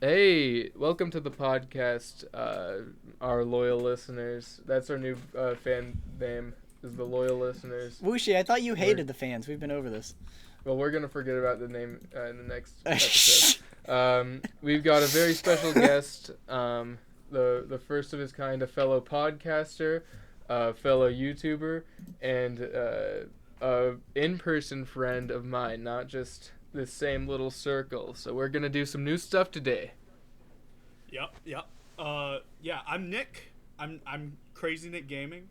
Hey, welcome to the podcast, our loyal listeners. That's our new fan name, is the loyal listeners. Wushi, I thought you We're, hated the fans. We've been over this. well, we're going to forget about the name in the next episode. We've got a very special guest, the first of his kind, a fellow podcaster, a fellow YouTuber, and a in-person friend of mine, not just this same little circle. So we're going to do some new stuff today. Yep. Yeah, I'm Nick. I'm Crazy Nick Gaming.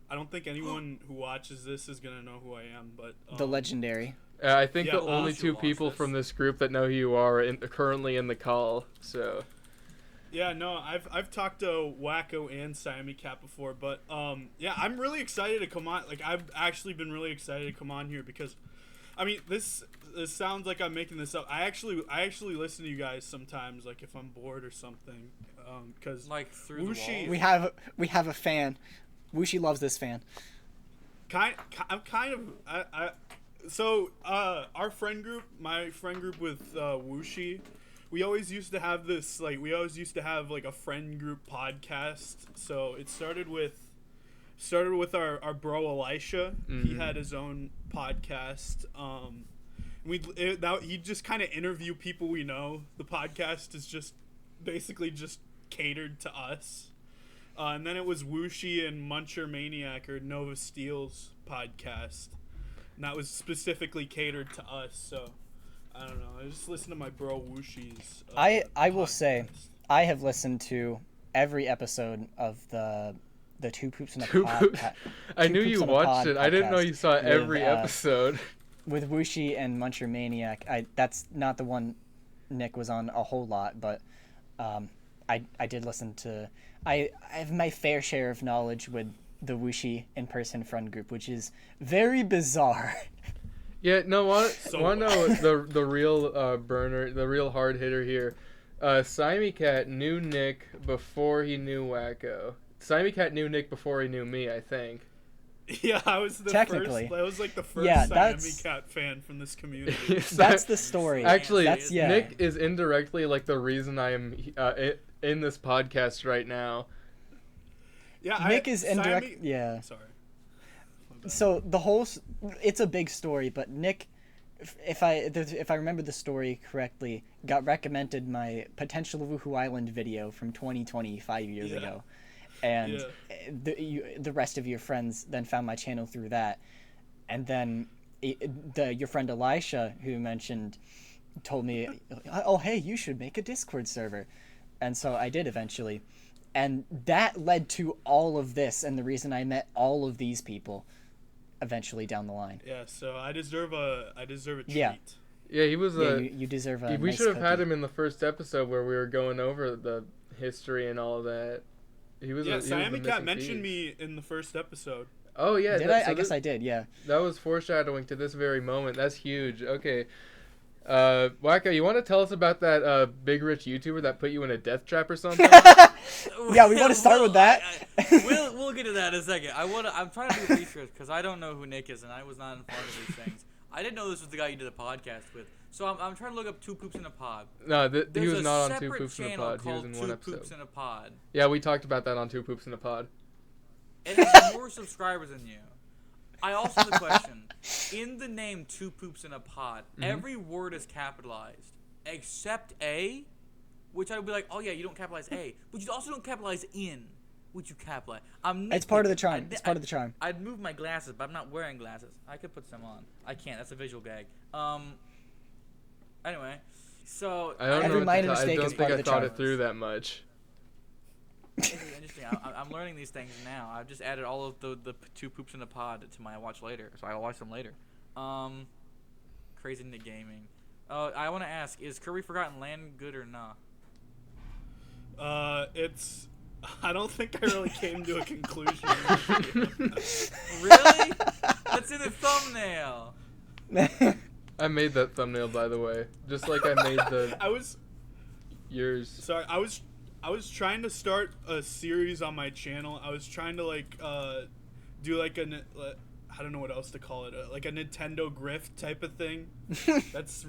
I don't think anyone who watches this is gonna know who I am, but The legendary. I think Yeah, the only you should two watch people this. from this group that know who you are are currently in the call. So yeah, no, I've talked to Wacko and Siamese Cat before, but yeah, I'm really excited to come on. Like, I've actually been really excited to come on here because, I mean, this sounds like I'm making this up. I actually listen to you guys sometimes, like if I'm bored or something, because Like through the Wushi- wall. We have a fan. Wushi loves this fan. I'm kind of so our friend group, my friend group with Wushi, we always used to have this like a friend group podcast. So it started with our bro Elisha. He had his own podcast. He'd just kind of interview people we know. The podcast is just basically just catered to us. And then it was Wushi and Muncher Maniac or Nova Steel's podcast. And that was specifically catered to us. So, I don't know. I just listen to my bro Wushi's I will podcast. say, I have listened to every episode of the Two Poops in a Two Pod. Poops. I Two knew Poops you in a watched Pod it. I didn't know podcast you saw with, every episode. with Wushi and Muncher Maniac. That's not the one Nick was on a whole lot, but I did listen to. I have my fair share of knowledge with the Wushi in-person friend group, which is very bizarre. Yeah, no, want So- to know the real burner, the real hard hitter here. Siamese Cat knew Nick before he knew Wacko. Siamese Cat knew Nick before he knew me, I think. Yeah, I was the Technically. first. I was like the first Yeah, Siamese Cat fan from this community. That's the story. Actually, That's, yeah. Nick is indirectly like the reason I am in this podcast right now. Yeah, Nick is indirect. Siamese- Yeah. Sorry. My bad. So it's a big story, but Nick, if I remember the story correctly, got recommended my potential Woohoo Island video from 2020, 5 years Yeah. ago, and Yeah. the rest of your friends then found my channel through that, and then your friend Elisha, who mentioned, told me, oh hey, you should make a Discord server, and so I did eventually. And that led to all of this, and the reason I met all of these people eventually down the line. Yeah, so I deserve a treat. Yeah. Yeah, he was Yeah, you deserve a we nice should have had cookie. him in the first episode where we were going over the history and all of that. He was. Yeah, he was the Siamese Cat missing mentioned piece. me in the first episode. Oh yeah, Did that- I? so I guess thi- I did, yeah. That was foreshadowing to this very moment. That's huge. Okay. Wacko, you want to tell us about that big rich YouTuber that put you in a death trap or something? Yeah, we wanna start with that. We'll get to that in a second. I'm trying to do research because I don't know who Nick is and I was not informed of these things. I didn't know this was the guy you did the podcast with. So I'm trying to look up Two Poops in a Pod. No, he There's was a not on Two separate Poops in a channel Pod. He was called in one Two episode. Poops in a Pod. Yeah, we talked about that on Two Poops in a Pod. It has more subscribers than you. I also have a question. In the name Two Poops in a Pod, every word is capitalized except A, which I would be like, oh yeah, you don't capitalize A, but you also don't capitalize in, which you capitalize. It's part of the charm. I'd- It's part of the charm. I'd move my glasses, but I'm not wearing glasses. I could put some on. I can't. That's a visual gag. Anyway, so I don't Every know. minor I mistake don't is think part I of the thought charm. it through that much. This is interesting. I'm learning these things now. I've just added all of the Two Poops in a Pod to my watch later, so I'll watch them later. Crazy Nick Gaming. I want to ask: is Kirby Forgotten Land good or not? It's. I don't think I really came to a conclusion. Really? That's in the thumbnail. I made that thumbnail, by the way, just like I made I was yours. sorry. I was trying to start a series on my channel. I was trying to do like an I don't know what else to call it, like a Nintendo grift type of thing. That's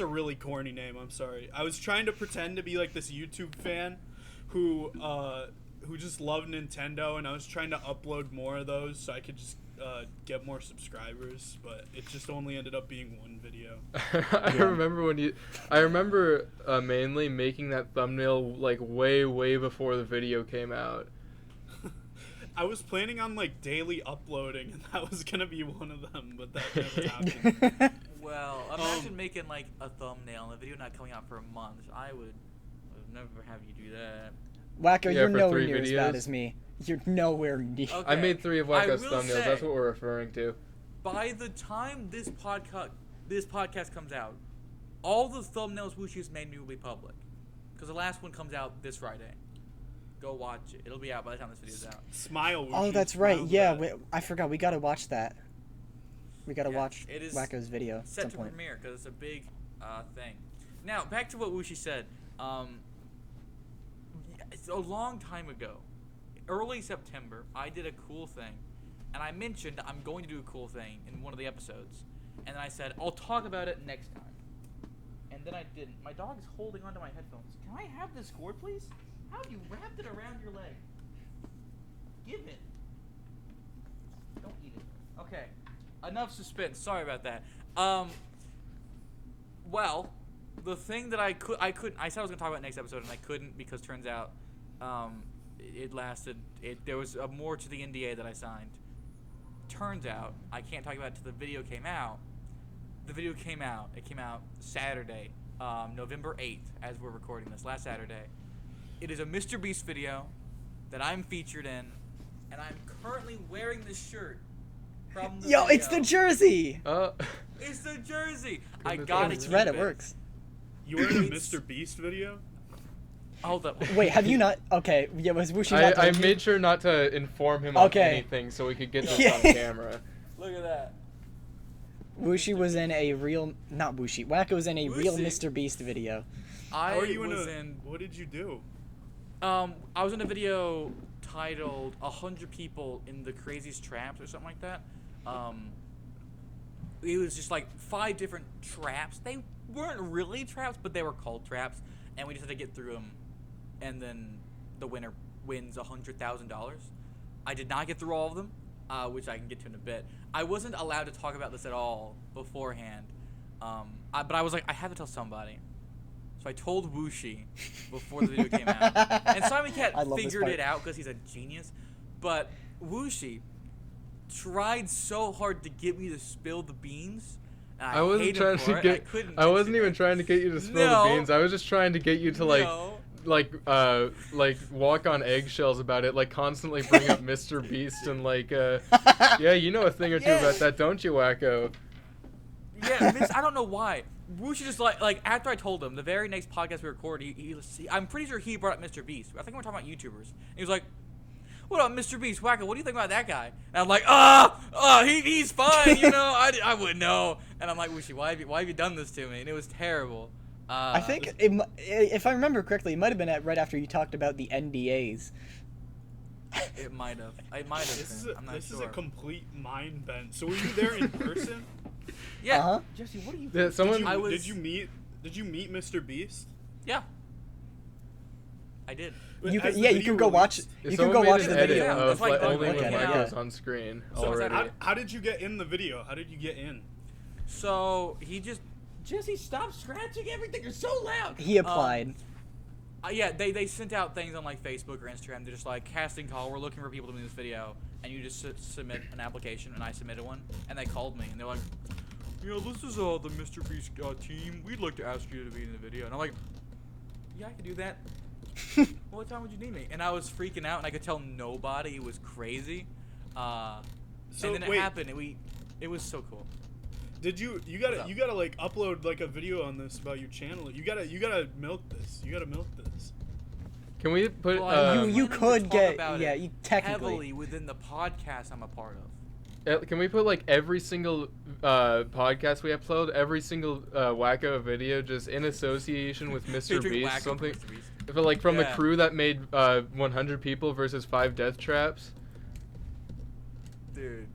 a really corny name. I'm sorry. I was trying to pretend to be like this YouTube fan who just loved Nintendo, and I was trying to upload more of those so I could just get more subscribers, but it just only ended up being one video. I remember mainly making that thumbnail like way before the video came out. I was planning on like daily uploading, and that was gonna be one of them, but that never happened. Well, imagine making like a thumbnail and the video not coming out for a month. I would never have you do that. Wacko, Yeah, you're for nowhere 3 near as videos. bad as me. You're nowhere near. Okay. I made 3 of I Wacko's will thumbnails. say- That's what we're referring to. By the time this podcast comes out, all the thumbnails Wushi's made me will be public, because the last one comes out this Friday. Go watch it. It'll be out by the time this video's out. Smile. Oh, Wookie, that's right. smile Yeah, back. I forgot. We gotta watch that. We gotta Yeah, watch it is Wacko's video at Set some to point. premiere because it's a big thing. Now back to what Wushi said. It's a long time ago, early September, I did a cool thing, and I mentioned I'm going to do a cool thing in one of the episodes, and then I said I'll talk about it next time, and then I didn't. My dog is holding onto my headphones. Can I have this cord, please? How have you wrapped it around your leg? Give it. Don't eat it. Okay. Enough suspense. Sorry about that. Well, the thing that I said I was gonna talk about next episode, and I couldn't because turns out, there was more to the NDA that I signed. Turns out I can't talk about it until the video came out. The video came out. It came out Saturday, November 8th, as we're recording this, last Saturday. It is a Mr. Beast video that I'm featured in, and I'm currently wearing this shirt from the Yo, video. it's the jersey. It's the jersey. I Goodness gotta gracious. It's red. keep It works. You were in a Mr. Beast video? Hold up. Wait, have you not? Okay, yeah, was Wushi not I telling you? made sure not to inform him on Okay. anything so we could get this Yeah. on camera. Look at that. Wushi was in a real, not Wushi. Wacko was in a real Wushi. Mr. Beast video. How are you was what did you do? I was in a video titled 100 People in the Craziest Traps or something like that. It was just like 5 different traps. They weren't really traps, but they were called traps, and we just had to get through them, and then the winner wins $100,000. I did not get through all of them, which I can get to in a bit. I wasn't allowed to talk about this at all beforehand, but I was like, I have to tell somebody. So I told Wushi before the video came out. And Simon Cat I love this figured part. it out because he's a genius. But Wushi tried so hard to get me to spill the beans. And I wasn't hate him trying for to it. get. I couldn't. I wasn't mention even it. trying to get you to spill No. the beans. I was just trying to get you to No. like walk on eggshells about it, like constantly bring up Mr. Beast and like yeah, you know a thing or two Yeah. about that, don't you, Wacko? Yeah, I don't know why. Wushi just like after I told him the very next podcast we recorded, I'm pretty sure he brought up Mr. Beast. I think we were talking about YouTubers. And he was like, "What up, Mr. Beast? Wacko, what do you think about that guy?" And I'm like, he's fine, you know. I wouldn't know. And I'm like, Wushi, why have you done this to me? And it was terrible. I think, if I remember correctly, it might have been right after you talked about the NDAs. it might have. It might have. This I'm not is sure. a complete mind bend. So were you there in person? Yeah. Uh-huh. Jesse, what are you? Yeah, someone. Did you meet Mr. Beast? Yeah. I did. You As can, the you video can go watch. released? You can someone go made watch an the edit video. Yeah, of that's why like I only look when at it. Wacko's on screen So already. how did you get in the video? How did you get in? So he just Jesse, stop scratching everything. You're so loud. He applied. Yeah, they sent out things on like Facebook or Instagram. They're just like casting call. We're looking for people to be in this video, and you just submit an application, and I submitted one, and they called me, and they're like, "Yeah, this is the Mr. Beast team. We'd like to ask you to be in the video." And I'm like, "Yeah, I can do that. What time would you need me?" And I was freaking out, and I could tell nobody. It was crazy. So, and then it wait. happened. It was so cool. Did you gotta like upload like a video on this about your channel? You gotta milk this. You gotta milk this. Can we put? Well, I'm You planning to could talk get- about yeah, it you technically- heavily within the podcast I'm a part of. Can we put like every single podcast we upload, every single Wacko video, just in association with Mr. Featuring Beast, Wacko something? Mr. Beast. If it, like from the Yeah. crew that made 100 people versus 5 death traps. dude.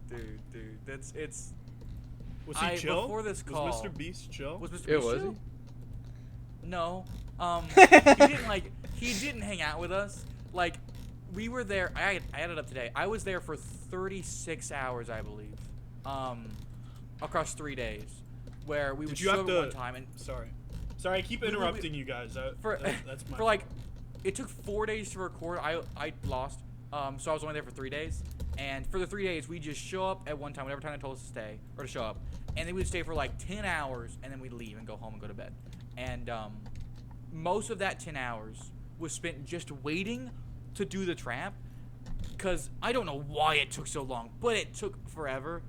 It's. Was he chill? Before this call, was Mr. Beast chill? Was Mr. Yeah, Beast was chill? he? No. He didn't hang out with us. Like, we were there. I added up today. I was there for 36 hours, I believe, across 3 days, where we would show up one time and. Sorry, I keep interrupting you guys. That's my. For like, it took 4 days to record. I lost. So I was only there for 3 days. And for the 3 days, we just show up at one time, whatever time they told us to stay or to show up, and then we'd stay for like 10 hours, and then we'd leave and go home and go to bed. And most of that 10 hours was spent just waiting to do the trap, because I don't know why it took so long, but it took forever.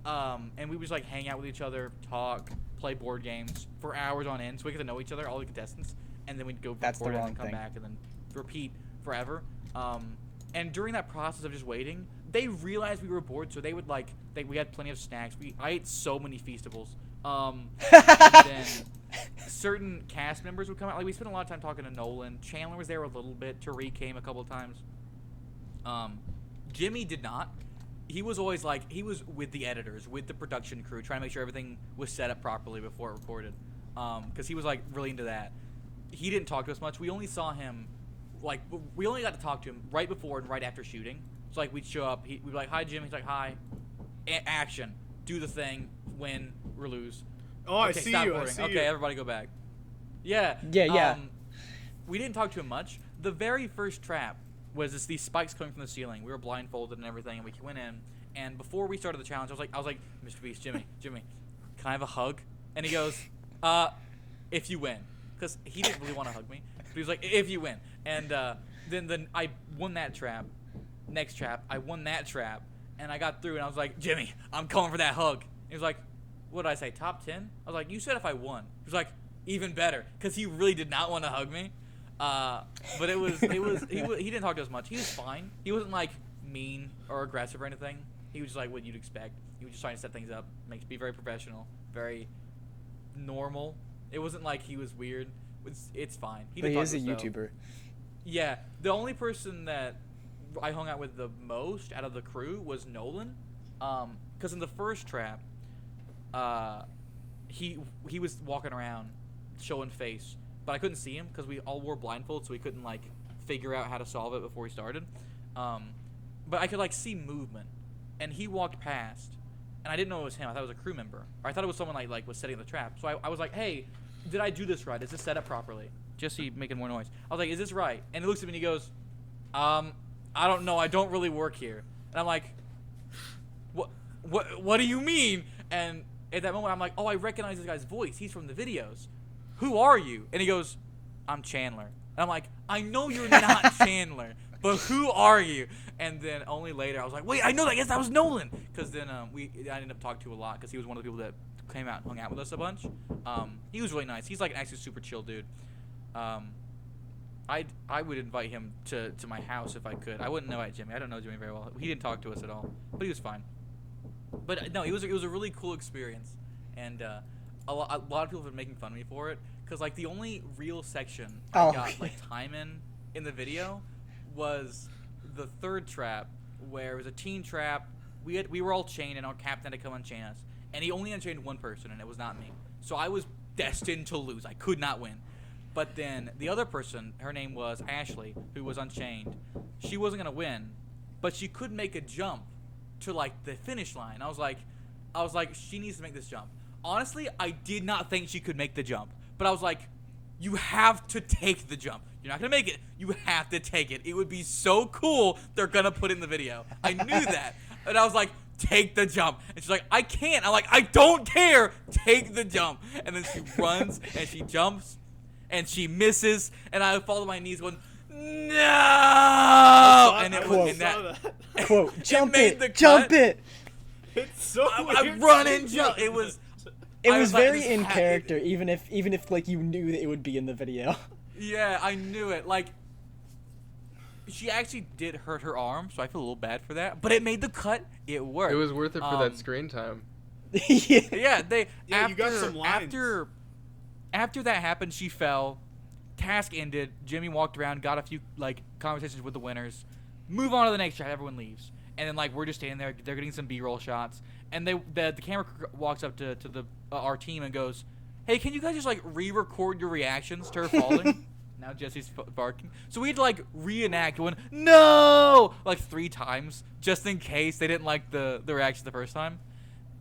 And we would just like hang out with each other, talk, play board games for hours on end, so we get to know each other, all the contestants, and then we'd go record and then come back and then repeat forever. And during that process of just waiting, they realized we were bored, so they would like we had plenty of snacks. I ate so many Feastables. And then certain cast members would come out. Like, we spent a lot of time talking to Nolan. Chandler was there a little bit. Tariq came a couple of times. Jimmy did not. He was always like, he was with the editors, with the production crew, trying to make sure everything was set up properly before it recorded. Because he was like really into that. He didn't talk to us much. We only saw him. Like, we only got to talk to him right before and right after shooting. So, like, we'd show up. We'd be like, hi, Jim. He's like, hi. Action. Do the thing. Win or lose. Oh, okay, I see stop you. recording. I see okay, you. everybody go back. Yeah. Yeah. We didn't talk to him much. The very first trap was these spikes coming from the ceiling. We were blindfolded and everything, and we went in. And before we started the challenge, I was like, Mr. Beast, Jimmy, can I have a hug? And he goes, if you win. Because he didn't really want to hug me. But he was like, if you win. And then I won that trap. Next trap, I won that trap. And I got through, and I was like, Jimmy, I'm calling for that hug. He was like, what did I say, top 10? I was like, you said if I won. He was like, even better. Because he really did not want to hug me. But he didn't talk to us much. He was fine. He wasn't, like, mean or aggressive or anything. He was just like what you'd expect. He was just trying to set things up, be very professional, very normal. It wasn't like he was weird. It's fine. But he is a YouTuber. Yeah, the only person that I hung out with the most out of the crew was Nolan, because in the first trap, he was walking around showing face, but I couldn't see him because we all wore blindfolds, so we couldn't like figure out how to solve it before we started. But I could like see movement, and he walked past, and I didn't know it was him. I thought it was a crew member, or I thought it was someone like was setting the trap. So I was like, hey, did I do this right? Is this set up properly? Jesse making more noise. I was like, is this right? And he looks at me and he goes, I don't know. I don't really work here. And I'm like, what do you mean? And at that moment, I'm like, oh, I recognize this guy's voice. He's from the videos. Who are you? And he goes, I'm Chandler. And I'm like, I know you're not Chandler, but who are you? And then only later, I was like, wait, I know that. I guess that was Nolan. Because then I ended up talking to a lot because he was one of the people that came out and hung out with us a bunch. He was really nice. He's like actually super chill dude. I would invite him to my house if I could. I wouldn't invite Jimmy. I don't know Jimmy very well. He didn't talk to us at all, but he was fine. But no, it was a really cool experience, and a lot of people have been making fun of me for it because like the only real section I got like time in the video was the third trap where it was a teen trap. We were all chained and our captain had to come unchain us, and he only unchained one person, and it was not me. So I was destined to lose. I could not win. But then the other person, her name was Ashley, who was unchained. She wasn't gonna win, but she could make a jump to like the finish line. I was like, she needs to make this jump. Honestly, I did not think she could make the jump, but I was like, you have to take the jump. You're not gonna make it. You have to take it. It would be so cool. They're gonna put it in the video. I knew that, and I was like, take the jump. And she's like, I can't. I'm like, I don't care. Take the jump. And then she runs and she jumps. And she misses, and I fall to my knees going, no! And it was in that quote, jump it, It's so weird. I run and jump. It was very in character, even if like you knew that it would be in the video. Yeah, I knew it. Like, she actually did hurt her arm, so I feel a little bad for that. But it made the cut. It worked. It was worth it for that screen time. Yeah, you got some lines. After that happened, she fell. Task ended. Jimmy walked around, got a few like conversations with the winners. Move on to the next trap. Everyone leaves. and then like we're just standing there. They're getting some B-roll shots, and the camera walks up to the our team and goes, "Hey, can you guys just like re-record your reactions to her falling?" Now Jesse's barking. So we'd like reenact one no like 3 times just in case they didn't like the reaction the first time.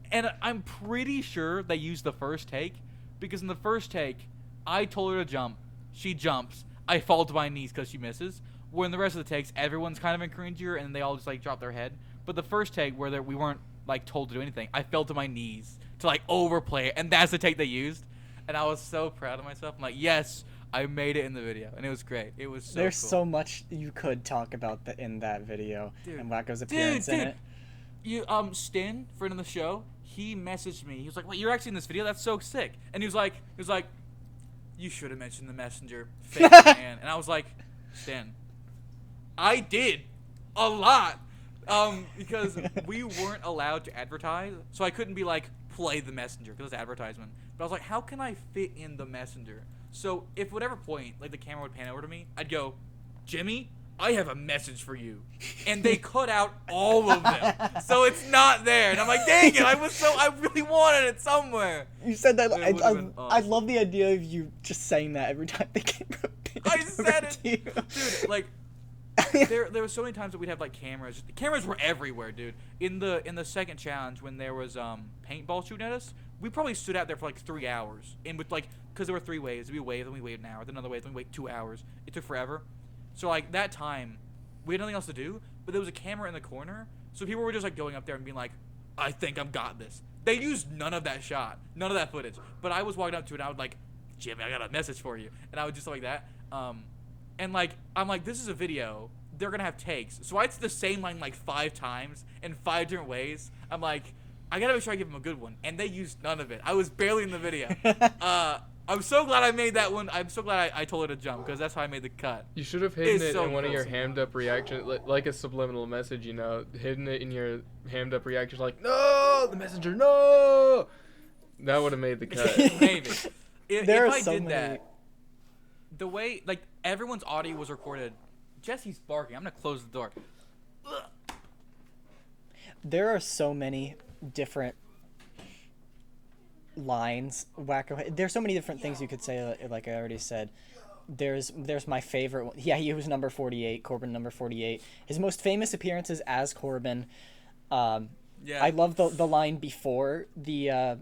And I'm pretty sure they used the first take because in the first take, I told her to jump. She jumps. I fall to my knees because she misses. Where in the rest of the takes, everyone's kind of in cringier and they all just like drop their head. But the first take where we weren't like told to do anything, I fell to my knees to like overplay it, and that's the take they used. And I was so proud of myself. I'm like, yes, I made it in the video, and it was great. It was so There's cool. so much you could talk about in that video, and Wacko's appearance in it. You Stin, friend of the show, he messaged me. He was like, "Wait, you're actually in this video? That's so sick." And he was like, "You should have mentioned the messenger, fake man." And I was like, "Stin, I did a lot." Because we weren't allowed to advertise, so I couldn't be like, play the messenger because it's advertisement. But I was like, how can I fit in the messenger? So if whatever point like the camera would pan over to me, I'd go, "Jimmy, I have a message for you," and they cut out all of them, so it's not there. And I'm like, dang it! I really wanted it somewhere. You said that. It would've been I awesome. love the idea of you just saying that every time the camera pans I over said to you. it, dude. Like. There were so many times that we'd have like cameras. The cameras were everywhere, dude. In the second challenge, when there was paintball shooting at us, we probably stood out there for like 3 hours. And with like, because there were 3 waves, we waved, then we waved an hour, then another wave, then we waited 2 hours. It took forever. So like that time, we had nothing else to do. But there was a camera in the corner, so people were just like going up there and being like, "I think I've got this." They used none of that shot, none of that footage. But I was walking up to it, and I would like, "Jimmy, I got a message for you," and I would just like that. And like I'm like, this is a video. They're gonna have takes, so I did the same line like 5 times in 5 different ways. I'm like, I gotta make sure I give them a good one, and they used none of it. I was barely in the video. I'm so glad I made that one. I'm so glad I told her to jump because that's how I made the cut. You should have hidden It's it so in one of your cool. hammed up reactions, like a subliminal message, you know, hidden it in your hammed up reactions, like, "No, the messenger, no!" That would have made the cut. Maybe. There If are I so did many. that, the way like everyone's audio was recorded. Jesse's barking. I'm gonna close the door. There are so many different lines. Wacko. There's so many different things you could say. Like I already said. There's my favorite one. Yeah, he was number 48. Corbin number 48. His most famous appearances as Corbin. Yeah. I love the line before the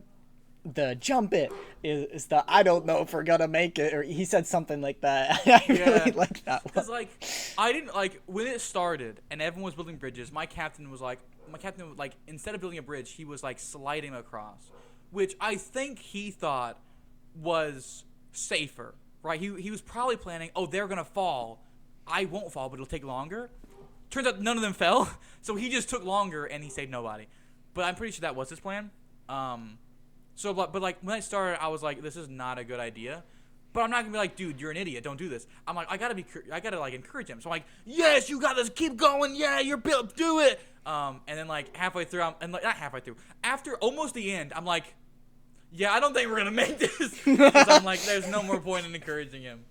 jump it is the "I don't know if we're gonna make it," or he said something like that. I really like that one. Because like I didn't like when it started and everyone was building bridges. My captain was like instead of building a bridge, he was like sliding across, which I think he thought was safer, right? He was probably planning, oh, they're gonna fall, I won't fall, but it'll take longer. Turns out none of them fell, so he just took longer and he saved nobody. But I'm pretty sure that was his plan. So, but like when I started, I was like, this is not a good idea. But I'm not gonna be like, dude, you're an idiot. Don't do this. I'm like, I gotta like encourage him. So I'm like, yes, you got this. Keep going. Yeah, you're built. Do it. And then like halfway through, not halfway through. After almost the end, I'm like, yeah, I don't think we're gonna make this. Because I'm like, there's no more point in encouraging him.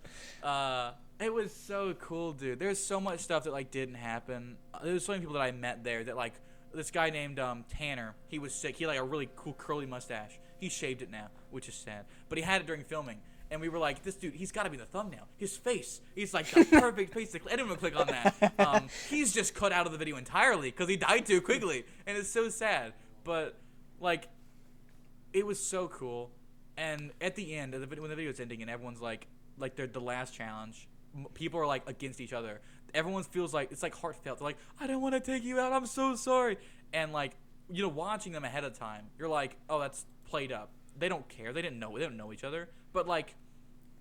It was so cool, dude. There's so much stuff that like didn't happen. There's so many people that I met there that like this guy named Tanner. He was sick. He had like a really cool curly mustache. He shaved it now, which is sad. But he had it during filming. And we were like, this dude, he's got to be the thumbnail. His face, he's like the perfect face to anyone click on that. He's just cut out of the video entirely because he died too quickly. And it's so sad. But, like, it was so cool. And at the end, when the video's ending and everyone's like they're the last challenge, people are like against each other. Everyone feels like, it's like heartfelt. They're like, I don't want to take you out. I'm so sorry. And, like, you know, watching them ahead of time, you're like, oh, that's played up. They don't care. They don't know each other. But like,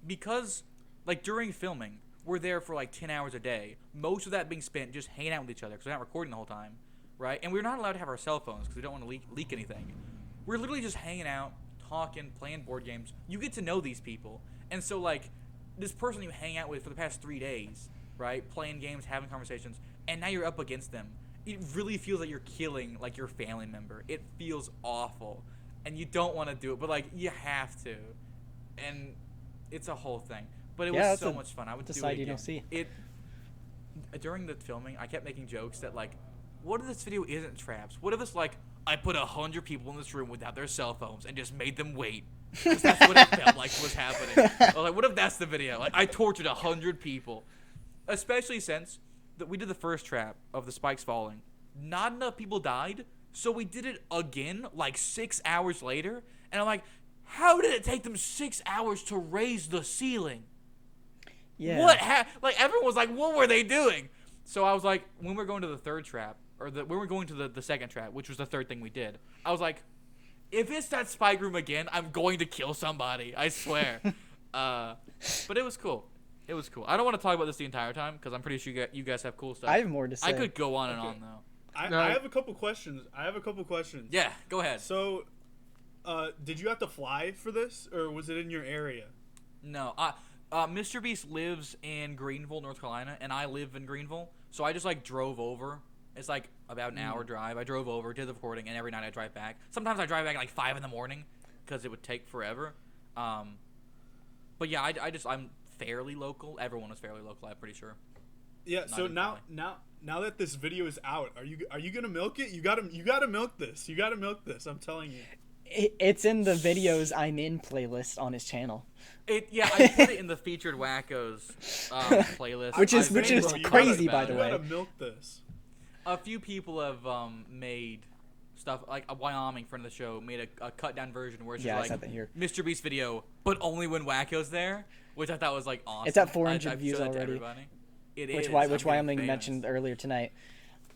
because like during filming, we're there for like 10 hours a day. Most of that being spent just hanging out with each other because we're not recording the whole time, right? And we're not allowed to have our cell phones because we don't want to leak anything. We're literally just hanging out, talking, playing board games. You get to know these people, and so like this person you hang out with for the past 3 days, right? Playing games, having conversations, and now you're up against them. It really feels like you're killing like your family member. It feels awful. And you don't want to do it, but like you have to, and it's a whole thing. But it was so much fun. I would do it side again. you don't see. It during the filming, I kept making jokes that like what if this video isn't traps? What if it's like, I put 100 people in this room without their cell phones and just made them wait? 'Cause that's what it felt like was happening. I was like, what if that's the video? Like, I tortured 100 people. Especially since that we did the first trap of the spikes falling. Not enough people died, so we did it again, like 6 hours later. And I'm like, how did it take them 6 hours to raise the ceiling? Yeah. Like, everyone was like, what were they doing? So I was like, when we're going to the third trap, or when we're going to the second trap, which was the third thing we did, I was like, if it's that spike room again, I'm going to kill somebody. I swear. But it was cool. It was cool. I don't want to talk about this the entire time because I'm pretty sure you guys have cool stuff. I have more to say. I could go on and on though. I have a couple questions. Yeah, go ahead. So, did you have to fly for this, or was it in your area? No, Mr. Beast lives in Greenville, North Carolina, and I live in Greenville. So I just like drove over. It's like about an hour drive. I drove over, did the recording, and every night I drive back. Sometimes I drive back at like 5 in the morning because it would take forever. But yeah, I'm fairly local. Everyone is fairly local, I'm pretty sure. Yeah. Not So now that this video is out, are you gonna milk it? You gotta milk this. You gotta milk this. I'm telling you. It's in the videos I'm in playlist on his channel. I put it in the featured wackos playlist, Which is crazy, by the You way. gotta milk this. A few people have made stuff like a Wyoming friend of the show made a cut down version where it's Yeah, I just saw like that here. Mr. Beast video, but only when Wacko's there, which I thought was like awesome. It's at 400 I've views showed that to already. everybody. It Which is. I'm which getting Wyoming famous. mentioned earlier tonight.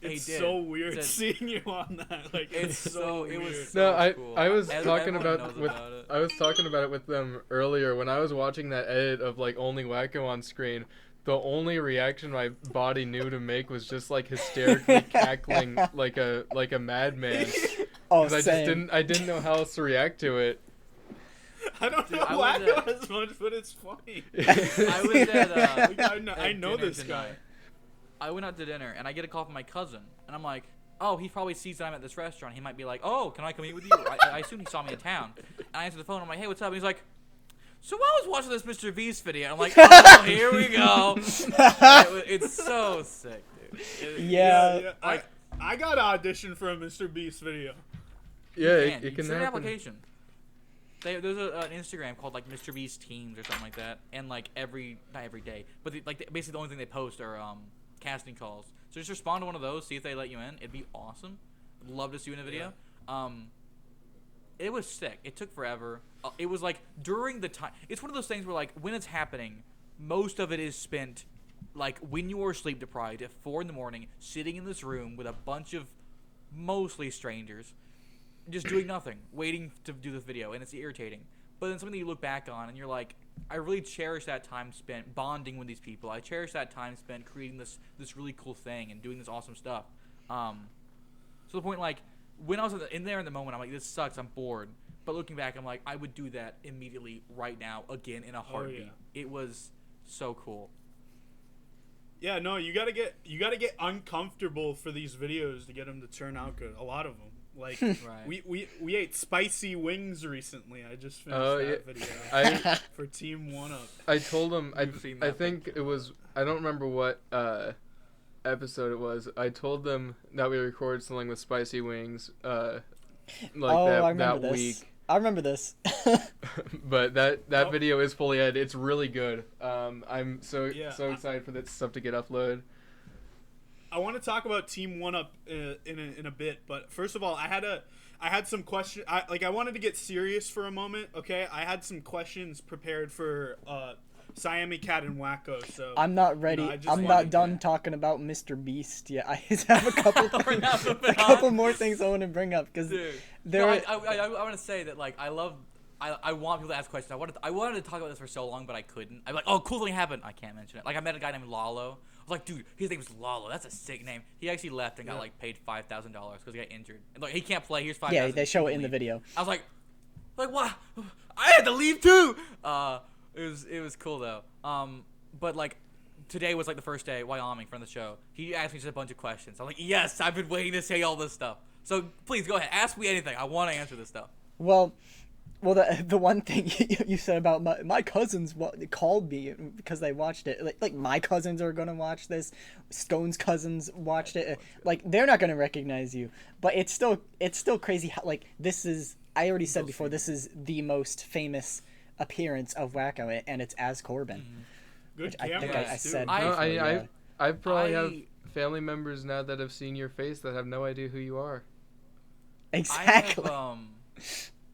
It's He did. so weird It's a- seeing you on that. Like It's so weird. it was No, so cool. I was Everyone talking knows about it. I was talking about it with them earlier when I was watching that edit of like only Wacko on screen. The only reaction my body knew to make was just like hysterically cackling like a madman. Oh, 'Cause I didn't know how else to react to it. I don't know I why was as much, but it's funny. I was at I know dinner this guy. tonight. I went out to dinner and I get a call from my cousin and I'm like, oh, he probably sees that I'm at this restaurant. He might be like, oh, can I come eat with you? I assume he saw me in town. And I answer the phone. I'm like, hey, what's up? And he's like, so I was watching this Mr. Beast video. I'm like, oh, here we go. It's so sick, dude. Yeah. I got an audition for a Mr. Beast video. Yeah, Man, it can send an happen. application. There's an Instagram called like Mr. Beast Teams or something like that, and like not every day, but basically the only thing they post are casting calls. So just respond to one of those, see if they let you in. It'd be awesome. I'd love to see you in a video. It was sick. It took forever. It was like during the time. It's one of those things where like when it's happening, most of it is spent like when you are sleep deprived at 4 a.m, sitting in this room with a bunch of mostly strangers, just doing nothing, waiting to do this video, and it's irritating. But then something that you look back on and you're like, I really cherish that time spent bonding with these people. I cherish that time spent creating this really cool thing and doing this awesome stuff. To the point like when I was in there in the moment, I'm like, this sucks. I'm bored. But looking back, I'm like, I would do that immediately right now again in a heartbeat. yeah. It was so cool. Yeah, no, you gotta get uncomfortable for these videos to get them to turn out good. A lot of them, like Right. we ate spicy wings recently. I just finished Oh, that yeah. video for Team 1UP. I told him You've seen I that think it was I don't remember what episode it was. I told them that we recorded something with spicy wings I that remember this. week. I remember this. But that Oh. video is fully edited. It's really good. I'm so Yeah, excited for that stuff to get uploaded. I want to talk about Team 1UP in a bit, but first of all, I had some questions. I wanted to get serious for a moment. Okay, I had some questions prepared for Siamese Cat and Wacko. So I'm not ready. I just I'm not wanted- done talking about Mr. Beast yet. I just have a couple We're not moving a couple on. more things I want to bring up because Dude. there. No, I want to say that like I want people to ask questions. I wanted to talk about this for so long, but I couldn't. I'm like, oh, cool thing happened. I can't mention it. Like I met a guy named Lalo. I was like, dude, his name's Lalo. That's a sick name. He actually left and got like paid $5,000 because he got injured. And like he can't play. Here's $5,000. Yeah, they show it in the Leave. video. I was like what? I had to leave too. It was cool though. But like today was like the first day Wyoming from the show. He asked me just a bunch of questions. I'm like, yes, I've been waiting to say all this stuff. So please go ahead, ask me anything. I want to answer this stuff. Well, Well, the one thing you said about my cousins called me because they watched it. Like my cousins are gonna watch this. Stone's cousins watched it. Like they're not gonna recognize you, but it's still crazy how like this is. I already said before, this is the most famous appearance of Wacko, and it's as Corbin. Good I think cameras, I too. said. No, before, yeah. I probably have family members now that have seen your face that have no idea who you are. Exactly.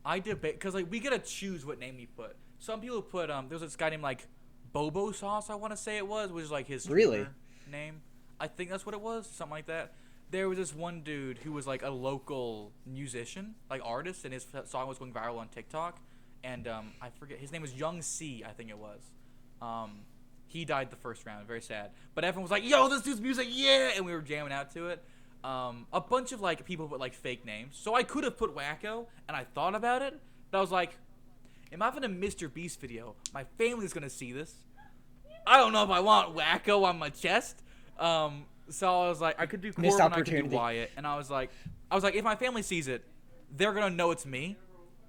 I debate because like we gotta choose what name we put. Some people put there's this guy named like Bobo Sauce. I want to say it was, which is like his Really? Twitter name. I think that's what it was, something like that. There was this one dude who was like a local musician, like artist, and his song was going viral on TikTok. And I forget his name was Young C, I think it was. He died the first round, very sad. But everyone was like, "Yo, this dude's music, yeah!" And we were jamming out to it. A bunch of like people put like fake names, so I could have put Wacko, and I thought about it, but I was like, "Am I in a Mr. Beast video? My family's gonna see this. I don't know if I want Wacko on my chest." So I was like, I could do Corbin, I could do Wyatt, and I was like, if my family sees it, they're gonna know it's me.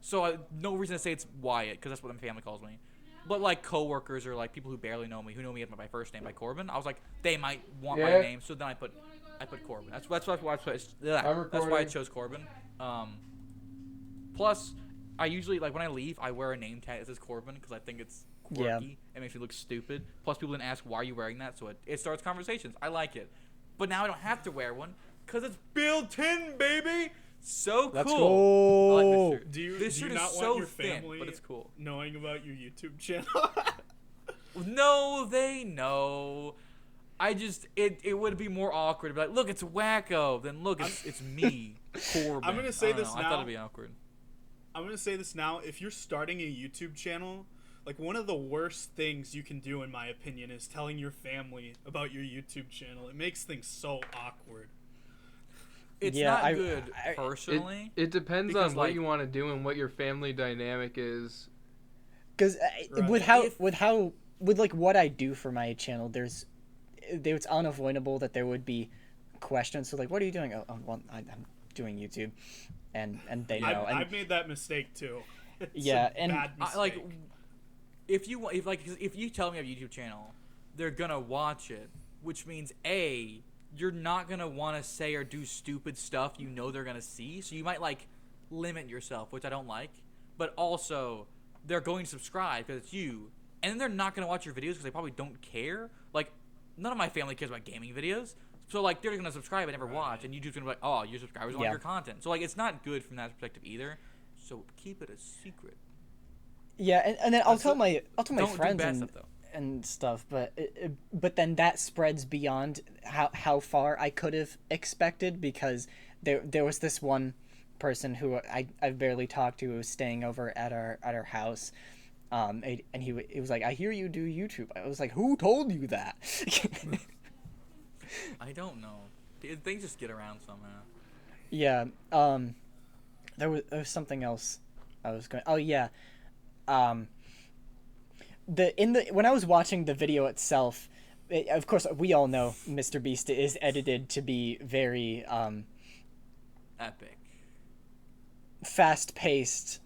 So no reason to say it's Wyatt, because that's what my family calls me. But like coworkers or like people who barely know me, who know me as my first name, like Corbin, I was like, they might want my name, so then I put Corbin. That's why I chose Corbin. Plus, I usually like when I leave, I wear a name tag that says Corbin because I think it's quirky. Yeah. It makes me look stupid. Plus, people didn't ask why are you wearing that, so it starts conversations. I like it. But now I don't have to wear one because it's built in, baby. So cool. Let's go. I like this shirt. Do you This shirt not is want so your thin, family but it's cool. knowing about your YouTube channel? No, they know. I just it would be more awkward to be like, look, it's Wacko. Then look, it's me, Corbin. I'm gonna say this I now. thought it'd be awkward. I'm gonna say this now. If you're starting a YouTube channel, like one of the worst things you can do, in my opinion, is telling your family about your YouTube channel. It makes things so awkward. It's Yeah, not good personally. It depends because, on what like- you want to do and what your family dynamic is. Because Right. with like what I do for my channel, it's unavoidable that there would be questions. So like, what are you doing? Oh, well, I'm doing YouTube, and they know. I've made that mistake too. It's Yeah, a and bad mistake. like, if you tell me I have a YouTube channel, they're gonna watch it, which means A, you're not gonna want to say or do stupid stuff you know they're gonna see, so you might like limit yourself, which I don't like. But also, they're going to subscribe because it's you, and then they're not gonna watch your videos because they probably don't care. Like, none of my family cares about gaming videos, so like they're gonna subscribe and never watch, and YouTube's gonna be like, oh, your subscribers want Yeah. your content. So like, it's not good from that perspective either. So keep it a secret. yeah, and then I'll tell my Don't do friends bad stuff, though. and stuff, but then that spreads beyond how far I could have expected, because there was this one person who I've barely talked to, who was staying over at our house, and he was like, I hear you do YouTube. I was like, who told you that? I don't know. Things just get around somehow. Yeah. There was something else I was going. Oh yeah. When I was watching the video itself, of course we all know Mr. Beast is edited to be very Epic. fast-paced.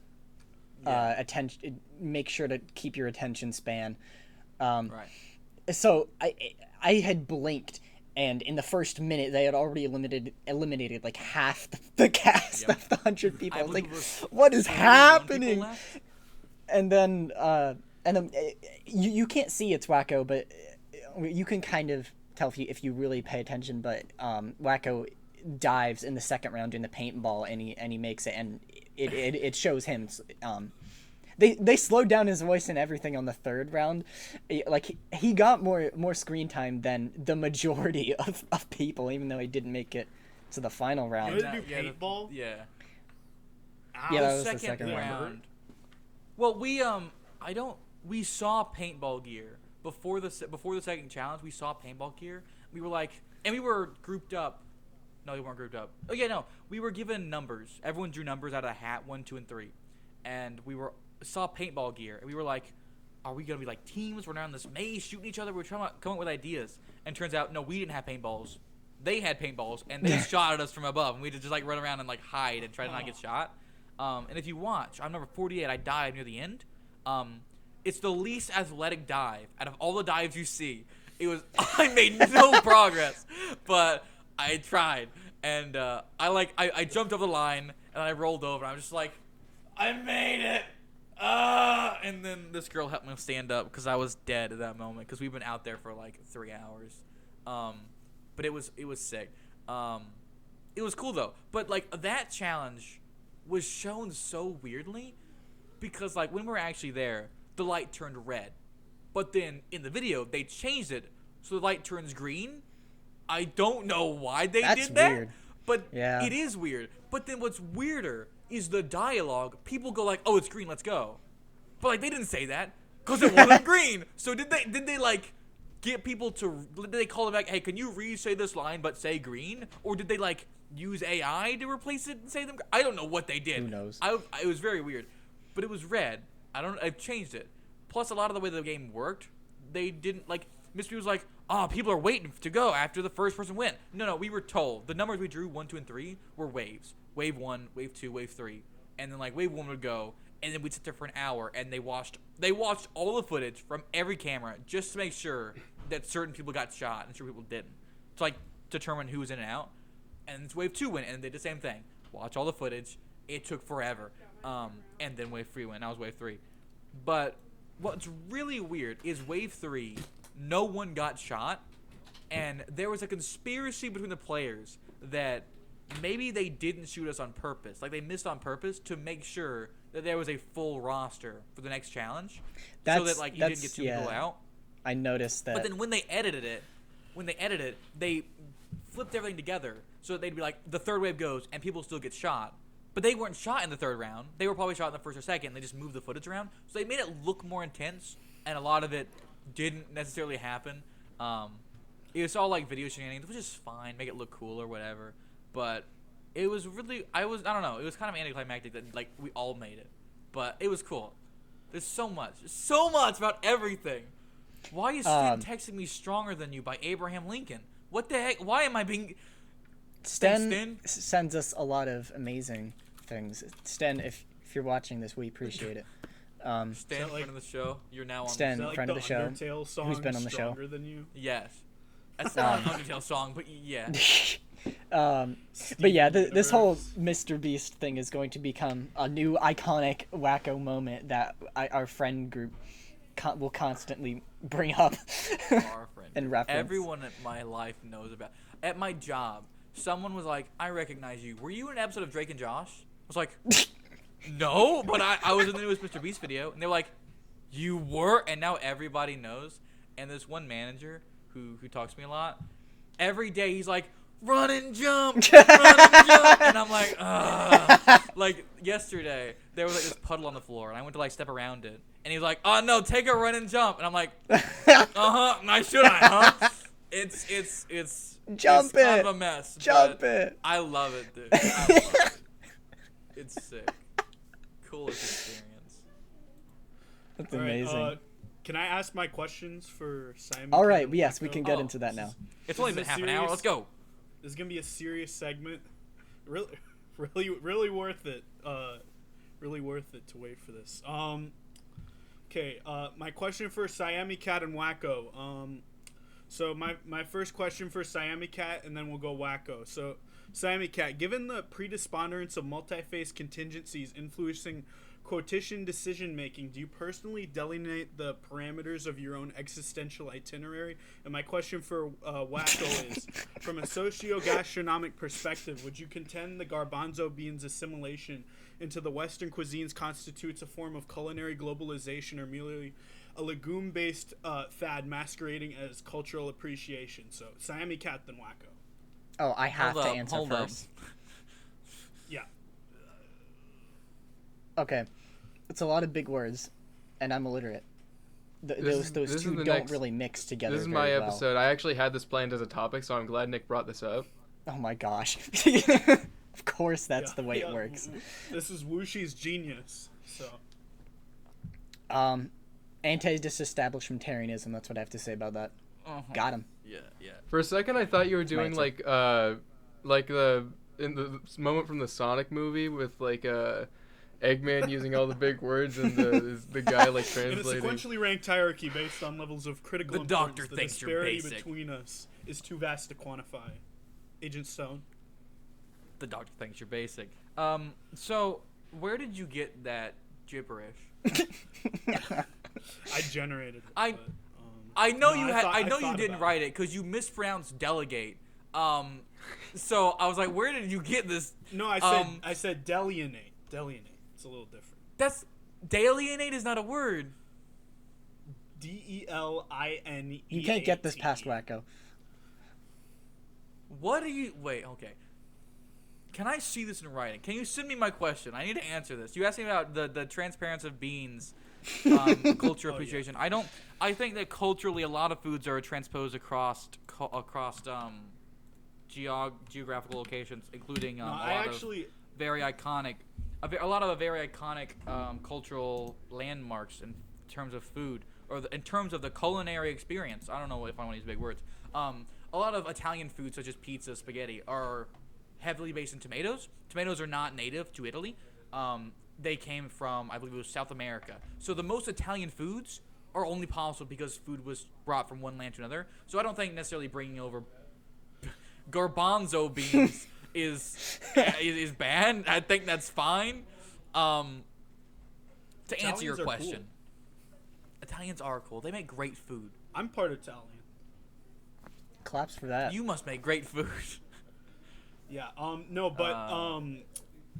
Yeah. Attention. Make sure to keep your attention span. Right. So I had blinked, and in the first minute they had already eliminated like half the cast Yep. of the 100 people. I I was like, believe it was what is 41 people happening? left. And then you can't see it's Wacko, but you can kind of tell if you really pay attention. But Wacko dives in the second round in the paintball, and he makes it, and it shows him. They slowed down his voice and everything on the third round. Like he got more screen time than the majority of people, even though he didn't make it to the final round. You had to do paintball? Yeah. Ow. Yeah, that was the Second second round. Well, we saw paintball gear before the second challenge. We saw paintball gear. We were like, and we were grouped up. No, we weren't grouped up. Oh yeah, no, we were given numbers. Everyone drew numbers out of a hat, 1, 2, and 3, and we saw paintball gear, and we were like, are we gonna be like teams running around this maze shooting each other? We're trying to come up with ideas, and turns out no, we didn't have paintballs. They had paintballs, and they shot at us from above, and we had to just like run around and like hide and try to not get shot. And if you watch, I'm number 48. I dive near the end. It's the least athletic dive out of all the dives you see. It was I made no progress, but I tried, and I jumped over the line and I rolled over. I'm just like, I made it. And then this girl helped me stand up because I was dead at that moment because we've been out there for like 3 hours. But it was sick. It was cool though. But like that challenge was shown so weirdly because like when we were actually there, the light turned red. But then in the video, they changed it so the light turns green. I don't know why they did that. Weird. But yeah. It is weird. But then what's weirder is the dialogue. People go like, "Oh, it's green, let's go." But like they didn't say that because it wasn't green. So did they like get people to? Did they call it back? Hey, can you re-say this line but say green? Or did they like use AI to replace it and say them? I don't know what they did. Who knows? It was very weird, but it was red. I've changed it. Plus, a lot of the way the game worked, they didn't like. Mr. B was like, "Oh, people are waiting to go after the first person went." No, we were told the numbers we drew 1, 2, and 3 were waves. Wave 1, wave 2, wave 3, and then like wave 1 would go, and then we'd sit there for an hour, and they watched all the footage from every camera just to make sure that certain people got shot and certain people didn't, to like determine who was in and out. And it's wave 2 went, and they did the same thing. Watch all the footage. It took forever, and then wave 3 went. And that was wave 3. But what's really weird is wave 3, no one got shot, and there was a conspiracy between the players that maybe they didn't shoot us on purpose. Like, they missed on purpose to make sure that there was a full roster for the next challenge. So that, like, you didn't get 2 people out. I noticed that. But then when they edited it, they flipped everything together. So that they'd be like, the third wave goes, and people still get shot. But they weren't shot in the third round. They were probably shot in the first or second. They just moved the footage around. So they made it look more intense, and a lot of it didn't necessarily happen. It was all, like, video shenanigans, which is fine. Make it look cool or whatever. But it was really, I don't know. It was kind of anticlimactic that, like, we all made it. But it was cool. There's so much about everything. Why is Sten texting me "Stronger Than You" by Abraham Lincoln? What the heck? Why am I being... Sten sends us a lot of amazing things. Sten, if you're watching this, we appreciate it. Sten, friend of the show. You're now on Sten, Is that like friend of the show, Undertale song, who's been on the show. Stronger Than You? Yes. That's not an Undertale song, but yeah. But yeah, this whole Mr. Beast thing is going to become a new iconic wacko moment that our friend group will constantly bring up Our friend. and reference. Everyone in my life knows about. At my job, someone was like, "I recognize you. Were you in an episode of Drake and Josh?" I was like, "No, but I was in the newest Mr. Beast video." And they're like, "You were?" And now everybody knows. And this one manager who talks to me a lot, every day he's like, "Run and jump, run and jump," and I'm like, ugh. Like yesterday, there was like this puddle on the floor, and I went to like step around it, and he was like, "Oh no, take a run and jump," and I'm like, I should I, huh? It's Jump it's kind it. of a mess. Jump but it. I love it, dude. I love it. It's sick. Coolest experience. That's All right, amazing. can I ask my questions for Simon? All right, Kevin, yes, we Wacko? can get into that now. It's only This been is half an serious. hour. Let's go. This is gonna be a serious segment. Really worth it. Really worth it to wait for this. Okay. My question for Siami Cat and Wacko. So my first question for Siami Cat, and then we'll go Wacko. So Siami Cat, given the predisponderance of multi-phase contingencies influencing quotition decision making, do you personally delineate the parameters of your own existential itinerary? And my question for Wacko is, from a socio-gastronomic perspective, would you contend the garbanzo beans assimilation into the Western cuisines constitutes a form of culinary globalization, or merely a legume-based fad masquerading as cultural appreciation? So Siami Cat, then Wacko. Oh, I have Hold to up, answer hold up. first. Yeah. Okay. It's a lot of big words, and I'm illiterate. Those this two is the don't next- really mix together. This is very my well. episode. I actually had this planned as a topic, so I'm glad Nick brought this up. Oh my gosh. Of course, that's Yeah, the way it yeah, works. This is Wushi's genius. So Anti-disestablishmentarianism. That's what I have to say about that. Uh-huh. Got him. Yeah. For a second, I thought you were doing answer. like the in the moment from the Sonic movie with like Eggman using all the big words and the guy like In a translating. sequentially ranked hierarchy based on levels of critical The importance, doctor the thinks you're disparity basic. between us is too vast to quantify. Agent Stone. The doctor thinks you're basic. So where did you get that gibberish? I generated it. I- but, I know no, you I had. thought- I I know you thought didn't about write it because you mispronounced delegate. So I was like, where did you get this? No, I said delineate. Delineate. It's a little different. That's delineate is not a word. Delineate. You can't get this past Wacko. What are you? Wait. Okay. Can I see this in writing? Can you send me my question? I need to answer this. You asked me about the transparency of beans, culture appreciation. Yeah. I think that culturally, a lot of foods are transposed across geographical locations, including No, a I lot actually. of very iconic, a lot of very iconic cultural landmarks in terms of food or in terms of the culinary experience. I don't know if I want to use big words. A lot of Italian foods such as pizza, spaghetti are heavily based in tomatoes. Tomatoes are not native to Italy. They came from, I believe it was South America. So the most Italian foods are only possible because food was brought from one land to another. So I don't think necessarily bringing over garbanzo beans is bad. I think that's fine. To answer your Italians are question, cool. Italians are cool. They make great food. I'm part Italian. Claps for that. You must make great food. Yeah. No, but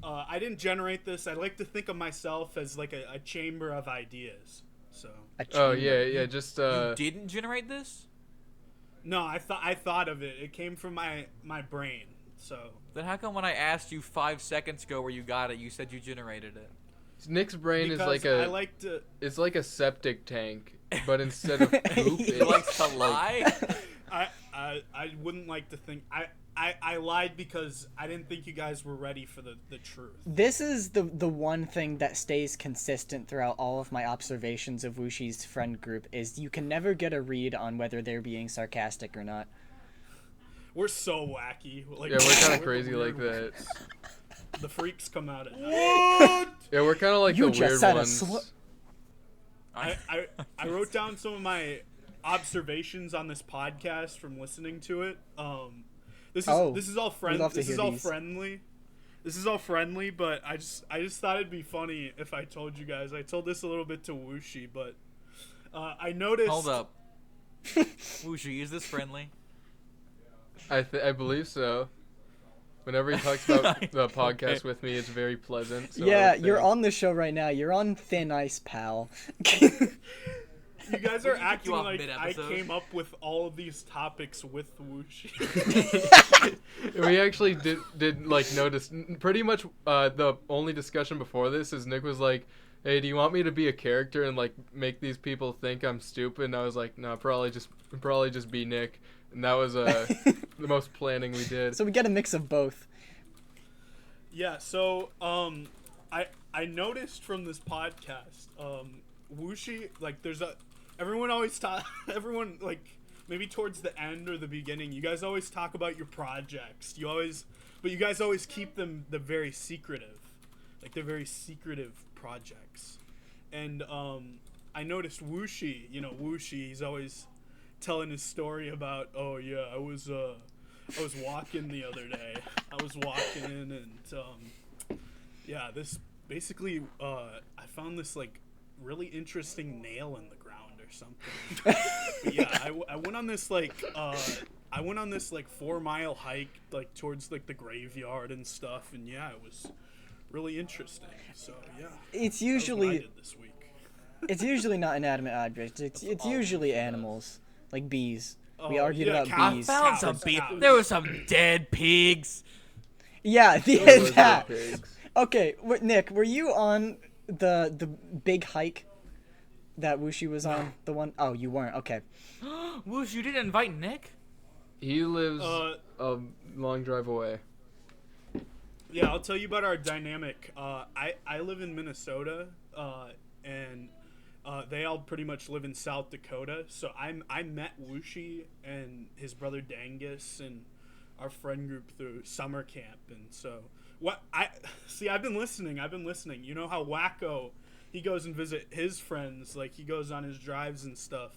I didn't generate this. I like to think of myself as like a chamber of ideas. So. Oh yeah. Just You didn't generate this? No, I thought of it. It came from my brain. So. Then how come when I asked you 5 seconds ago where you got it, you said you generated it? Nick's brain Because is like I like to. it's like a septic tank, but instead of poop, He it's likes to lie. I wouldn't like to think. I lied because I didn't think you guys were ready for the truth. This is the one thing that stays consistent throughout all of my observations of Wushi's friend group is you can never get a read on whether they're being sarcastic or not. We're so wacky. Like, yeah, we're kind the of crazy like weird that. ones. The freaks come out at night. Yeah, we're kind of like You the just weird said a ones. I wrote down some of my observations on this podcast from listening to it. This is all we'd love to This hear is all these. friendly. This is all friendly, but I just thought it'd be funny if I told you guys. I told this a little bit to Wushi, but I noticed. Hold up. Wushi, is this friendly? I believe so. Whenever he talks about the podcast with me, it's very pleasant. So I Yeah, would you're think- on the show right now. You're on thin ice, pal. You guys are Kick you acting off like I mid-episode. came up with all of these topics with Wushi. We actually did like notice pretty much the only discussion before this is Nick was like, "Hey, do you want me to be a character and like make these people think I'm stupid?" And I was like, "No, probably just be Nick." And that was the most planning we did. So we get a mix of both. Yeah, so I noticed from this podcast, Wushi, like everyone like maybe towards the end or the beginning, you guys always talk about your projects. But you guys always keep them very secretive. Like they're very secretive projects. And I noticed Wushi, he's always telling his story about, oh yeah, I was walking the other day. I was walking in and yeah, this basically I found this like really interesting nail in the ground or something. But yeah, I went on this like 4-mile hike like towards like the graveyard and stuff, and yeah, it was really interesting. So yeah, It's that was what I usually did this week. it's usually not inanimate objects. It's all usually Wushi does. animals, like bees. We Oh, argued yeah, about cows. bees. Found Cows, some beef. cows. There were some dead pigs. Yeah, Those are that. pigs. Okay, Nick, were you on the big hike that Wushi was on? The one oh you weren't. Okay. Woosh, you didn't invite Nick? He lives Uh, a long drive away. Yeah, I'll tell you about our dynamic. I live in Minnesota, and they all pretty much live in South Dakota. So I met Wushi and his brother Dangus and our friend group through summer camp, and so What I see, I've been listening. You know how Wacko, he goes and visit his friends, like he goes on his drives and stuff.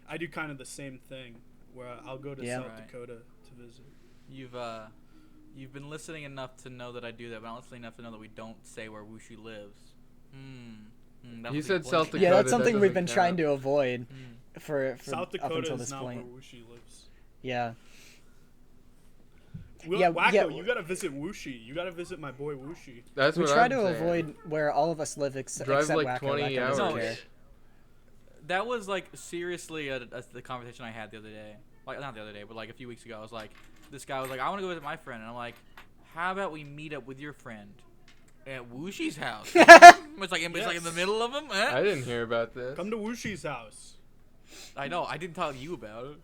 I do kind of the same thing, where I'll go to South Dakota to visit. You've been listening enough to know that I do that, but not listening enough to know that we don't say where Wuxi lives. You said South Dakota. Yeah, that's something we've been count. trying to avoid for South Dakota up until is this not point. where Wuxi lives. Yeah. Wacko, you gotta visit Wuxi. You gotta visit my boy Wuxi. That's We what try I'm to saying. avoid where all of us live Drive except like Wacko. 20 Wacko doesn't hours. care. That was like seriously the conversation I had the other day. Like not the other day, but like a few weeks ago. I was like, this guy was like, I want to go visit my friend, and I'm like, how about we meet up with your friend at Wushi's house? It's like in the middle of them. I didn't hear about this. Come to Wushi's house. I know. I didn't tell you about it.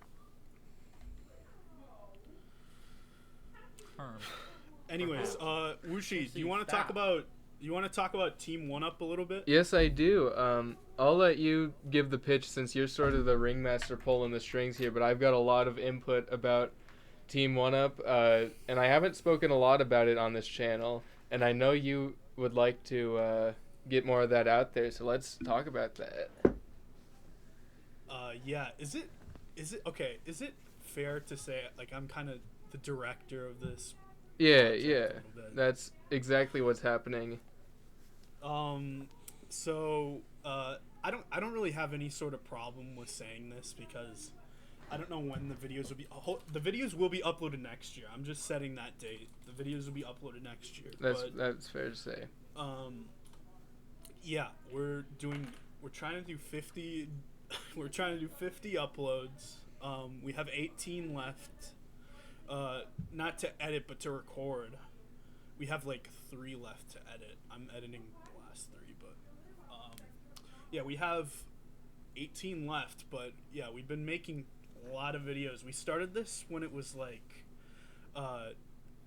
Anyways, Wushi, do you want to talk about Team 1UP a little bit? Yes, I do. I'll let you give the pitch since you're sort of the ringmaster pulling the strings here, but I've got a lot of input about Team 1UP, and I haven't spoken a lot about it on this channel, and I know you would like to get more of that out there, so let's talk about that. Yeah. Is it fair to say like I'm kind of the director of this? Yeah. That's exactly what's happening. So I don't really have any sort of problem with saying this because I don't know when the videos will be. The videos will be uploaded next year. I'm just setting that date. The videos will be uploaded next year. That's fair to say. Yeah, we're trying to do 50. We're trying to do 50 uploads. We have 18 left. Not to edit, but to record. We have like 3 left to edit. I'm editing the last 3, but yeah, we have 18 left. But yeah, we've been making a lot of videos. We started this when it was like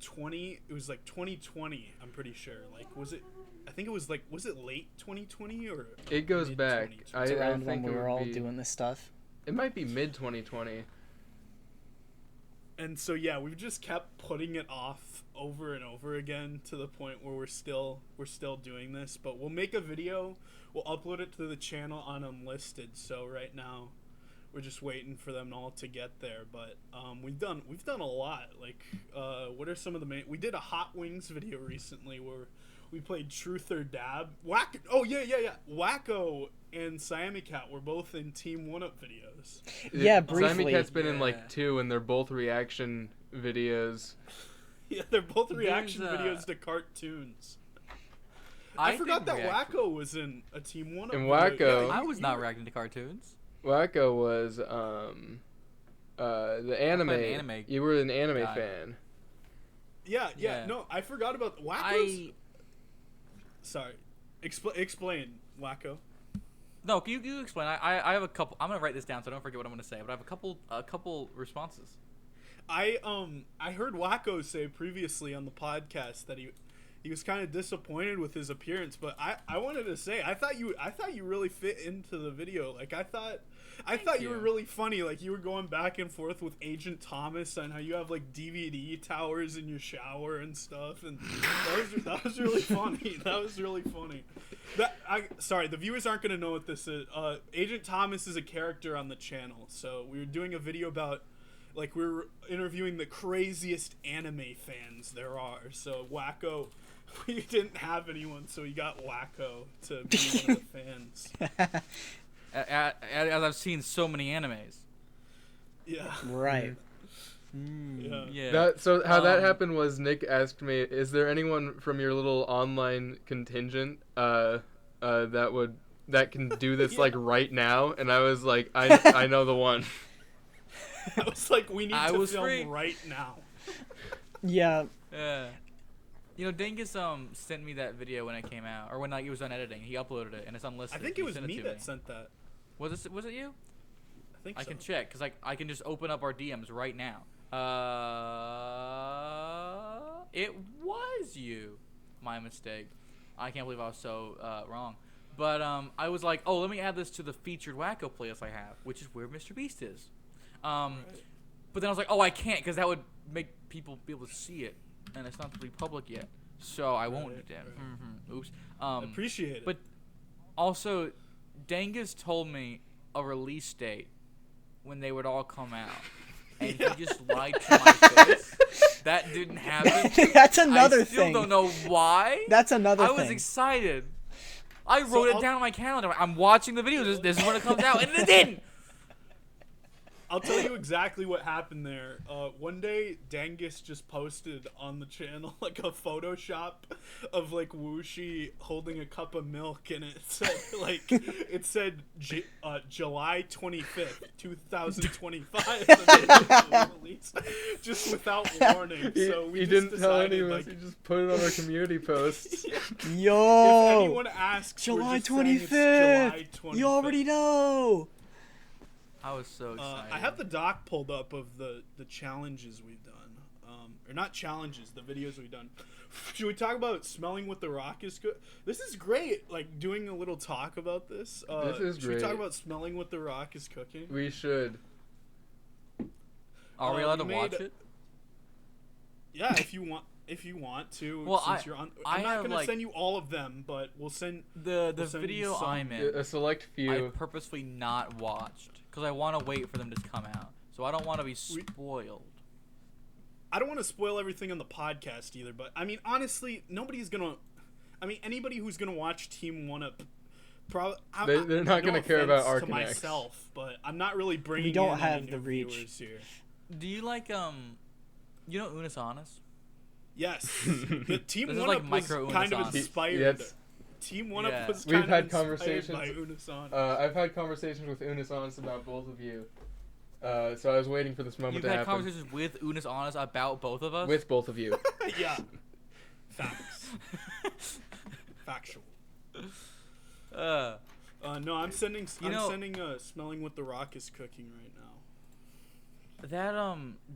20. It was like 2020. I'm pretty sure. Like, was it late 2020 or? It goes back. It's around think when we it were would all be, doing this stuff. It might be mid 2020. And so yeah, we've just kept putting it off over and over again to the point where we're still doing this. But we'll make a video, we'll upload it to the channel on unlisted. So right now, we're just waiting for them all to get there. But we've done a lot. Like, what are some of the main? We did a Hot Wings video recently where we played Truth or Dab. Wacko and Siami Cat were both in Team 1UP videos. Yeah, briefly. Siami Cat's been in like 2, and they're both reaction videos. Yeah, they're both reaction videos to cartoons. I forgot that Wacko was in a Team 1UP And video. Wacko... Yeah, I was not reacting to cartoons. Wacko was the anime. You were an anime guy. fan. Yeah. No, I forgot about Wacko's. Sorry, explain Wacko. No, you explain. I have a couple. I'm gonna write this down so I don't forget what I'm gonna say. But I have a couple responses. I heard Wacko say previously on the podcast that he was kind of disappointed with his appearance, but I wanted to say I thought you really fit into the video. Like I thought you were really funny. Like you were going back and forth with Agent Thomas and how you have like DVD towers in your shower and stuff, and that was really funny. That was really funny. Sorry, the viewers aren't gonna know what this is. Agent Thomas is a character on the channel, so we were doing a video about. Like, we were interviewing the craziest anime fans there are. So, Wacko, we didn't have anyone, so we got Wacko to be one of the fans. As I've seen so many animes. Yeah. Right. Yeah. So how that happened was Nick asked me, is there anyone from your little online contingent that can do this like right now? And I was like, I know the one. I was like, we need to film right now. Yeah. Yeah. You know, Dingus sent me that video when it came out, or when like he was done editing. He uploaded it, and it's unlisted. I think it was me that sent that. Was it you? I think so. I can check because I can just open up our DMs right now. It was you. My mistake. I can't believe I was so wrong. But I was like, oh, let me add this to the featured Wacko playlist I have, which is where Mr. Beast is. But then I was like, oh, I can't because that would make people be able to see it, and it's not really public yet. so I won't Right, do that. right. Oops. Appreciate it. But also, Dangus told me a release date when they would all come out, and he just lied to my face. That didn't happen. That's another I still thing. don't know why. That's another I thing. was excited. I wrote it down on my calendar. I'm watching the video. This is when it comes out, and it didn't. I'll tell you exactly what happened there. One day, Dangus just posted on the channel like a Photoshop of like Wooshi holding a cup of milk, and it said July 25th, 2025, release, just without warning. So we he just didn't tell decided, anyone. He just put it on our community post. Yo. If anyone asks, we're July just saying it's July 25th. You already know. I was so excited. I have the doc pulled up of the challenges we've done. Or not challenges, the videos we've done. Should we talk about smelling what the rock is good? This is great, like doing a little talk about this. This is should great. we talk about smelling what the rock is cooking? We should. Are we allowed to watch it? Yeah, if you want to. Well, since you're on, I'm not gonna send you all of them, but we'll send the we'll send video you some. I'm in. A select I few. purposely not watched because I want to wait for them to come out. So I don't want to be spoiled. I don't want to spoil everything on the podcast either, but I mean, honestly, nobody's gonna. I mean, anybody who's gonna watch Team One Up, probably They're not gonna care about Arcanex. To myself, but I'm not really bringing. We don't in have any the new reach. viewers here. Do you like you know Unis Honest? Yes, the Team This is One like Up was micro kind of Unisana. inspired. Yes. Team One Yeah. Up was We've kind had of inspired conversations. by Unisana. I've had conversations with Unis Honest about both of you. So I was waiting for this moment You've to had happen. conversations with Unis Honest about both of us? With both of you. Yeah, facts, factual. No, I'm sending. I'm sending. Smelling what the rock is cooking right now.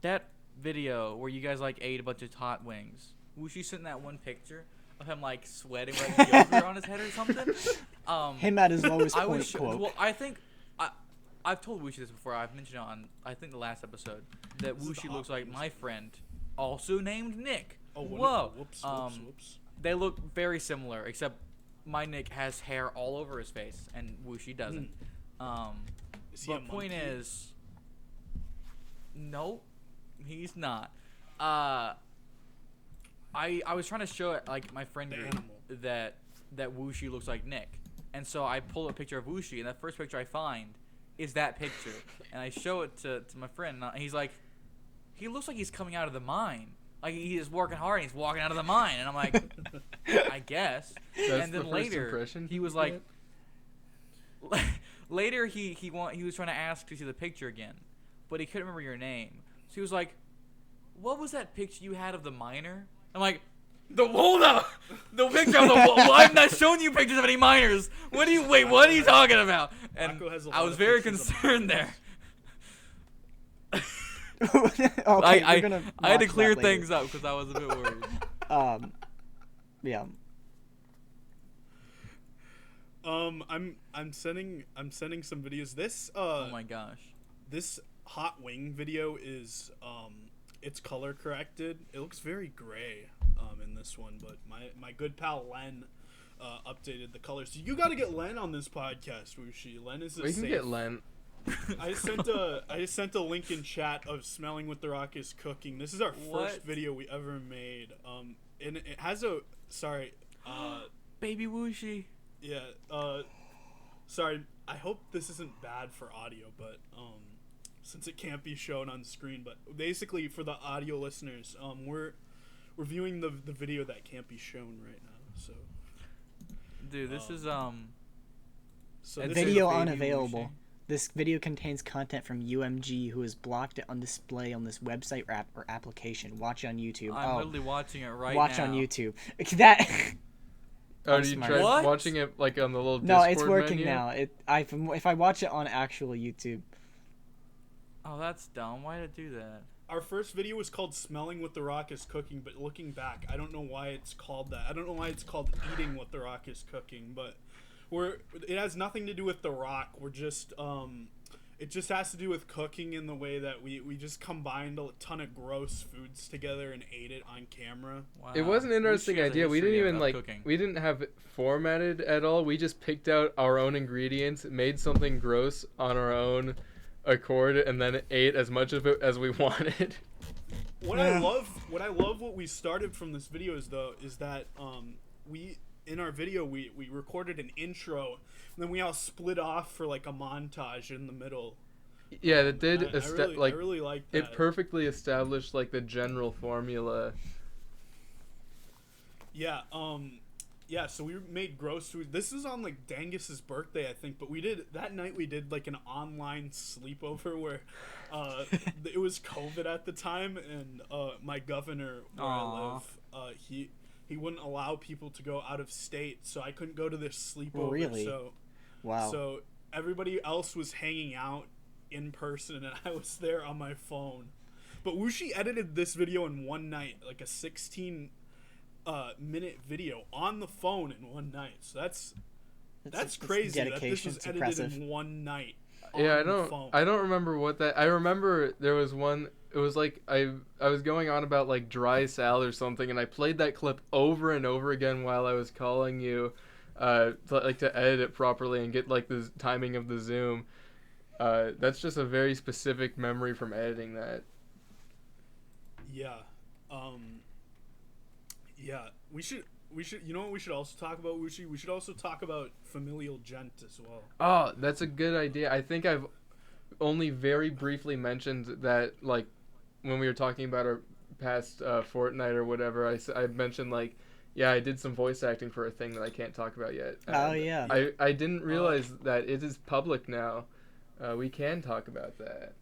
That video where you guys like ate a bunch of hot wings. Wooshi sent that one picture of him like sweating with yogurt on his head or something. Him at his lowest I point, was quote. well. I think I've told Wooshi this before. I've mentioned it on I think the last episode that This is Wooshi the looks hot like wings. my friend, also named Nick. Oh, Whoa. whoops. They look very similar, except my Nick has hair all over his face and Wooshi doesn't. Is he a But point monkey? is, nope, he's not. I was trying to show it like my friend The group animal. that Wooshi looks like Nick, and so I pull a picture of Wooshi, and the first picture I find is that picture, and I show it to my friend, and he's like, he looks like he's coming out of the mine. Like he's working hard and he's walking out of the mine, and I'm like, I guess. That's and the then first later impression he was you like, later he was trying to ask to see the picture again, but he couldn't remember your name. So he was like, "What was that picture you had of the miner?" I'm like, the picture of the well, I'm not showing you pictures of any miners. What are you talking about? And Rocco has a I lot was of very pictures of concerned miners. there. Okay, I we're gonna had to watch clear that later. things up because I was a bit worried. Yeah. I'm sending some videos. This Oh my gosh. this hot wing video is it's color corrected. It looks very gray in this one, but my good pal Len updated the colors. So you got to get Len on this podcast, Wooshi. Len is a We can get Len. I just sent a link in chat of smelling what the rock is cooking. This is our What? first video we ever made. And it has a Baby Wooshi. yeah, sorry. I hope this isn't bad for audio, but since it can't be shown on screen, but basically for the audio listeners, we're reviewing the video that can't be shown right now. So Dude, this is so And this Video Baby unavailable. Wooshi. This video contains content from UMG, who has blocked it on display on this website or application. Watch on YouTube. I'm literally watching it right watch now. on YouTube. That. Oh, I'm did you smart. try What? watching it like on the little No, Discord it's working menu? now. If I watch it on actual YouTube. Oh, that's dumb. Why did it do that? our first video was called "Smelling What the Rock is Cooking," but looking back, I don't know why it's called that. I don't know why it's called "Eating What the Rock is Cooking," but it has nothing to do with the Rock. We're just it just has to do with cooking in the way that we just combined a ton of gross foods together and ate it on camera. Wow. It was an interesting Wuxi has a idea. We didn't history even of cooking. we didn't have it formatted at all. We just picked out our own ingredients, made something gross on our own accord, and then ate as much of it as we wanted. What I love what we started from this video is that we in our video we recorded an intro, and then we all split off for like a montage in the middle. Yeah, that did I really like that. it perfectly established like the general formula. Yeah, so we made gross food. This is on like Dangus's birthday, I think, but we did like an online sleepover where it was COVID at the time, and my governor where I live, he wouldn't allow people to go out of state, so I couldn't go to this sleepover. Really? Wow. So everybody else was hanging out in person, and I was there on my phone. But Wuxi edited this video in one night, like a 16 minute video on the phone in one night. So that's crazy that this was edited impressive. in one night. Yeah, on the phone. I don't remember what that. I remember there was one. It was like I was going on about like dry salad or something, and I played that clip over and over again while I was calling you, to edit it properly and get like the timing of the zoom. That's just a very specific memory from editing that. Yeah. Yeah. We should. You know what we should also talk about, Wuxi? We should also talk about familial gent as well. Oh, that's a good idea. I think I've only very briefly mentioned that, like, when we were talking about our past Fortnite or whatever, I mentioned, like, yeah, I did some voice acting for a thing that I can't talk about yet. Oh, yeah. I didn't realize that it is public now. We can talk about that.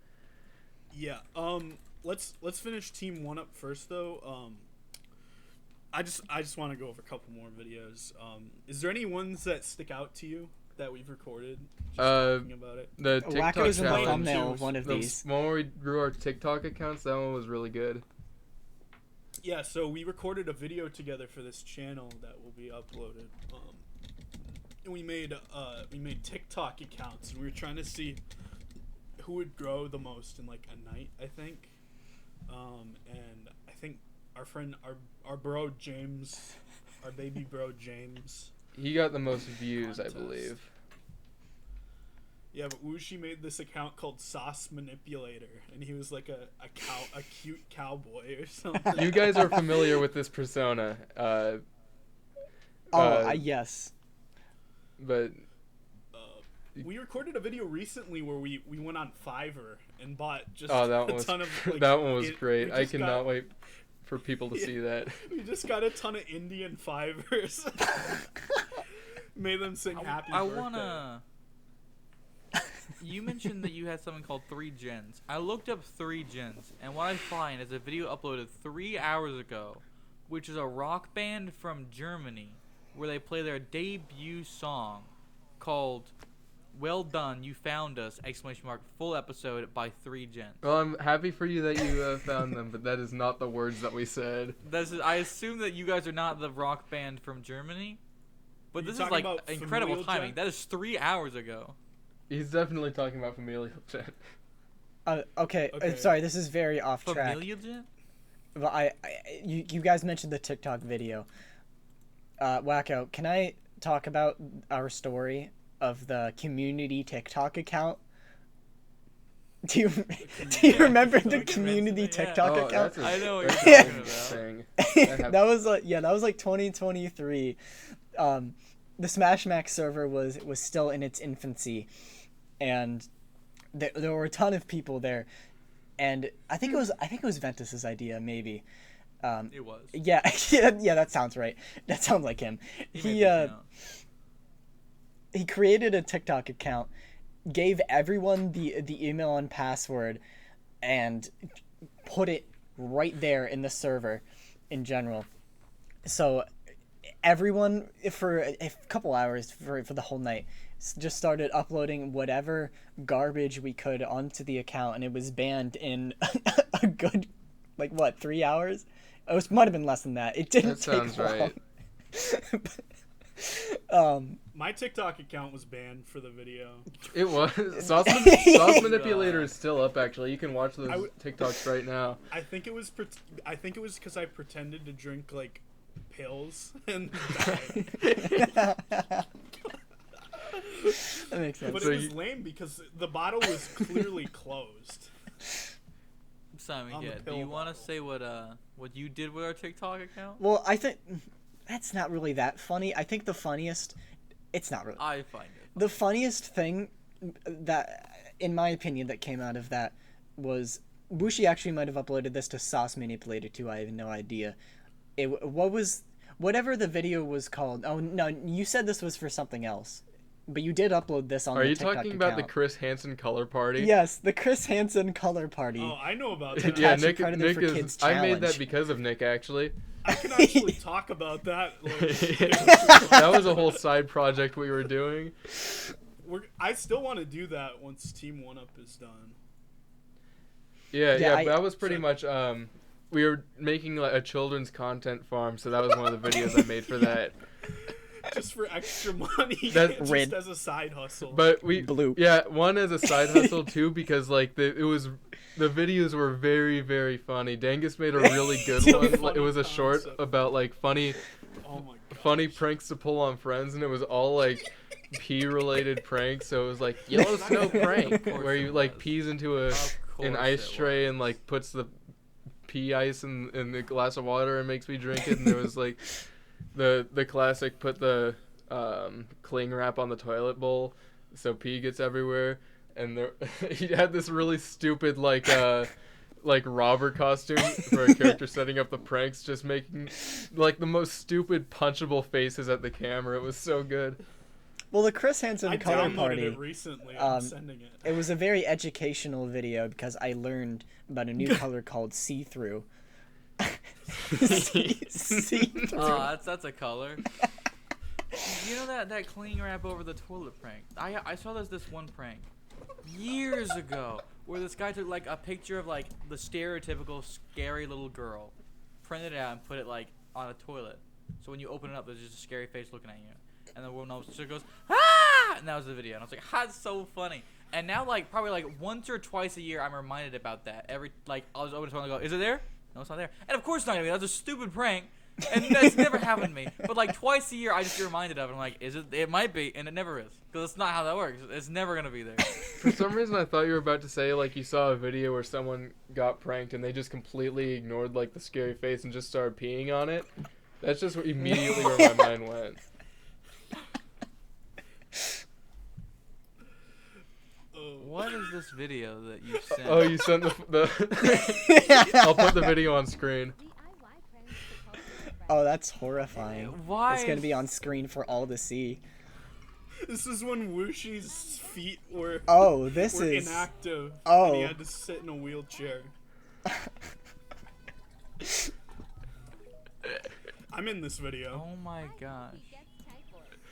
Yeah. Let's finish Team 1 up first, though. I just want to go over a couple more videos. Is there any ones that stick out to you that we've recorded? Just talking about it. The TikTok Wacko's in the challenge. thumbnail of one of The these. one where we grew our TikTok accounts, that one was really good. Yeah, so we recorded a video together for this channel that will be uploaded. And we made TikTok accounts, and we were trying to see who would grow the most in like a night, I think. And I think our friend, our bro James, our baby bro James. He got the most views, Contest. I believe. Yeah, but Wuxi made this account called Sauce Manipulator, and he was like a cute cowboy or something. You guys are familiar with this persona. Yes. But we recorded a video recently where we went on Fiverr and bought just that a one was ton of like, that one was we great. I just cannot wait for people to see that. We just got a ton of Indian Fivers. Made them sing happy I birthday. wanna. You mentioned that you had something called 3 Gens. I looked up 3 Gens, and what I find is a video uploaded 3 hours ago, which is a rock band from Germany, where they play their debut song called "Well Done, You Found Us!" ! Full episode by 3 Gens. Well, I'm happy for you that you found them, but that is not the words that we said. I assume that you guys are not the rock band from Germany, but this is talking like about incredible Familial timing. Gent? That is 3 hours ago. He's definitely talking about familial gent. Okay. Okay. Sorry, this is very off track. Familial Gent? But you guys mentioned the TikTok video. Wacko, can I talk about our story of the community TikTok account? Do you remember the community TikTok account? I know what that's you're a talking about. thing. that was like 2023. The Smash Max server was still in its infancy, and there were a ton of people there, and I think it was Ventus's idea, maybe. It was. Yeah, that sounds right. That sounds like him. He created a TikTok account, gave everyone the email and password, and put it right there in the server in general. So everyone, for a couple hours, for the whole night, just started uploading whatever garbage we could onto the account, and it was banned in a good, 3 hours? It might have been less than that. It didn't That sounds take long. right. My TikTok account was banned for the video. It was. Sauce Manipulator is still up, actually. You can watch those TikToks right now. I think it was because I pretended to drink like pills and died. That makes sense. But So it was lame because the bottle was clearly closed. Simon, On the yeah. Do pill you want to bottle. say what you did with our TikTok account? Well, I think that's not really that funny. I think the funniest, it's not really. I find it. The funniest thing that, in my opinion, that came out of that was Bushi actually might have uploaded this to Sauce Manipulator too. I have no idea. Whatever the video was called. Oh no, you said this was for something else, but you did upload this on Are the you TikTok talking about the account. Chris Hansen color party? Yes, the Chris Hansen color party. Oh, I know about To that. Yeah, catch you Nick credited for is. Kids I made that Challenge. because of Nick, actually. I can actually talk about that. Like, That was a whole side project we were doing. I still want to do that once Team 1-Up is done. Yeah, that was pretty much. We were making like a children's content farm, so that was one of the videos I made for that. Just for extra money, That's just rid. as a side hustle. But we, Bloop. yeah, one as a side hustle too, because like the videos were very, very funny. Dangus made a really good It's a one. funny It was a short concept. about like funny Oh my god. funny pranks to pull on friends, and it was all like pee related pranks. So it was like yellow snow prank, Of course where it you like was. pees into Of an course ice it tray was. and like puts the pea ice in the glass of water and makes me drink it. And there was like the classic put the cling wrap on the toilet bowl so pee gets everywhere. And there he had this really stupid like robber costume for a character setting up the pranks, just making like the most stupid punchable faces at the camera. It was so good. Well, the Chris Hansen I color downloaded party. it recently. I'm um, sending it. It was a very educational video because I learned about a new color called see-through. See-through. Oh, that's a color. You know that cling wrap over the toilet prank? I saw this one prank years ago where this guy took like a picture of like the stereotypical scary little girl, printed it out and put it like on a toilet. So when you open it up, there's just a scary face looking at you, and the woman also goes ah, and that was the video. And I was like, that's so funny. And now like probably like once or twice a year, I'm reminded about that. Every like I'll just open the toilet and go, is it there? No, it's not there. And of course it's not gonna be. That's a stupid prank. And that's never happened to me. But like twice a year, I just get reminded of it. I'm like, is it? It might be, and it never is, because it's not how that works. It's never gonna be there. For some reason, I thought you were about to say like you saw a video where someone got pranked and they just completely ignored like the scary face and just started peeing on it. That's just immediately where my mind went. What is this video that you sent? Oh, you sent the I'll put the video on screen. Oh, that's horrifying. Why? It's gonna be on screen for all to see. This is when Wushi's feet were Oh, this were is. inactive. Oh. And he had to sit in a wheelchair. I'm in this video. Oh my gosh.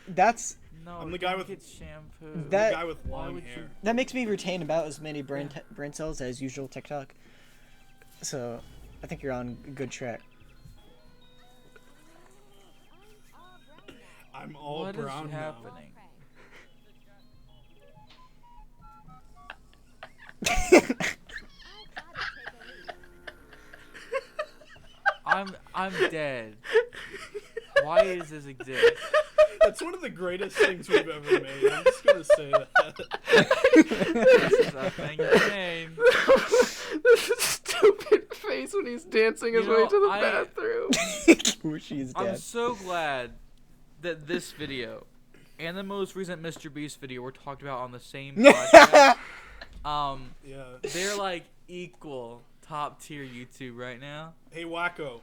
That's No, I'm the guy don't with- get shampoo. That- The guy with Why long would you- hair. that makes me retain about as many brain cells as usual TikTok. So, I think you're on a good track. I'm all What is brown now. happening? I'm dead. Why does this exist? That's one of the greatest things we've ever made. I'm just gonna say that. This is a thing of shame. This stupid face when he's dancing his You way know, to the I- bathroom. She's I'm dead. so glad that this video and the most recent Mr. Beast video were talked about on the same podcast. Yeah. They're like equal top tier YouTube right now. Hey Wacko,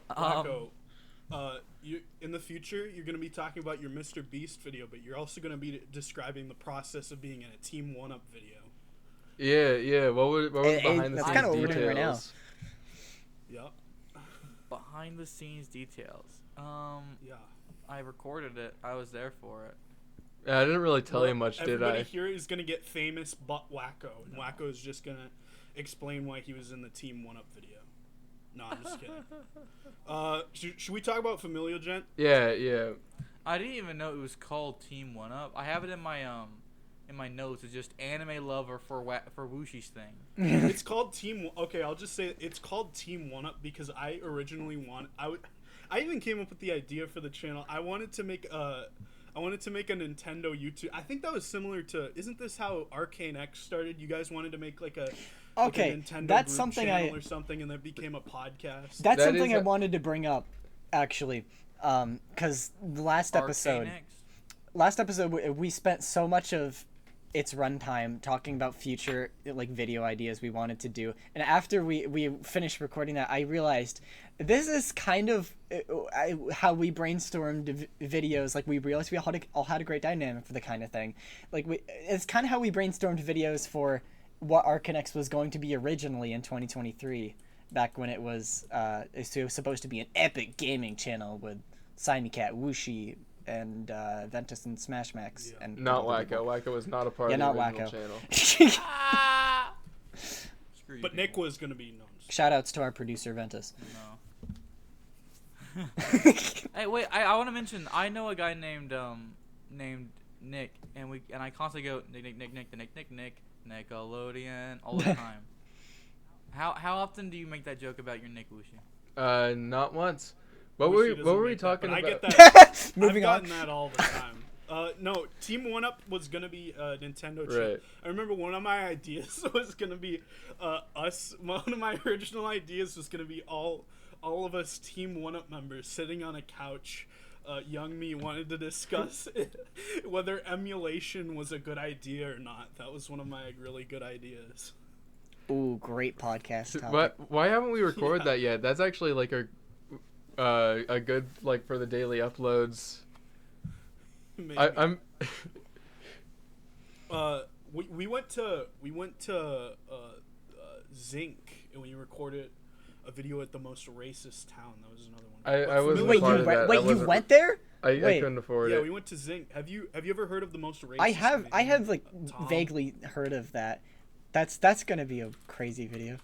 you in the future you're gonna be talking about your Mr. Beast video, but you're also gonna be describing the process of being in a Team 1-Up video. Yeah. What was behind the that's scenes kinda what we're doing right now. details? Yep. Behind the scenes details. Yeah. I recorded it. I was there for it. Yeah, I didn't really tell you much, did Everybody I? here is gonna get famous, but Wacko, and Wacko is just gonna explain why he was in the Team 1-Up video. No, I'm just kidding. Should we talk about Familial Gent? Yeah. I didn't even know it was called Team One Up. I have it in my notes. It's just anime lover for Wushi's thing. It's called Team. Okay, I'll just say it's called Team One Up because I originally I even came up with the idea for the channel. I wanted to make a Nintendo YouTube. I think that was similar to. Isn't this how Arcanex started? You guys wanted to make like a Nintendo that's group something channel or something, and then became a podcast. That's That something is I wanted to bring up, actually, because the last episode we spent so much of its runtime talking about future like video ideas we wanted to do, and after we finished recording that, I realized this is kind of how we brainstormed videos. Like, we realized we all had a great dynamic for the kind of thing. Like, it's kind of how we brainstormed videos for what Arcanex was going to be originally in 2023, back when it was supposed to be an epic gaming channel with Signy Cat, Wushi, and Ventus and Smash Max. Yeah. And Not Wacko. Wacko was not a part of the not original Wacko. channel. Screw you, But Nick people. was gonna be known. Shoutouts to our producer Ventus. No. Hey, wait! I want to mention. I know a guy named Nick, and I constantly go Nick Nickelodeon all the time. How often do you make that joke about your Nick Wushi? Not once. What Wushi were doesn't we make that, talking but about? I get that. Moving I've on. gotten that all the time. No, Team One Up was gonna be Nintendo. Right. I remember one of my ideas was gonna be us. One of my original ideas was gonna be all of us Team One Up members sitting on a couch. Young me wanted to discuss whether emulation was a good idea or not. That was one of my really good ideas. Ooh, great podcast topic. But why haven't we recorded Yeah. that yet? That's actually like a good like for the daily uploads. Maybe. I'm We went to Zinc and we recorded a video at the most racist town. That was another one. I wasn't Wait, part you of that. wait, I you wasn't- went there? I Wait. couldn't afford Yeah, it. we went to Zinc. Have you ever heard of the most racist? I have like Tom? vaguely heard of that. That's gonna be a crazy video.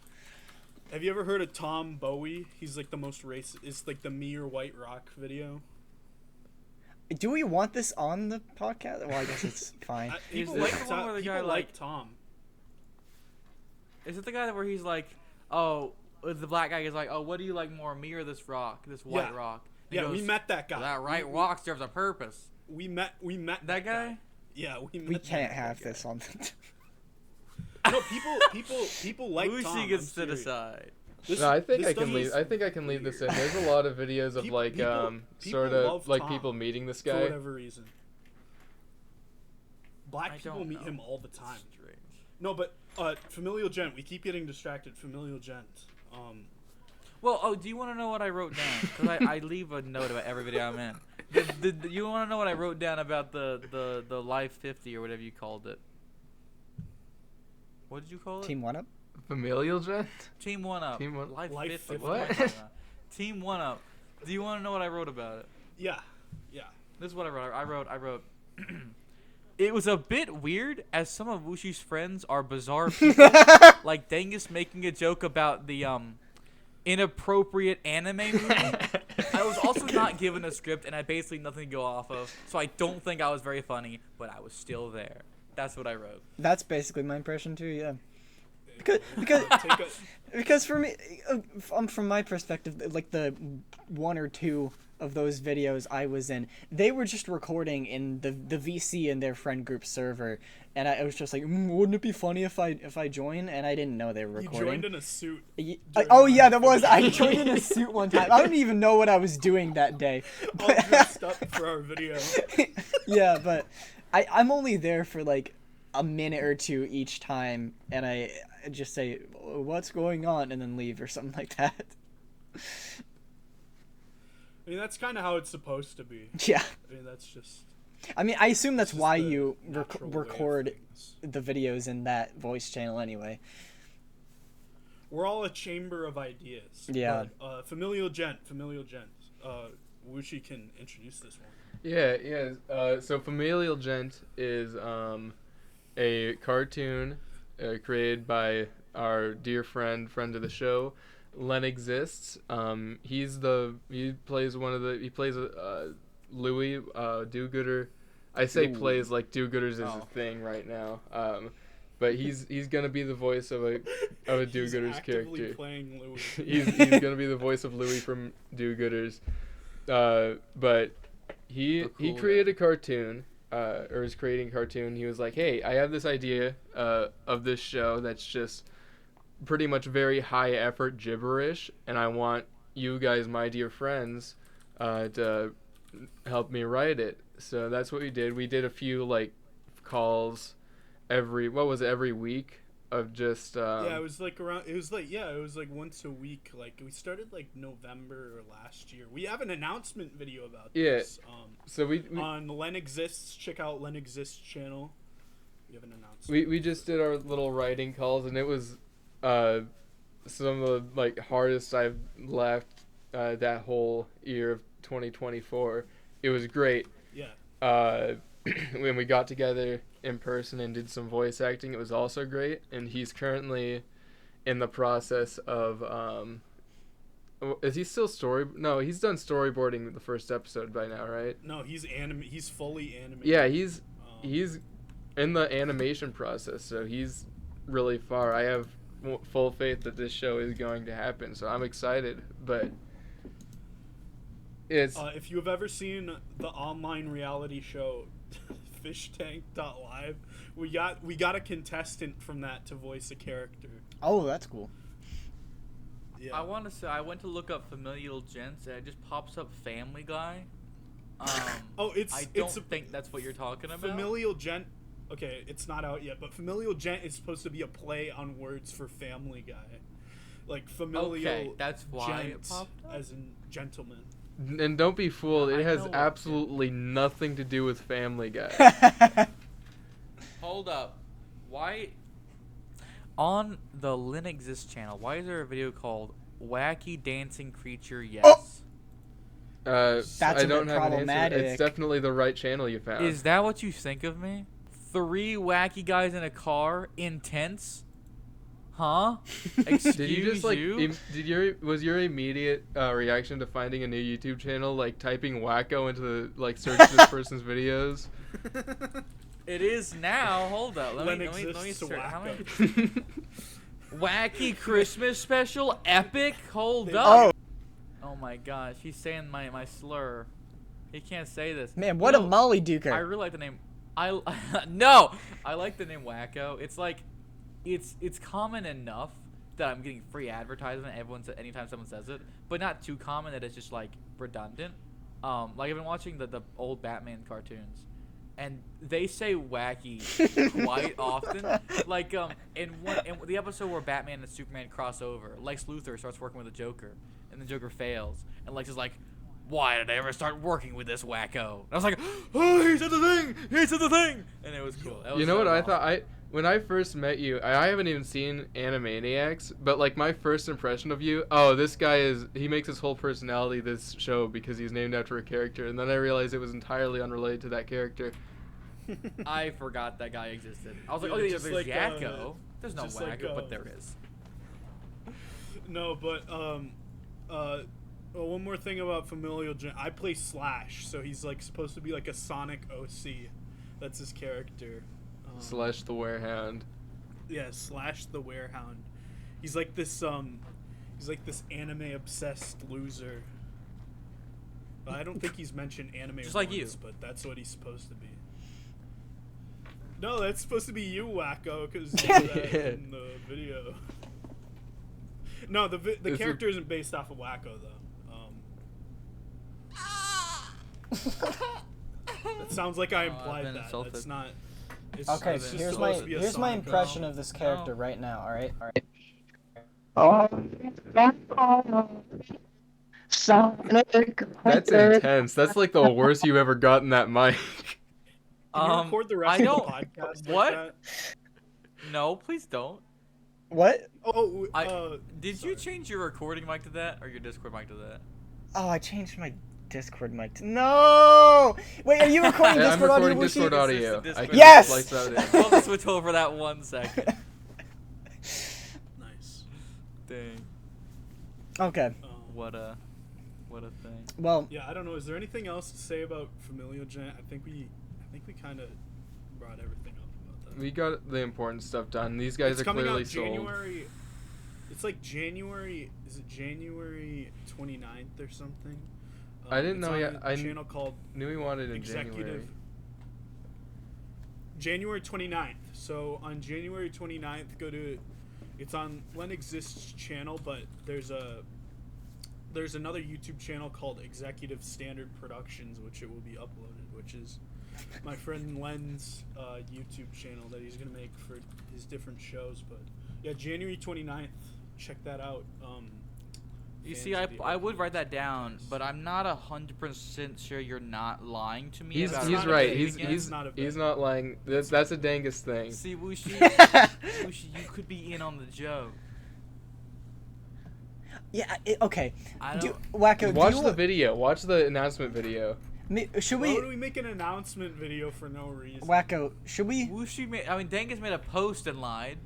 Have you ever heard of Tom Bowie? He's like the most racist. It's like the Me or White Rock video. Do we want this on the podcast? Well, I guess it's fine. People this like the one where the guy, people like- Tom. Is it the guy where he's like, oh, the black guy is like, oh, what do you like more, me or this rock, this white Yeah. rock? And he Yeah, we goes, met that guy. That right rock serves a purpose. We met That guy? Yeah, we met We that can't guy. have this on. No, people like Wushi Tom. gets I'm to serious. decide. This- No, I think this I can stuff leave. is I think I can leave this in. There's a lot of videos of People- like people sort love of like Tom people meeting this for guy. whatever reason. Black I people don't meet know. him all the time. Strange. No, but Familial Gent. We keep getting distracted. Familial Gent. Well, do you want to know what I wrote down? Because I leave a note about every video I'm in. You want to know what I wrote down about the Live 50 or whatever you called it? What did you call it? Team One Up. Familial gent. Team One Up. Team One- Live Live 50. 50. What am I What? talking about? Team One Up. Do you want to know what I wrote about it? Yeah. This is what I wrote. I wrote. It was a bit weird, as some of Wushi's friends are bizarre people, like Dangus making a joke about the inappropriate anime movie. I was also not given a script, and I had basically nothing to go off of, so I don't think I was very funny, but I was still there. That's what I wrote. That's basically my impression too. Yeah. Because for me, from my perspective, like the one or two of those videos I was in, they were just recording in the VC in their friend group server, and I was just like, wouldn't it be funny if I join? And I didn't know they were You recording. joined in a suit. Oh yeah, that was. I joined in a suit one time. I don't even know what I was doing that day. All dressed up for our video. Yeah, but I'm only there for like a minute or two each time, and I just say, what's going on, and then leave or something like that. I mean, that's kind of how it's supposed to be. Yeah. I mean, that's just. I mean, I assume that's just why the you natural way of record things. the videos in that voice channel anyway. We're all a chamber of ideas. Yeah. But, Familial Gent. Wushi can introduce this one. Yeah. So Familial Gent is a cartoon created by our dear friend of the show, Len Exists. He plays Louis, do-gooder. I say Ooh. plays like do-gooders is a Oh. thing right now. But he's gonna be the voice of a do-gooders He's actively character. playing Louis. He's gonna be the voice of Louis from do-gooders. But he cool created a cartoon. Or is creating a cartoon. He was like, hey, I have this idea of this show that's just pretty much very high effort gibberish, and I want you guys, my dear friends, to help me write it. So that's what we did. We did a few like calls every week of just Yeah, it was like once a week. Like we started like November last year. We have an announcement video about this. So we on Len Exists. Check out Len Exists channel. We have an announcement. we just did our little writing calls, and it was some of the like hardest I've left that whole year of 2024. It was great. Yeah. When we got together in person and did some voice acting, it was also great. And he's currently in the process of is he still No, he's done storyboarding the first episode by now, right? No, he's fully animated. Yeah, he's in the animation process, so he's really far. I have full faith that this show is going to happen, so I'm excited. But it's if you have ever seen the online reality show fishtank.live, we got a contestant from that to voice a character. Oh, that's cool. Yeah. I want to say I went to look up familial gents and it just pops up Family Guy. Oh, I don't think that's what you're talking about. Familial gent. Okay, it's not out yet, but familial gent is supposed to be a play on words for Family Guy, like familial. Okay, that's why gent, it popped up? as in gentleman. and don't be fooled. I It has know what absolutely nothing to do with Family Guy. Hold up. Why on the Linexist channel, why is there a video called Wacky Dancing Creature Yes? That's I a don't bit have an answer. problematic. It's definitely the right channel you found. Is that what you think of me? 3 wacky guys in a car, intense? Huh? Excuse Did you just like? you? Was your immediate reaction to finding a new YouTube channel like typing "wacko" into the like search this person's videos? It is now. Hold up. Let me Exists search. How many? wacko. Wacky Christmas special epic? Hold up. Oh, Oh my gosh, he's saying my slur. He can't say this. man, what You a know, Molly I Duker. really like the name. No, I like the name Wacko. It's like, it's common enough that I'm getting free advertisement anytime someone says it, but not too common that it's just like redundant. Like I've been watching the old Batman cartoons, and they say wacky quite often. Like in the episode where Batman and Superman cross over, Lex Luthor starts working with the Joker, and the Joker fails, and Lex is like, why did I ever start working with this wacko? And I was like, oh, he said the thing! He said the thing! And it was cool. That was You know what so I awesome. thought? When I first met you, I haven't even seen Animaniacs, but like my first impression of you, oh, this guy he makes his whole personality this show because he's named after a character, and then I realized it was entirely unrelated to that character. I forgot that guy existed. I was like, Yeah, oh, yeah, just there's like, Yakko. There's no just like, wacko, but there is. No, but one more thing about familial gent. I play Slash, so he's like supposed to be like a Sonic OC. That's his character. Slash the Werehound. Yeah, Slash the Werehound. He's like this anime obsessed loser. But I don't think he's mentioned anime Just like once, you. but that's what he's supposed to be. No, that's supposed to be you, wacko, because you did that in the video. No, the character isn't based off of Wacko though. That sounds like I I've implied been that. insulted. That's not. It's Okay, it's just here's supposed my to be a here's my Sonic impression OC. of this character No. right now. All right, all right. That's intense. That's like the worst you've ever gotten that mic. Can you record the rest I of don't. the podcast? What? Like that? No, please don't. What? Oh, Did you sorry. change your recording mic to that or your Discord mic to that? Oh, I changed my Discord mic. No! Wait, are you recording Yeah, I'm Discord audio? recording Wushi? Discord audio. Discord. I can Yes! slice that in. We'll just switch over that 1 second. Nice. Dang. Okay. Um, What What a thing. Well, Yeah, I don't know. Is there anything else to say about Familial Gent? I think we kind of brought everything up about that. We got the important stuff done. These guys It's are coming clearly out sold. January. It's like January. Is it January 29th or something? I didn't it's know on yet. a channel called Knew we wanted in Executive. January 29th. So on January 29th, go to. It's on Len Exist's channel, but there's another YouTube channel called Executive Standard Productions, which it will be uploaded, which is my friend Len's YouTube channel that he's gonna make for his different shows. But yeah, January 29th, check that out. You fans see, of the I would write that Arcanex down, podcast. but I'm not 100% sure you're not lying to me. He's about not a right. bit. He's Again, he's it's not a he's bit. not lying. That's a Dangus thing. See, Wushi, Wushi, you could be in on the joke. yeah, okay. I Do, don't. Wacko, Watch do you the video. Watch the announcement video. should Why we, would we make an announcement video for no reason? Wacko, should we? Wushi made. I mean, Dangus made a post and lied.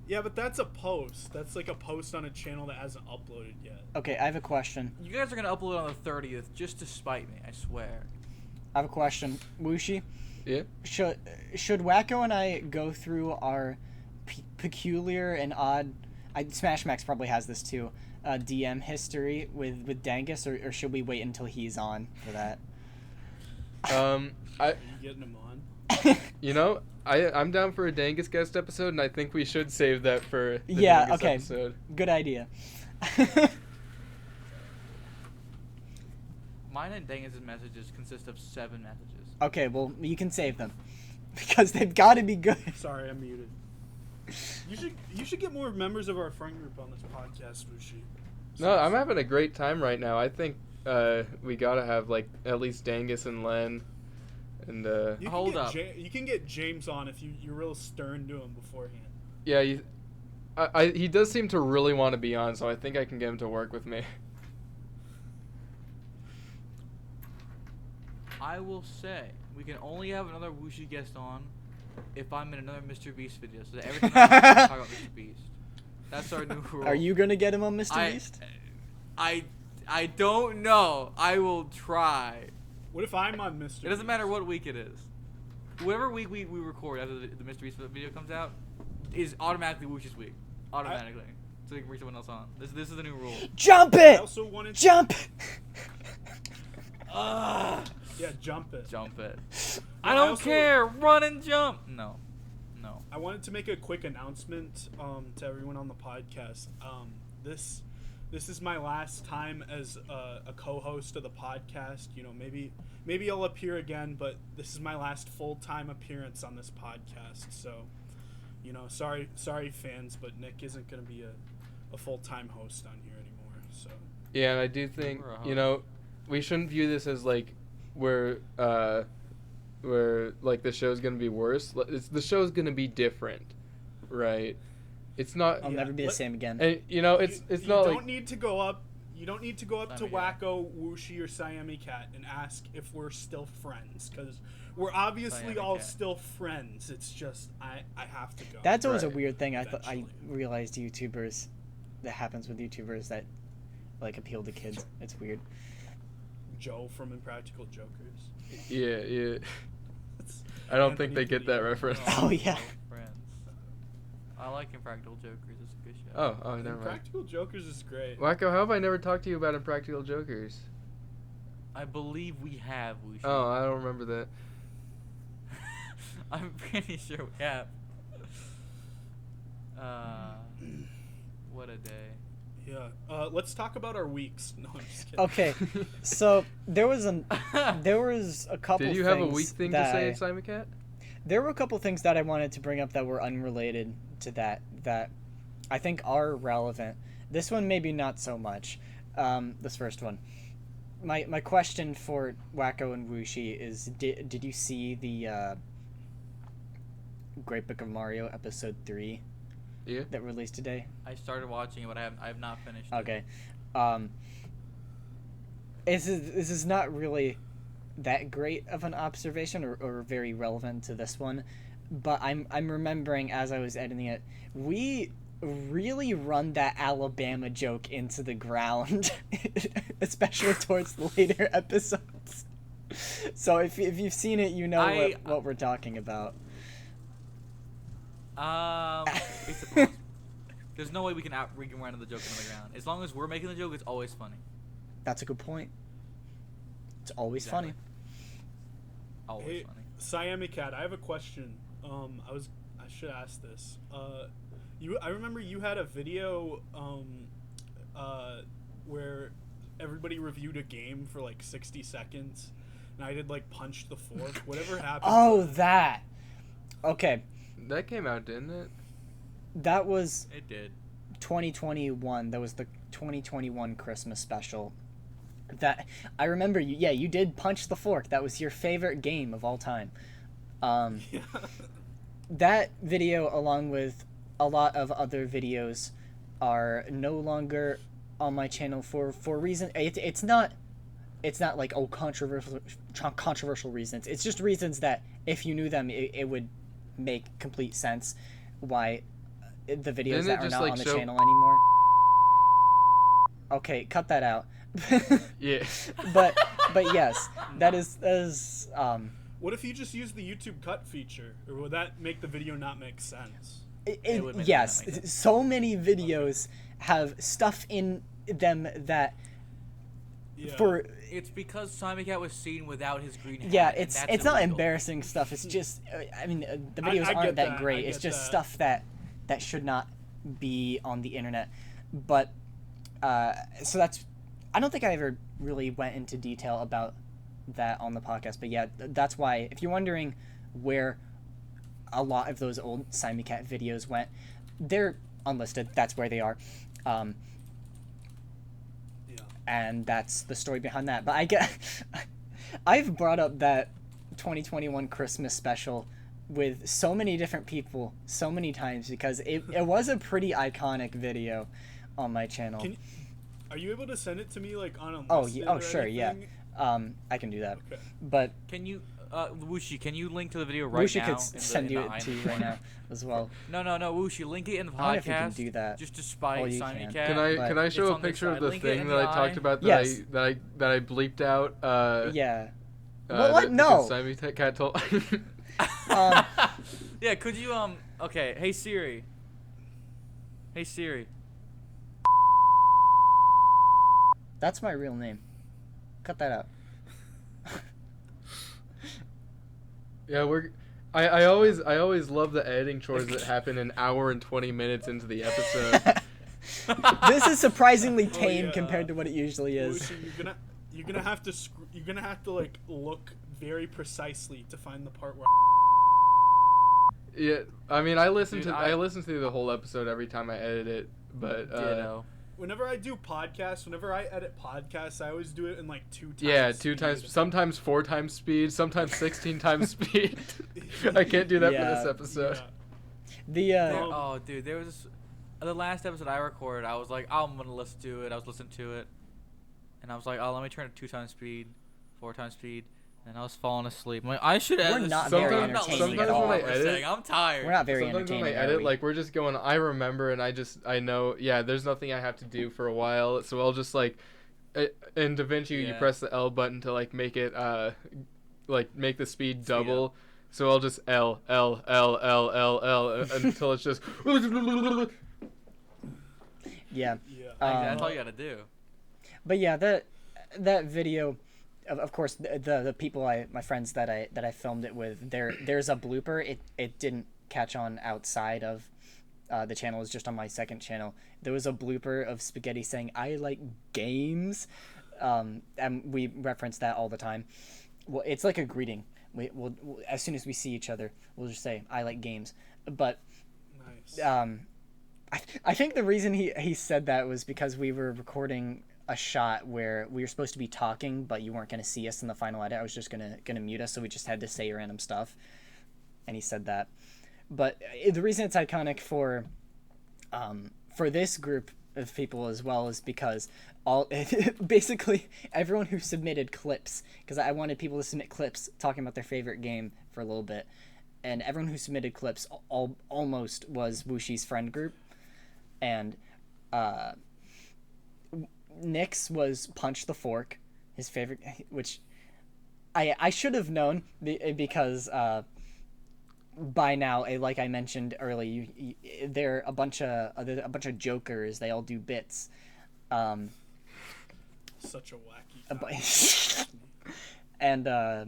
Yeah, but that's a post. That's like a post on a channel that hasn't uploaded yet. Okay, I have a question. You guys are gonna upload on the 30th just to spite me. I swear. I have a question. Wushi, Yeah. should Wacko and I go through our peculiar and odd? Smash Max probably has this too. DM history with Dangus, or should we wait until he's on for that? Are you getting him on? You know, I'm down for a Dangus guest episode, and I think we should save that for the Yeah, Dangus okay. episode. Good idea. Mine and Dangus's messages consist of 7 messages. Okay, well, you can save them because they've got to be good. Sorry, I'm muted. You should get more members of our friend group on this podcast, Wushi. No, I'm having a great time right now. I think we gotta have like at least Dangus and Len, and You can Hold get up. you can get James on if you're real stern to him beforehand. yeah, he does seem to really want to be on, so I think I can get him to work with me. I will say we can only have another Wushi guest on if I'm in another Mr. Beast video, so that every time I talk about Mr. Beast. That's our new rule. Are you gonna get him on Mr. I, Beast? I don't know. I will try. What if I'm on Mr. It doesn't matter what week it is. Whatever week we record after the Mr. Beast video comes out is automatically Wushi's week. Automatically. So you can bring someone else on. This is the new rule. Jump I it! also wanted to, Jump! yeah, jump it. Jump it. No, I I don't also- care. Run and jump. No. I wanted to make a quick announcement to everyone on the podcast. This is my last time as a co-host of the podcast. You know, maybe I'll appear again, but this is my last full-time appearance on this podcast. So, you know, sorry fans, but Nick isn't going to be a full-time host on here anymore. So Yeah, and I do think, We're a you know, we shouldn't view this as like we're like the show's gonna be worse. The show's gonna be different, right? It's not, I'll Yeah, never be the let- same again. and you know, it's you not don't like need to go up. You don't need to go up to Siamese cat. Wacko, Wushi, or Siamese Cat and ask if we're still friends, because we're obviously Siamese all cat. still friends. It's just I have to go. That's always a Right. weird thing. I Eventually. realized YouTubers, that happens with YouTubers that like appeal to kids. It's weird. Joe from Impractical Jokers. yeah. I don't think Anthony they get that Padilla. reference. Oh, yeah. Friends. I like Impractical Jokers. It's a good show. Oh, never mind. Impractical Jokers is great. Wacko, how have I never talked to you about Impractical Jokers? I believe we have Wushi. Oh, I don't remember that. I'm pretty sure we have. What a day. Yeah. Let's talk about our weeks. No, I'm just kidding. Okay, so there was a couple. Did you have a things weak thing to that say I- at Simon Cat? There were a couple things that I wanted to bring up that were unrelated to that I think are relevant. This one maybe not so much. This first one. My question for Wacko and Wushi is: Did you see the Great Book of Mario episode 3 Yeah. that released today? I started watching it, but I have not finished. Okay. This is not really that great of an observation or very relevant to this one, but I'm remembering as I was editing it, we really run that Alabama joke into the ground, especially towards the later episodes. So if you've seen it, you know what we're talking about. It's impossible. There's no way we can run the joke into the ground. As long as we're making the joke, it's always funny. That's a good point. It's always Exactly. funny. Always Hey, funny. Siami Cat, I have a question. I should ask this. I remember you had a video where everybody reviewed a game for like 60 seconds, and I did like punch the fork. Whatever happened. Oh, that. Okay, That came out, didn't it? that was It did. 2021. That was the 2021 Christmas special. That I remember. You did punch the fork. That was your favorite game of all time. Yeah. That video, along with a lot of other videos, are no longer on my channel for reason. It's not like controversial reasons. It's just reasons that if you knew them, it would make complete sense why the videos Didn't it that are just, not like, on the show- channel anymore. Okay, cut that out. Yeah. but yes, that is What if you just use the YouTube cut feature, or would that make the video not make sense? It would make yes, that make sense. so many videos have stuff in them that Yeah. for It's because Simon Cat was seen without his green hat. yeah, and it's that's not illegal. embarrassing stuff. It's just the videos I get aren't that that, great. I It's get just that. stuff that should not be on the internet. But so that's I don't think I ever really went into detail about that on the podcast. But yeah, that's why if you're wondering where a lot of those old Simon Cat videos went, they're unlisted. That's where they are. Yeah. And that's the story behind that. But I've brought up that 2021 Christmas special with so many different people so many times because it was a pretty iconic video on my channel. Are you able to send it to me like on a Oh, listed yeah, or sure, yeah. anything? I can do that. Okay. But Can you, Wooshi? Can you link to the video right Wushi now? could send you it to you right now as well. No, Wooshi, link it in the podcast. I don't know if you can do that. Just to Oh, spite you Simon can. Cat. Can but I show it's a on this picture of side. the Link it thing in that the I talked eye. about Yes. that I bleeped out? Yeah. What? What? No. Simon Cat told. Um, Yeah, could you okay, hey Siri. Hey Siri. that's my real name. Cut that out. Yeah, I always love the editing chores that happen an hour and 20 minutes into the episode. This is surprisingly tame yeah. compared to what it usually is. Wushi, you're gonna have to like look very precisely to find the part where. Yeah, I mean, I listen Dude, I listen to the whole episode every time I edit it, but Ditto. Whenever I do podcasts, whenever I edit podcasts, I always do it in like 2 times. yeah, 2 speed. times, sometimes 4 times speed, sometimes 16 times speed. I can't do that for this Yeah. episode. Yeah. The Oh, dude, there was the last episode I recorded. I was like, oh, I'm gonna listen to it. I was listening to it, and I was like, oh, let me turn it 2 times speed, 4 times speed, and I was falling asleep. I'm like, I should edit We're this. not very I'm not entertaining listening at to all. what When I we're edit- saying. I'm tired. we're not very Sometimes when entertaining. I are edit, we? like, we're just going, I remember, and I know, yeah, there's nothing I have to do for a while, so I'll just, like, in DaVinci, you Yeah. press the L button to, like, make it, like, make the speed double, so I'll just L until it's just... Yeah. Yeah. That's all you gotta do. But yeah, that video, of course, the people my friends that I filmed it with, there's a blooper. It didn't catch on outside of the channel. It was just on my second channel. There was a blooper of Spaghetti saying "I like games," and we reference that all the time. Well, it's like a greeting. We'll as soon as we see each other, we'll just say "I like games." But Nice. I think the reason he said that was because we were recording a shot where we were supposed to be talking, but you weren't going to see us in the final edit. I was just gonna mute us, so we just had to say random stuff, and he said that. But the reason it's iconic for this group of people as well is because basically everyone who submitted clips, because I wanted people to submit clips talking about their favorite game for a little bit, and everyone who submitted clips almost was Wushi's friend group. and Nick's was Punch the Fork, his favorite, which I should have known because by now, like I mentioned earlier, they're a bunch of jokers. They all do bits. Such a wacky guy. And I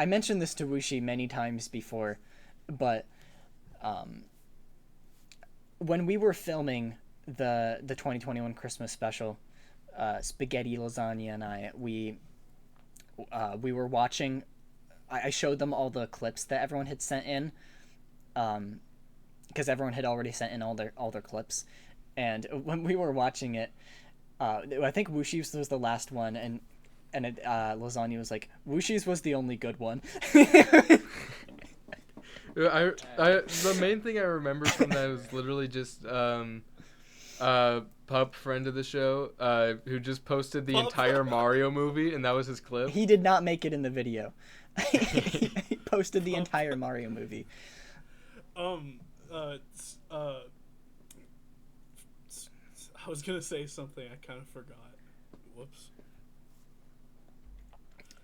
mentioned this to Wushi many times before, but when we were filming the 2021 Christmas special, Spaghetti, Lasagna, and we were watching. I showed them all the clips that everyone had sent in, because everyone had already sent in all their clips, and when we were watching it, I think Wushi's was the last one, and Lasagna was like, Wushi's was the only good one. The main thing I remember from that was literally just Pup, friend of the show, who just posted the entire Mario movie, and that was his clip. He did not make it in the video. He posted the entire Mario movie. I was gonna say something, I kind of forgot. Whoops.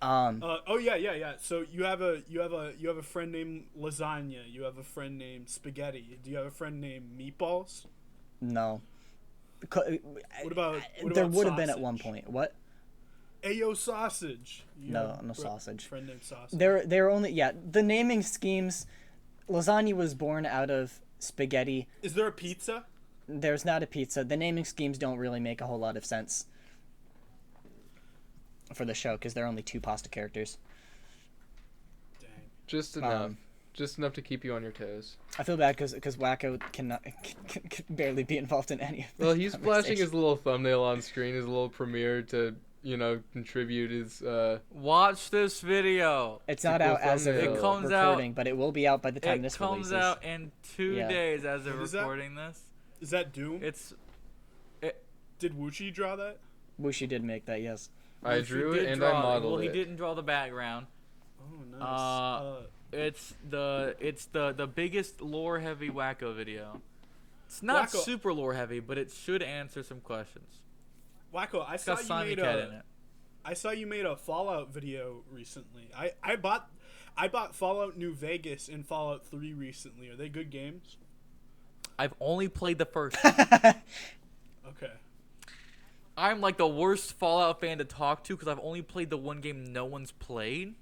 Oh yeah. So you have a friend named Lasagna. You have a friend named Spaghetti. Do you have a friend named Meatballs? No. What about there would have been at sausage? one point. What? Ayo Sausage. No sausage. Friend named Sausage. They're only the naming schemes. Lasagna was born out of spaghetti. Is there a pizza? There's not a pizza. The naming schemes don't really make a whole lot of sense for the show because there are only 2 pasta characters. Dang. Just enough. Just enough to keep you on your toes. I feel bad because Wacko can barely be involved in any of this. Well, he's flashing his little thumbnail on screen, his little premiere to, contribute his, Watch this video. It's not out as of thumbnail. It comes recording, out- but it will be out by the time It this comes releases. out in 2 Yeah. days as of What is that? recording this. Is that Doom? Did Wuchi draw that? Wushi did make that, yes. I He drew did it and draw I modeled Well, it. he didn't draw the background. Oh, nice. It's the biggest lore heavy Wacko video. It's not Wacko- super lore heavy, but it should answer some questions. Wacko, I It's saw got you Simon made Cat in it. I saw you made a Fallout video recently. I bought Fallout New Vegas and Fallout 3 recently. Are they good games? I've only played the first. Okay. I'm like the worst Fallout fan to talk to because I've only played the one game no one's played.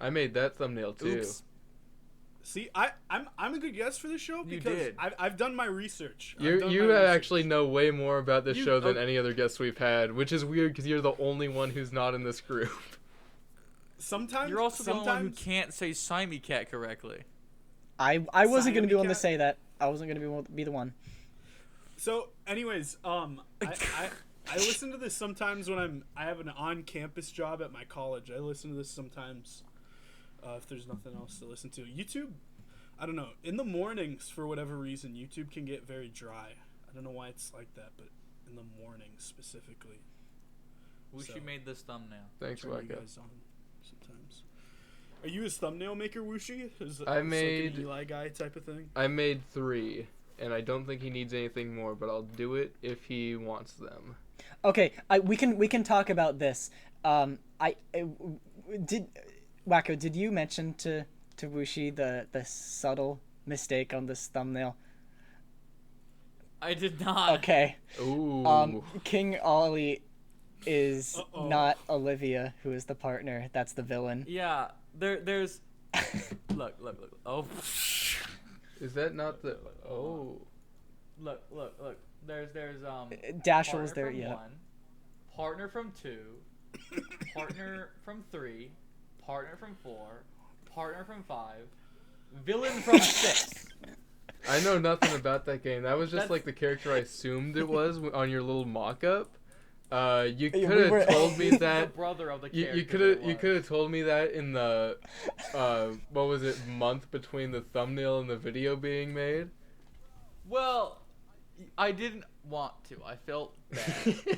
I made that thumbnail too. Oops. See, I'm a good guest for this show You because did. I've done my research. You actually know way more about this You- show than oh. any other guests we've had, which is weird because you're the only one who's not in this group. Sometimes You're also the only one who sometimes can't say Simon Cat correctly. I wasn't going to be one to Cat? say that. I wasn't going to be the one. So, anyways, I listen to this sometimes when I have an on-campus job at my college. I listen to this sometimes if there's nothing else to listen to. YouTube, I don't know. In the mornings, for whatever reason, YouTube can get very dry. I don't know why it's like that, but in the mornings specifically. Wushi So- made this thumbnail. Thanks, Turn you Wacko. guys on sometimes. Are you his thumbnail maker, Wushi? Is I like made- an Eli guy type of thing? I made 3, and I don't think he needs anything more, but I'll do it if he wants them. Okay, we can talk about this. Wacko, did you mention to Wushi the subtle mistake on this thumbnail? I did not. Okay. Ooh. King Ollie is Uh-oh. not Olivia, who is the partner. That's the villain. Yeah, there's. Look. Oh. Is that not the... Oh. Look. There's Dashiell's partner there, from yeah. 1, partner from 2, partner from 3, partner from 4, partner from 5, villain from 6. I know nothing about that game. That was just That's- like the character I assumed it was on your little mock-up. You we could were- have told me The that... brother of the You character. could have told me that in the what was it, month between the thumbnail and the video being made. Well, I didn't. want to. I felt bad.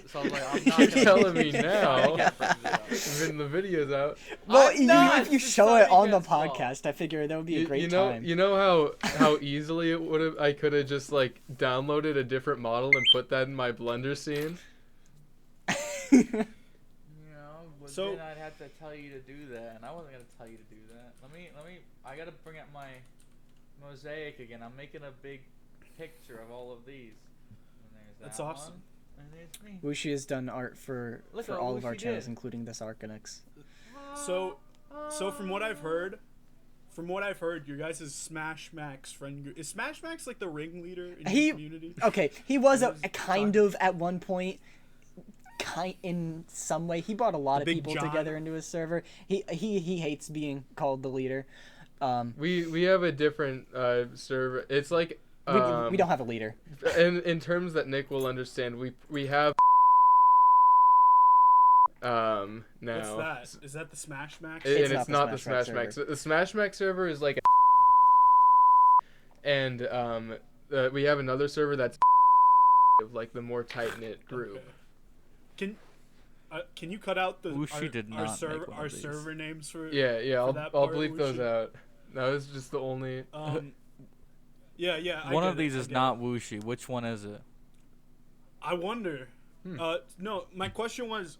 So I was like, I'm not You're gonna telling me now. I can't bring this up. When the video's out. Well, I'm not. if you It's show it deciding on the against law. podcast, I figure that would be a great you know, time. You know how easily it would have. I could have just like downloaded a different model and put that in my Blender scene. You know, but So- then I'd have to tell you to do that, and I wasn't gonna tell you to do that. Let me. I gotta bring up my mosaic again. I'm making a big picture of all of these. And there's That's that awesome. one, and there's me. Wushi has done art for Look for at all what of our Wushi channels, did. including this Arcanex. So from what I've heard, your guys' Smash Max friend group is Smash Max like the ringleader in He- your community? Okay, he was a Who's kind talking- of at one point. In some way, he brought a lot The of Big people John. together into his server. He hates being called the leader. We have a different server. It's like We don't have a leader. in terms that Nick will understand. We have now. What's that? Is that the Smash Max? And It's it's not not the the Smash Smash Max Max. The Smash Max server is like and we have another server that's of like the more tight knit group. Okay. Can you cut out the Wushi did our not server make one our of these. server names for Yeah, for I'll that I'll part, bleep those Wushi? out. That was just the only. Yeah. I One get of these it, I is get not it. Wushi. Which one is it? I wonder. No, my question was.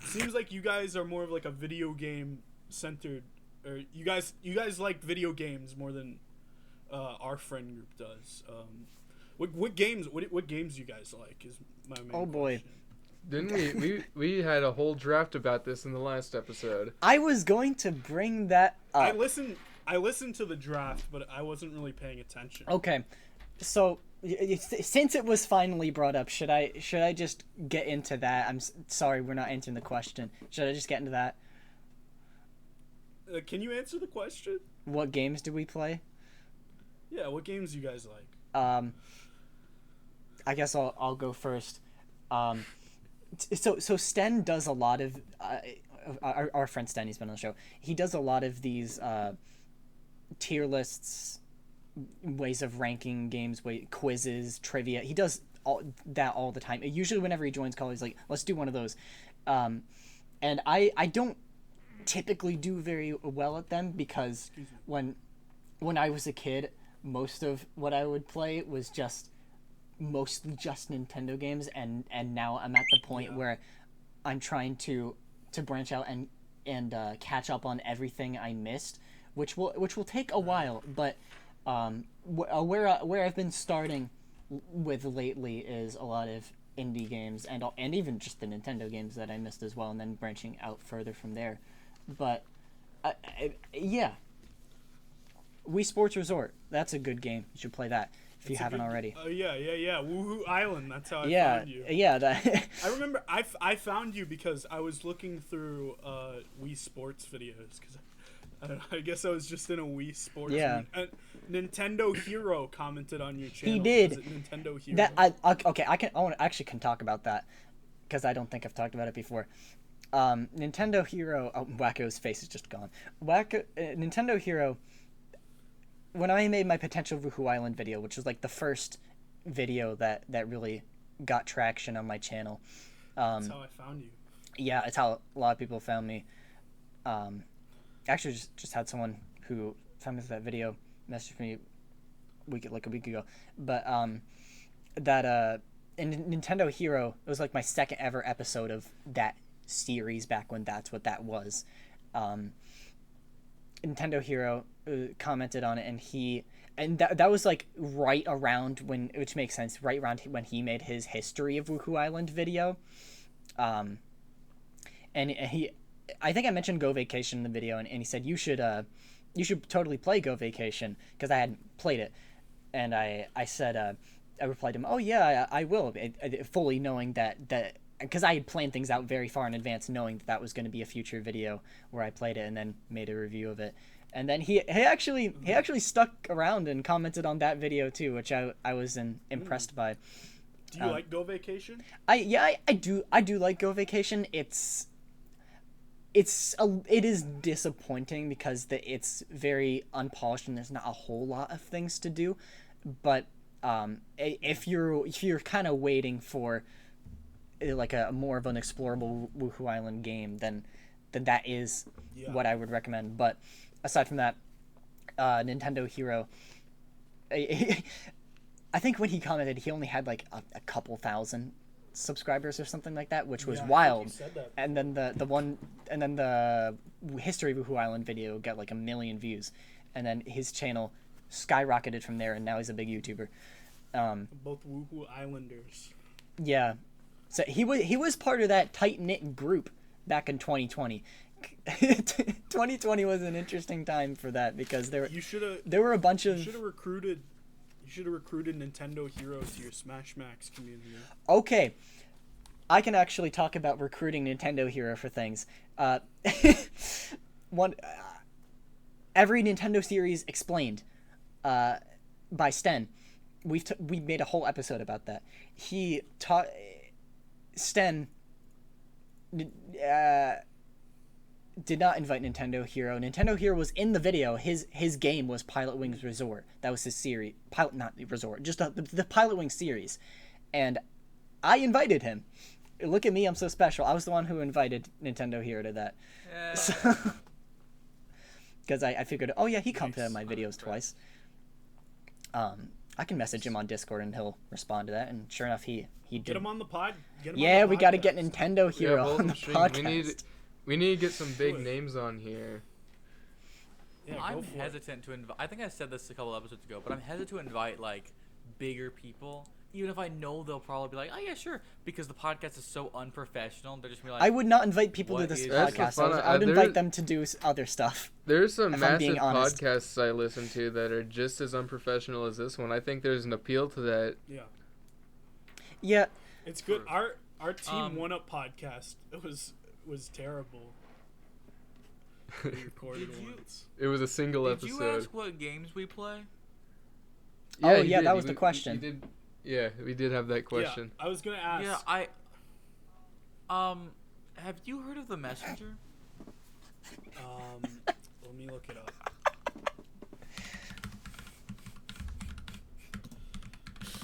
Seems like you guys are more of like a video game centered, or you guys like video games more than our friend group does. What games do you guys like? Is my main Oh, boy. question. Didn't we had a whole draft about this in the last episode. I was going to bring that I up. listened to the draft, but I wasn't really paying attention. Okay, so since it was finally brought up, should I just get into that? Sorry, we're not answering the question. Should I just get into that? Can you answer the question? What games do we play? Yeah, what games do you guys like? I guess I'll go first. So Sten does a lot of our friend Sten, he's been on the show. He does a lot of these tier lists, ways of ranking games, quizzes, trivia. He does that all the time. Usually, whenever he joins call, he's like, "Let's do one of those." And I don't typically do very well at them because when I was a kid, most of what I would play was mostly just Nintendo games, and now I'm at the point where I'm trying to branch out and catch up on everything I missed, which will take a while. But where I've been starting with lately is a lot of indie games and even just the Nintendo games that I missed as well, and then branching out further from there. But yeah, Wii Sports Resort, that's a good game. You should play that if you haven't already. Yeah. Woohoo Island. That's how I Yeah, found you. yeah. That I remember I found you because I was looking through Wii Sports videos because I guess I was just in a Wii Sports. Yeah. mood. Nintendo Hero commented on your channel. He did. Was it Nintendo Hero? that okay. I actually can talk about that because I don't think I've talked about it before. Nintendo Hero. Oh, Wacko's face is just gone. Nintendo Hero. When I made my potential Woohoo Island video, which was like the first video that really got traction on my channel. That's how I found you. Yeah, it's how a lot of people found me. Actually, just had someone who found me through that video message me a week ago. But that in Nintendo Hero, it was like my second ever episode of that series back when that's what that was. Nintendo Hero commented on it, and that was like right around which makes sense, right around when he made his history of Woohoo Island video. And I think I mentioned Go Vacation in the video, and he said you should totally play Go Vacation because I hadn't played it, and I said I replied to him, oh yeah, I will, fully knowing that because I had planned things out very far in advance, knowing that was going to be a future video where I played it and then made a review of it. And then he actually stuck around and commented on that video too, which I was impressed by. Do you like Go Vacation? I do like Go Vacation. It is disappointing because it's very unpolished and there's not a whole lot of things to do, but If you're kind of waiting for like a more of an explorable Woohoo Island game, then that is what I would recommend. But aside from that, Nintendo Hero, I think when he commented, he only had like a couple thousand subscribers or something like that, which was wild. You said that. And then the History of Woohoo Island video got like 1 million views, and then his channel skyrocketed from there, and now he's a big YouTuber. Both Woohoo Islanders. Yeah, so he was part of that tight knit group back in 2020. 2020 was an interesting time for that because there were a bunch of. You should have recruited Nintendo Heroes to your Smash Max community. Okay, I can actually talk about recruiting Nintendo Hero for things. Every Nintendo series explained by Sten. We made a whole episode about that. He taught Sten did not invite Nintendo Hero. Nintendo Hero was in the video. His game was Pilot Wings Resort. That was his series. Not Resort, just the Pilot Wings series. And I invited him. Look at me, I'm so special. I was the one who invited Nintendo Hero to that. Because I figured, oh yeah, he commented on my videos twice. I can message him on Discord and he'll respond to that. And sure enough, he did. Get him on the pod. Yeah, we got to get Nintendo Hero on the podcast. We need to get some big names on here. Yeah, I'm hesitant to invite. I think I said this a couple episodes ago, but I'm hesitant to invite like bigger people, even if I know they'll probably be like, "Oh yeah, sure," because the podcast is so unprofessional. They're just be like, I would not invite people to this podcast. I would invite them to do other stuff. There's some massive podcasts I listen to that are just as unprofessional as this one. I think there's an appeal to that. Yeah. Yeah. It's good. Our Team 1UP podcast was terrible. We recorded once. It was a single episode. Did you ask what games we play? Yeah, that was the question. We did have that question. Yeah, I was gonna ask. Yeah, have you heard of The Messenger? Let me look it up.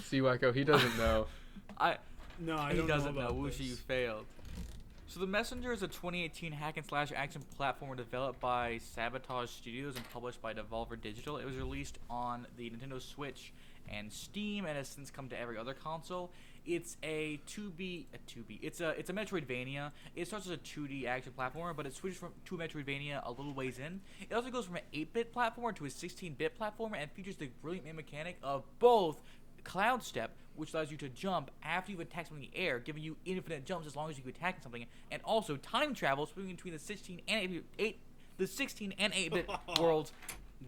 See, Wacko, he doesn't know. I don't know about Wushi, this. you failed. So The Messenger is a 2018 hack-and-slash action platformer developed by Sabotage Studios and published by Devolver Digital. It was released on the Nintendo Switch and Steam and has since come to every other console. It's a 2B. It's a Metroidvania. It starts as a 2D action platformer, but it switches to Metroidvania a little ways in. It also goes from an 8-bit platformer to a 16-bit platformer and features the brilliant main mechanic of both Cloud Step, which allows you to jump after you've attacked something in the air, giving you infinite jumps as long as you keep attacking something, and also time travel, swinging between the 16 and 8-bit worlds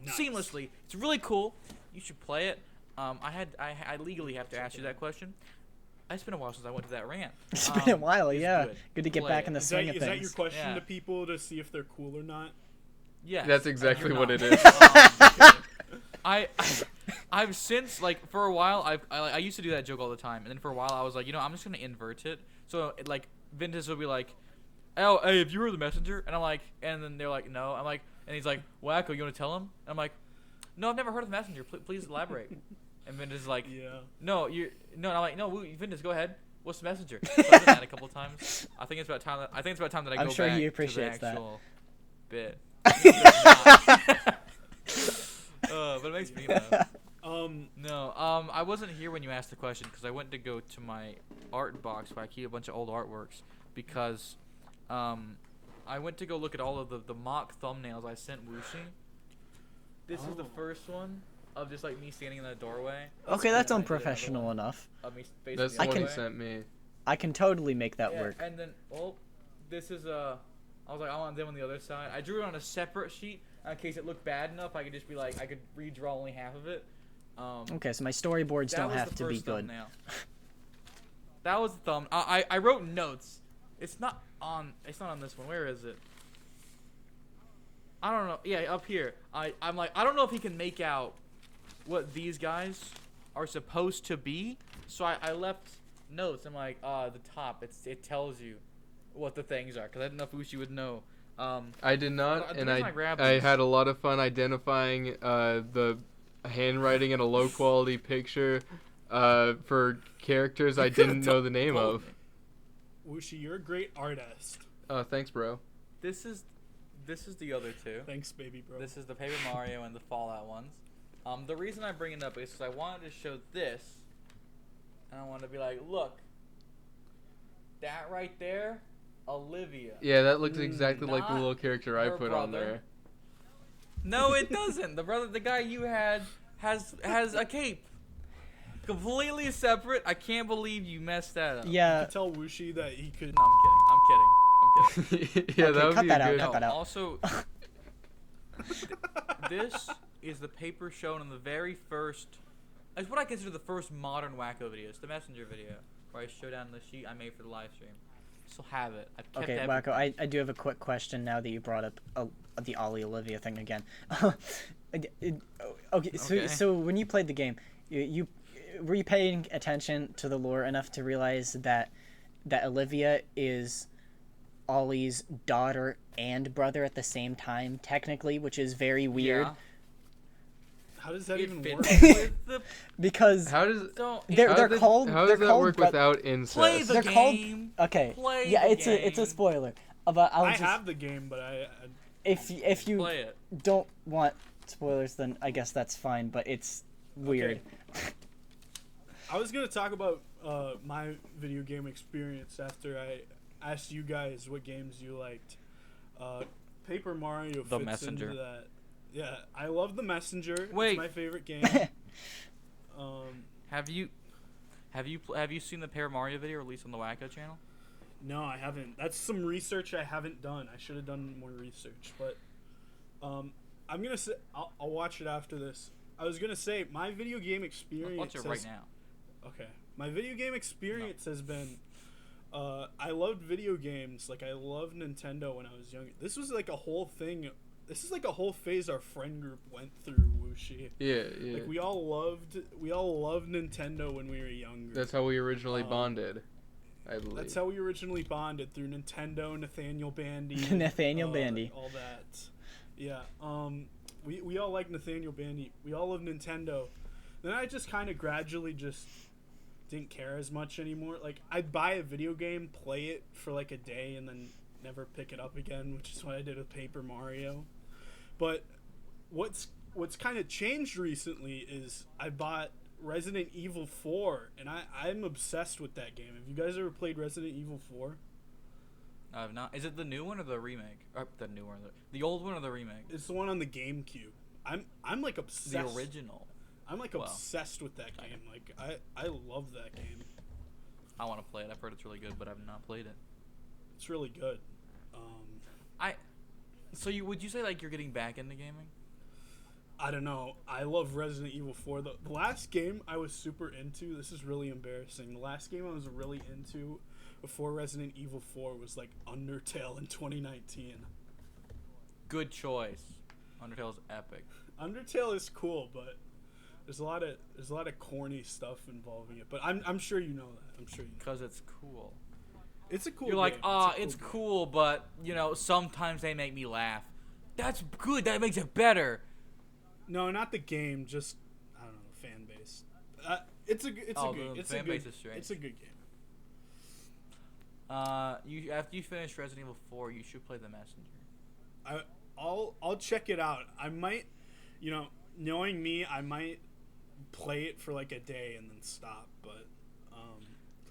seamlessly. It's really cool. You should play it. I legally have to ask you that question. It's been a while since I went to that rant. It's been a while, yeah. Good to get back in the swing of things. Is that your question to people to see if they're cool or not? Yeah. That's exactly what it is. I've since, like, for a while, I used to do that joke all the time, and then for a while I was like, I'm just gonna invert it. So like, Vintage will be like, "Oh, hey, have you heard of The Messenger?" And I'm like, and then they're like, "No." I'm like, and he's like, "Wacko, you wanna tell him?" And I'm like, "No, I've never heard of The Messenger. Please elaborate." And Vintage is like, "Yeah." No, and I'm like, "No, Vintage, go ahead. What's The Messenger?" So I've done that a couple times. I think it's about time that I go I'm sure back he appreciates to the actual bit. But it makes me laugh. I wasn't here when you asked the question because I went to go to my art box where I keep a bunch of old artworks because I went to go look at all of the mock thumbnails I sent Wushi. This is the first one of just like me standing in the doorway. Okay, that's unprofessional enough. That's the one you sent me. I can totally make that work. And then, this is I was like, I want them on the other side. I drew it on a separate sheet in case it looked bad enough. I could just be like, I could redraw only half of it. Okay, so my storyboards don't have to be good. That was the thumb. I wrote notes. It's not on this one. Where is it? I don't know. Yeah, up here. I'm like, I don't know if he can make out what these guys are supposed to be. So I left notes. I'm like, the top. It tells you what the things are because I didn't know if Uchi would know. I did not, and I had a lot of fun identifying the handwriting and a low quality picture for characters I didn't know the name of. Wushi, you're a great artist. Thanks, bro. This is the other two. Thanks, baby bro. This is the Paper Mario and the Fallout ones. The reason I bring it up is because I wanted to show this, and I wanted to be like, look, that right there, Olivia. Yeah, that looks exactly like the Not little character I her put on brother. there. No, it doesn't. The guy you had has a cape. Completely separate. I can't believe you messed that up. You Yeah. could tell Wushi that he could. No, I'm kidding. Yeah, Okay, that would cut be that a out, good. cut that out. Also, this is the paper shown in the very first. It's what I consider the first modern Wacko video. It's the messenger video where I show down the sheet I made for the live stream. Still have it. I've kept Okay, everything. Wacko, I do have a quick question now that you brought up the Ollie Olivia thing again. Okay, so when you played the game, you were you paying attention to the lore enough to realize that Olivia is Ollie's daughter and brother at the same time, technically, which is very weird. Yeah. How does that It even fits work? with the Because How does don't they're called. how they're does that called work bro- without play incest? the They're called- game. Okay. Play Yeah, the it's a game. spoiler. But I'll I just have the game, but I if you Play it. don't want spoilers, then I guess that's fine. But it's weird. I was gonna talk about my video game experience after I asked you guys what games you liked. Paper Mario The fits Messenger. into that. Yeah, I love The Messenger. Wait. It's my favorite game. Have you seen the Paper Mario video released on the Wacko channel? No, I haven't. That's some research I haven't done. I should have done more research, but I'm gonna say I'll watch it after this. I was gonna say my video game experience. Watch it right now. Okay, my video game experience has been. I loved video games. Like I loved Nintendo when I was younger. This was like a whole thing. This is like a whole phase our friend group went through. Wushi. Yeah, yeah. Like we all loved Nintendo when we were younger. That's how we originally bonded, I believe. That's how we originally bonded, through Nintendo, Nathaniel Bandy, Nathaniel Bandy. all that. Yeah. We all like Nathaniel Bandy. We all love Nintendo. Then I just kind of gradually just didn't care as much anymore. Like I'd buy a video game, play it for like a day, and then never pick it up again, which is what I did with Paper Mario. But what's kind of changed recently is I bought Resident Evil 4, and I'm obsessed with that game. Have you guys ever played Resident Evil 4? I've not. Is it the new one or the remake? Or the new one, the old one or the remake? It's the one on the GameCube. I'm like obsessed. The original. I'm like Well, obsessed with that game. Like I love that game. I want to play it. I've heard it's really good, but I've not played it. It's really good. So would you say like you're getting back into gaming? I don't know. I love Resident Evil 4. The last game I was super into, this is really embarrassing. The last game I was really into before Resident Evil 4 was like Undertale in 2019. Good choice. Undertale's epic. Undertale is cool, but there's a lot of corny stuff involving it. But I'm sure you know that. I'm sure you know. Because it's cool. It's a cool You're like, game. it's game. cool, but, sometimes they make me laugh. That's good. That makes it better. No, not the game. Just I don't know, the fan base. It's a good game. After you finish Resident Evil 4, you should play The Messenger. I'll check it out. I might, knowing me, I might play it for like a day and then stop. But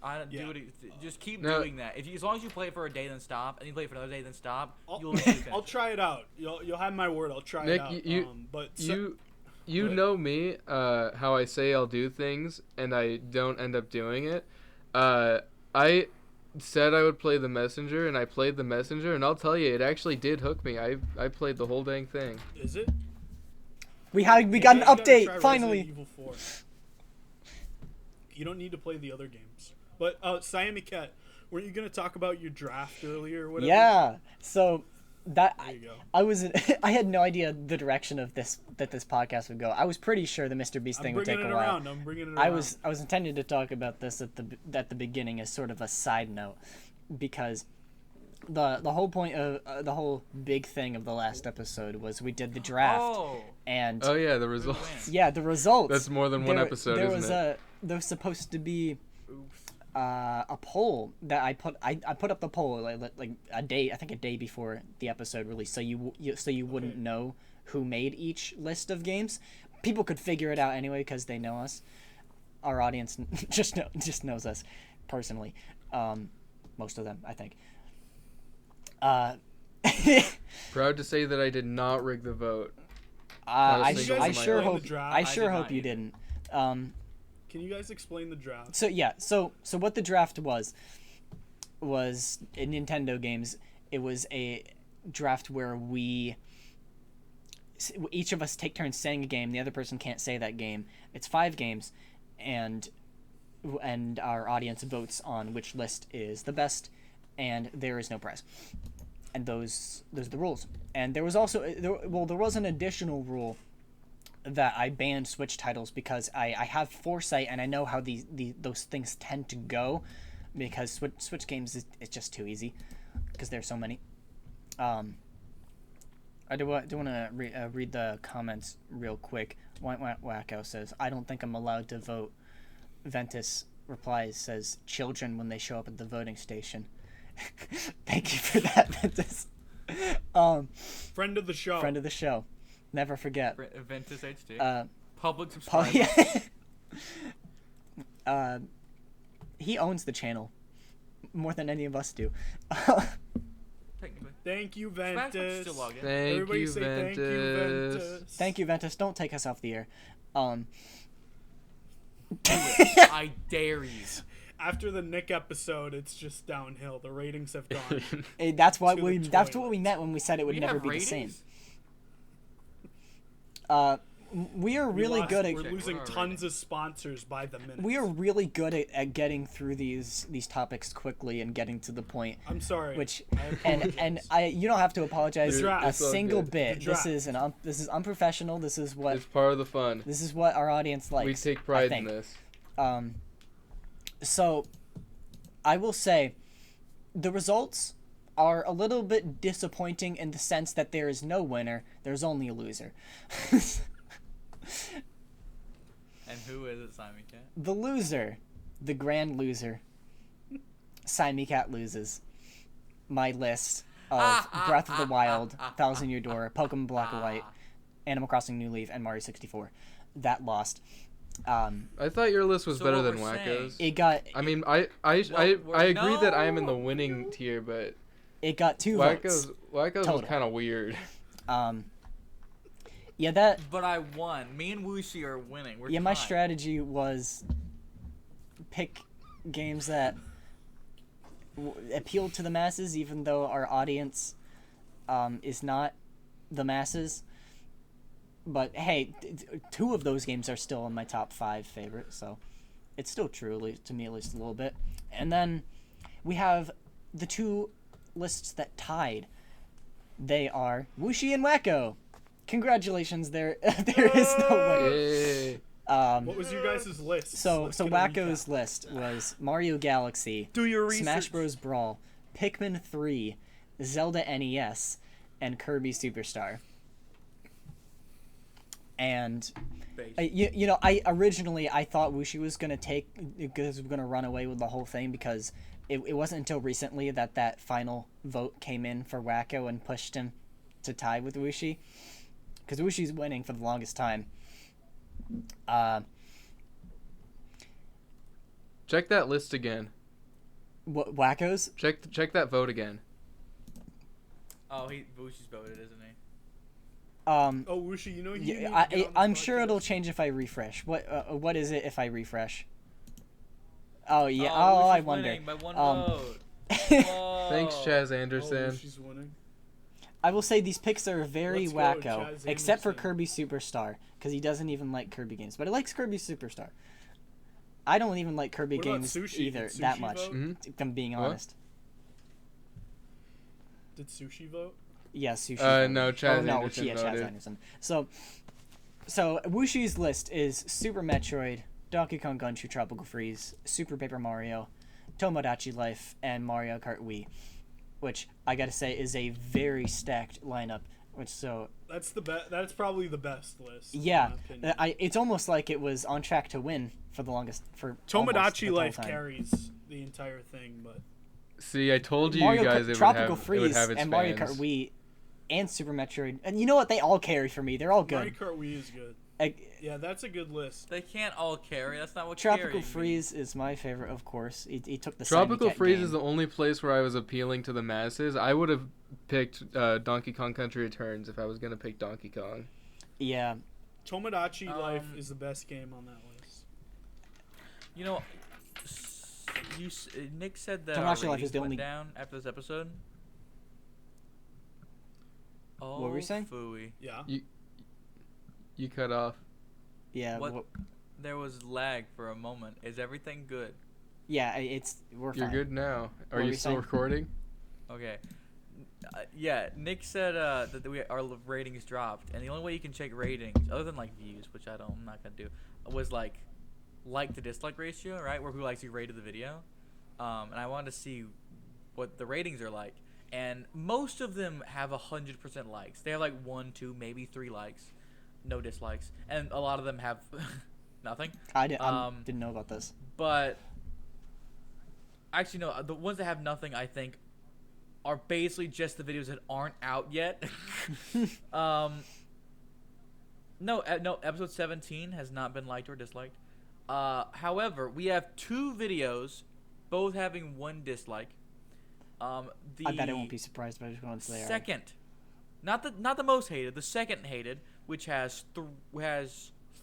I don't yeah. do it. Just keep No. doing that. As long as you play it for a day, then stop, and you play it for another day, then stop, I'll, you'll eventually finish I'll it. try it out. You'll have my word. I'll try Nick, it out. you Go ahead. know me, how I say I'll do things and I don't end up doing it. I said I would play The Messenger, and I played The Messenger, and I'll tell you, it actually did hook me. I played the whole dang thing. Is it? We got an You guys gotta update try finally. Resident Evil 4. You don't need to play the other games. But Siami Cat, weren't you gonna talk about your draft earlier or whatever? Yeah. So that There you go. I had no idea the direction of this podcast would go. I was pretty sure the Mr. Beast I'm thing would take bringing a it while. around. I'm bringing it around. I was intending to talk about this at the beginning as sort of a side note, because the whole point of the whole big thing of the last episode was we did the draft, Oh. and Oh yeah, the Who results. wins? yeah, the results. That's more than one episode, there isn't was it? there was supposed to be Oof. a poll that I put up the poll like a day before the episode release, so you wouldn't know who made each list of games. People could figure it out anyway because they know us. Our audience just knows us personally. Most of them, I think. Proud to say that I did not rig the vote. I single one sure of my hope own. I sure did hope not you either. didn't. Can you guys explain the draft? So yeah, so what the draft was in Nintendo games. It was a draft where each of us take turns saying a game. The other person can't say that game. It's 5 games, and our audience votes on which list is the best, and there is no prize. And those are the rules. And there was also there was an additional rule that I banned Switch titles because I have foresight and I know how those things tend to go, because Switch games it's just too easy because there's so many. I do want to read the comments real quick. Wacko says, "I don't think I'm allowed to vote." Ventus replies, says, "Children when they show up at the voting station." Thank you for that, Ventus. Friend of the show. Friend of the show. Never forget. Ventus HD. Public Paul, subscriber. yeah. He owns the channel more than any of us do. Technically. Thank you, Smash Bros. Ventus. Still log in. Thank Everybody you, say Ventus. thank you, Ventus. Thank you, Ventus. Don't take us off the air. I dare you. After the Nick episode, it's just downhill. The ratings have gone. That's what To we. the That's what we toilet. meant when we said it would We never have be ratings? the same. We are really good We're at. losing What are tons of sponsors by the minute. We are really good at getting through these topics quickly and getting to the point. I'm sorry. Which I and apologize. you don't have to apologize The draft. a It's all single good. bit. The This draft. is this is unprofessional. This is what It's part of the fun. our audience likes. We take I pride in think. this. So, I will say, the results are a little bit disappointing in the sense that there is no winner. There's only a loser. And who is it, Simon Cat? The loser, the grand loser, Simon Cat loses. My list of Breath of the Wild, Thousand Year Door, Pokemon Black and White, Animal Crossing New Leaf, and Mario 64. That lost. I thought your list was So better what than we're saying- Wacko's. It got I mean, I agree that I am in the winning No. tier, but 2 votes. Wacko's Total. was kind of weird. Yeah, that. But I won. Me and Wuxi are winning. We're Yeah, my tied. strategy was pick games that appeal to the masses, even though our audience is not the masses. But hey, 2 of those games are still in my top 5 favorites, so it's still true, at least, to me at least a little bit. And then we have the 2 lists that tied. They are Wuxi and Wacko. Congratulations, there is no winner. Yay. What was your guys' list? So Let's get a Wacko's recap. list was Mario Galaxy, Do your research. Smash Bros. Brawl, Pikmin 3, Zelda NES, and Kirby Superstar. And Base. I originally thought Wuxi was gonna run away with the whole thing because it wasn't until recently that final vote came in for Wacko and pushed him to tie with Wuxi, because Wushi's winning for the longest time. Check that list again. What Wacko's? Check that vote again. Oh, Wuxi's voted, isn't he? Oh, Wuxi, you know you. Yeah, need to get on I'm this sure it'll podcast. change if I refresh. What is it if I refresh? Oh yeah. Oh, Oh, I Wuxi's wonder. winning by 1 Um, vote. Whoa. Thanks, Chaz Oh, Anderson. Wushi's winning. I will say these picks are very Let's go, Wacko, Chaz except for Anderson. Kirby Superstar, because he doesn't even like Kirby games, but he likes Kirby Superstar. I don't even like Kirby What about games Sushi? either Did that Sushi much. vote? Mhm. If I'm being What? honest. Did Sushi vote? Yeah, Sushi. No, Chaz Anderson Chaz voted. Anderson. So Wushi's list is Super Metroid, Donkey Kong Country Tropical Freeze, Super Paper Mario, Tomodachi Life, and Mario Kart Wii. which I gotta say is a very stacked lineup. That's the best. That's probably the best list. Yeah, in my opinion. it's almost like it was on track to win for the longest almost Tomodachi the whole Life time. carries the entire thing, but See, I told you Mario guys Kart, it would Tropical have, it Freeze would have its and fans. Mario Kart Wii and Super Metroid, and you know what? They all carry for me. They're all Mario good. Kart Wii is good. Yeah, that's a good list. They can't all carry. That's not what Tropical carrying Freeze is my favorite, of course. He took the Tropical Simon Cat Freeze game. is the only place where I was appealing to the masses. I would have picked Donkey Kong Country Returns if I was gonna pick Donkey Kong. Yeah, Tomodachi Life is the best game on that list. You know, Nick said that Tomodachi our Life is ratings the went only- down after this episode. Oh, What were you saying? Phooey. Yeah. You cut off. yeah, What? There was lag for a moment. Is everything good? yeah. We're You're fine. good now. Are were you you still saying? recording? Okay. Yeah, Nick said that our ratings dropped, and the only way you can check ratings, other than like views, which I'm not gonna do, was like to dislike ratio, right? Where people actually rated the video, and I wanted to see what the ratings are like, and most of them have 100% likes. They have like 1, 2, maybe 3 likes, no dislikes, and a lot of them have nothing. I didn't know about this. But actually, no. The ones that have nothing, I think, are basically just the videos that aren't out yet. No. Episode 17 has not been liked or disliked. However, we have 2 videos, both having 1 dislike. I bet I won't be surprised by which ones they are. Second, not the most hated, the second hated, which has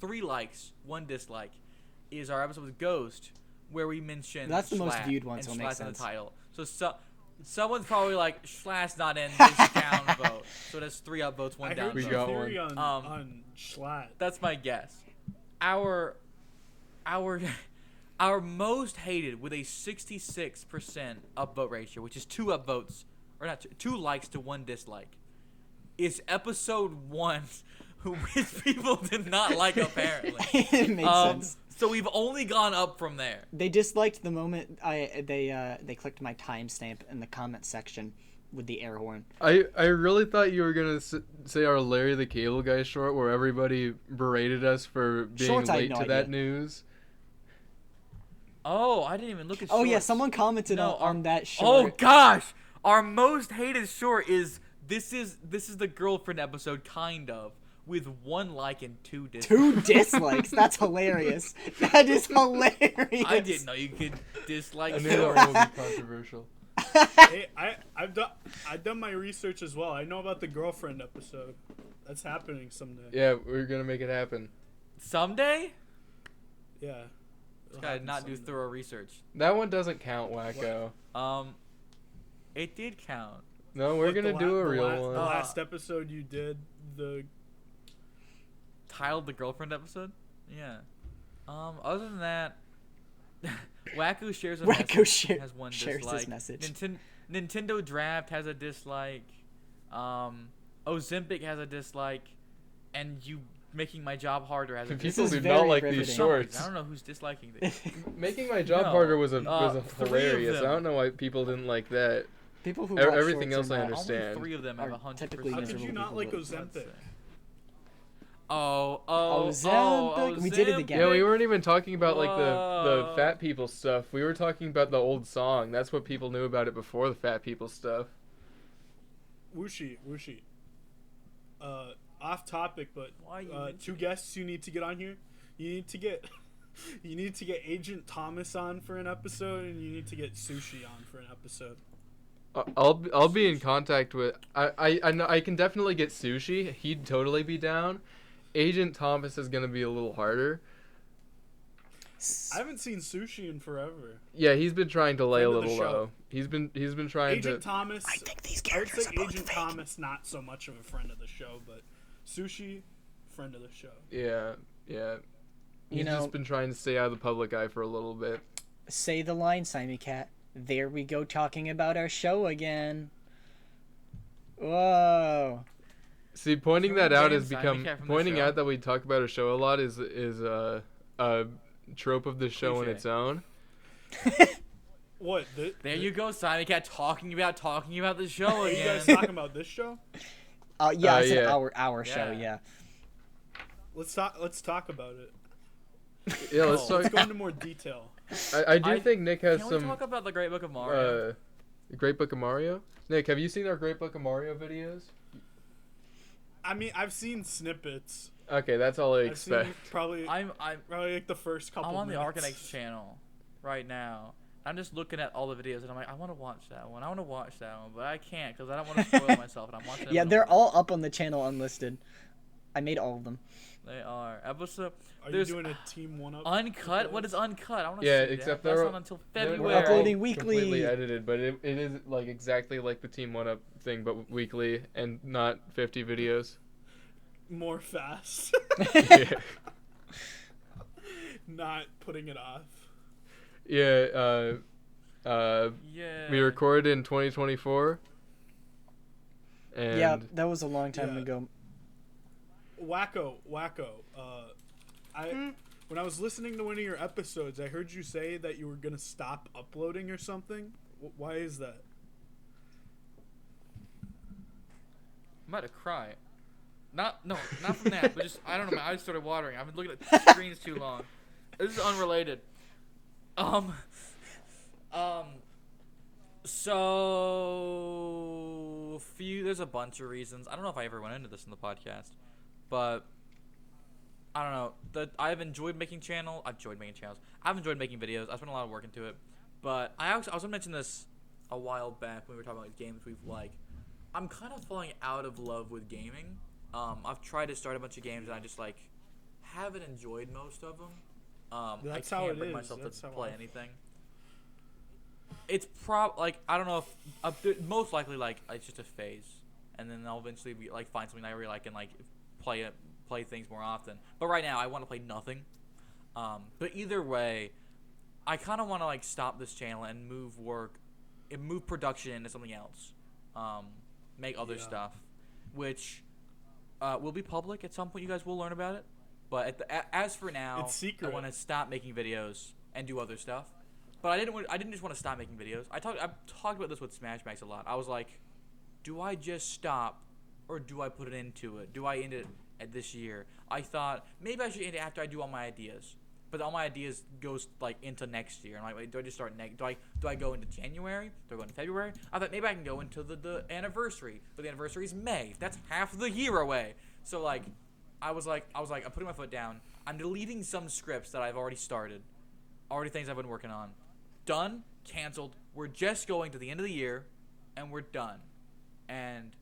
3 likes, 1 dislike, is our episode with Ghost, where we mentioned That's the most Schlatt, viewed one, and so it makes Schlatt's in the sense. title. So someone's probably like, Schlatt's not in this down vote. So that's 3 upvotes, 1 I down heard We your got vote. theory one. on Schlatt. That's my guess. Our most hated with a 66% upvote ratio, which is 2 upvotes, or not 2 likes to 1 dislike, is episode 1, which people did not like apparently. It makes sense. So we've only gone up from there. They disliked the moment they clicked my timestamp in the comment section with the air horn. I really thought you were gonna say our Larry the Cable Guy short, where everybody berated us for being Shorts, I had late no to that idea. news. Oh, I didn't even look at Oh yeah, shorts. someone commented No, on that Oh short. gosh, our most hated short is this is the girlfriend episode, kind of, with 1 like and 2 dislikes. 2 dislikes. That's hilarious. That is hilarious. I didn't know you could dislike I knew shorts. that one would be controversial. Hey, I've done my research as well. I know about the girlfriend episode. That's happening someday. Yeah, we're gonna make it happen. Someday? Yeah. This guy did not do thorough research. That one doesn't count, wacko. It did count. No, we're gonna do a real The one. last episode you did, the Tiled the girlfriend episode? Yeah. Other than that, Wacko shares a Wacko message, has 1 shares dislike. his message. Nintendo Draft has a dislike. Ozempic has a dislike, and you making my job harder has a People is dislike. do not very like these riveting. shorts. I don't know who's disliking this. Making my job No, harder was 3 hilarious. of I them. don't know why people didn't like that. People who Everything watch else shorts I are not- understand. Only 3 of them have Are 100%. typically How could you miserable not like people. Ozempic? Ozempic. We did it again. Yeah, we weren't even talking about like the Whoa. fat people stuff. We were talking about the old song. That's what people knew about it before the fat people stuff. Wooshi. Off topic, but Why you 2 mentioning- guests you need to get on here. You need to get Agent Thomas on for an episode, and you need to get Sushi on for an episode. I'll be in contact with. I know I can definitely get Sushi. He'd totally be down. Agent Thomas is gonna be a little harder. I haven't seen Sushi in forever. Yeah, he's been trying to lay a Friend of the little show. low. He's been trying Agent to. Thomas. I think these I would characters say are both Agent fake. Thomas not so much of a friend of the show, but Sushi, friend of the show. Yeah. He's You know- just been trying to stay out of the public eye for a little bit. Say the line, Simon Cat. There we go, talking about our show again. Whoa. See, pointing Can we that out ban has Simon become Cat from the pointing show? out that we talk about a show a lot is a trope of the show in Cliche. its own. What? There you go, Simon Cat, talking about the show Are you again. guys talking about this show? Yeah, I said yeah. our show. Yeah. Yeah. Let's talk about it. Yeah, let's Let's talk. go into more detail. I do think Nick has Can some. we talk about the Great Book of Mario? Great Book of Mario. Nick, have you seen our Great Book of Mario videos? I mean, I've seen snippets. Okay, that's all I I've seen expect. probably I'm like the first couple. I'm on the minutes. Arcanex channel right now. I'm just looking at all the videos and I'm like, I want to watch that one. I want to watch that one, but I can't because I don't want to spoil myself. And I'm watching. Yeah, them they're all. all up on the channel unlisted. I made all of them. They are episode. Are you There's doing a team one up? uncut. What is uncut? I want to Yeah, see except that. That's they're not until They're February. uploading all weekly. Completely edited, but it is like exactly like the Team One Up thing, but weekly and not 50 videos. More fast. Yeah. Not putting it off. Yeah. Yeah. We recorded in 2024. And Yeah, that was a long time Yeah. ago. Wacko. When I was listening to one of your episodes, I heard you say that you were gonna stop uploading or something. Why is that? I'm about to cry. Not from that, but just I don't know. My eyes started watering. I've been looking at the screens too long. This is unrelated. So there's a bunch of reasons. I don't know if I ever went into this in the podcast, but I don't know. I've enjoyed making channels. I've enjoyed making videos. I spent a lot of work into it, but I was gonna mention this a while back when we were talking about like, games we've liked. I'm kind of falling out of love with gaming. I've tried to start a bunch of games and I just like haven't enjoyed most of them. That's I how can't it bring is. myself That's to how play I- anything. It's like I don't know if most likely like it's just a phase, and then I'll eventually like find something I really like and like play things more often. But right now I want to play nothing. But either way, I kind of want to like stop this channel and move production into something else. Make other stuff, which will be public at some point. You guys will learn about it. But as for now, It's secret. I want to stop making videos and do other stuff. But I didn't just want to stop making videos. I've talked about this with Smash Max a lot. I was like, do I just stop, or do I put it into it? Do I end it at this year? I thought maybe I should end it after I do all my ideas. But all my ideas goes like into next year. And like, wait, do I just start next? Do I go into January? Do I go into February? I thought maybe I can go into the anniversary. But the anniversary is May. That's half the year away. So like, I was like, I'm putting my foot down. I'm deleting some scripts that I've already started, things I've been working on. Done, canceled. We're just going to the end of the year, and we're done. And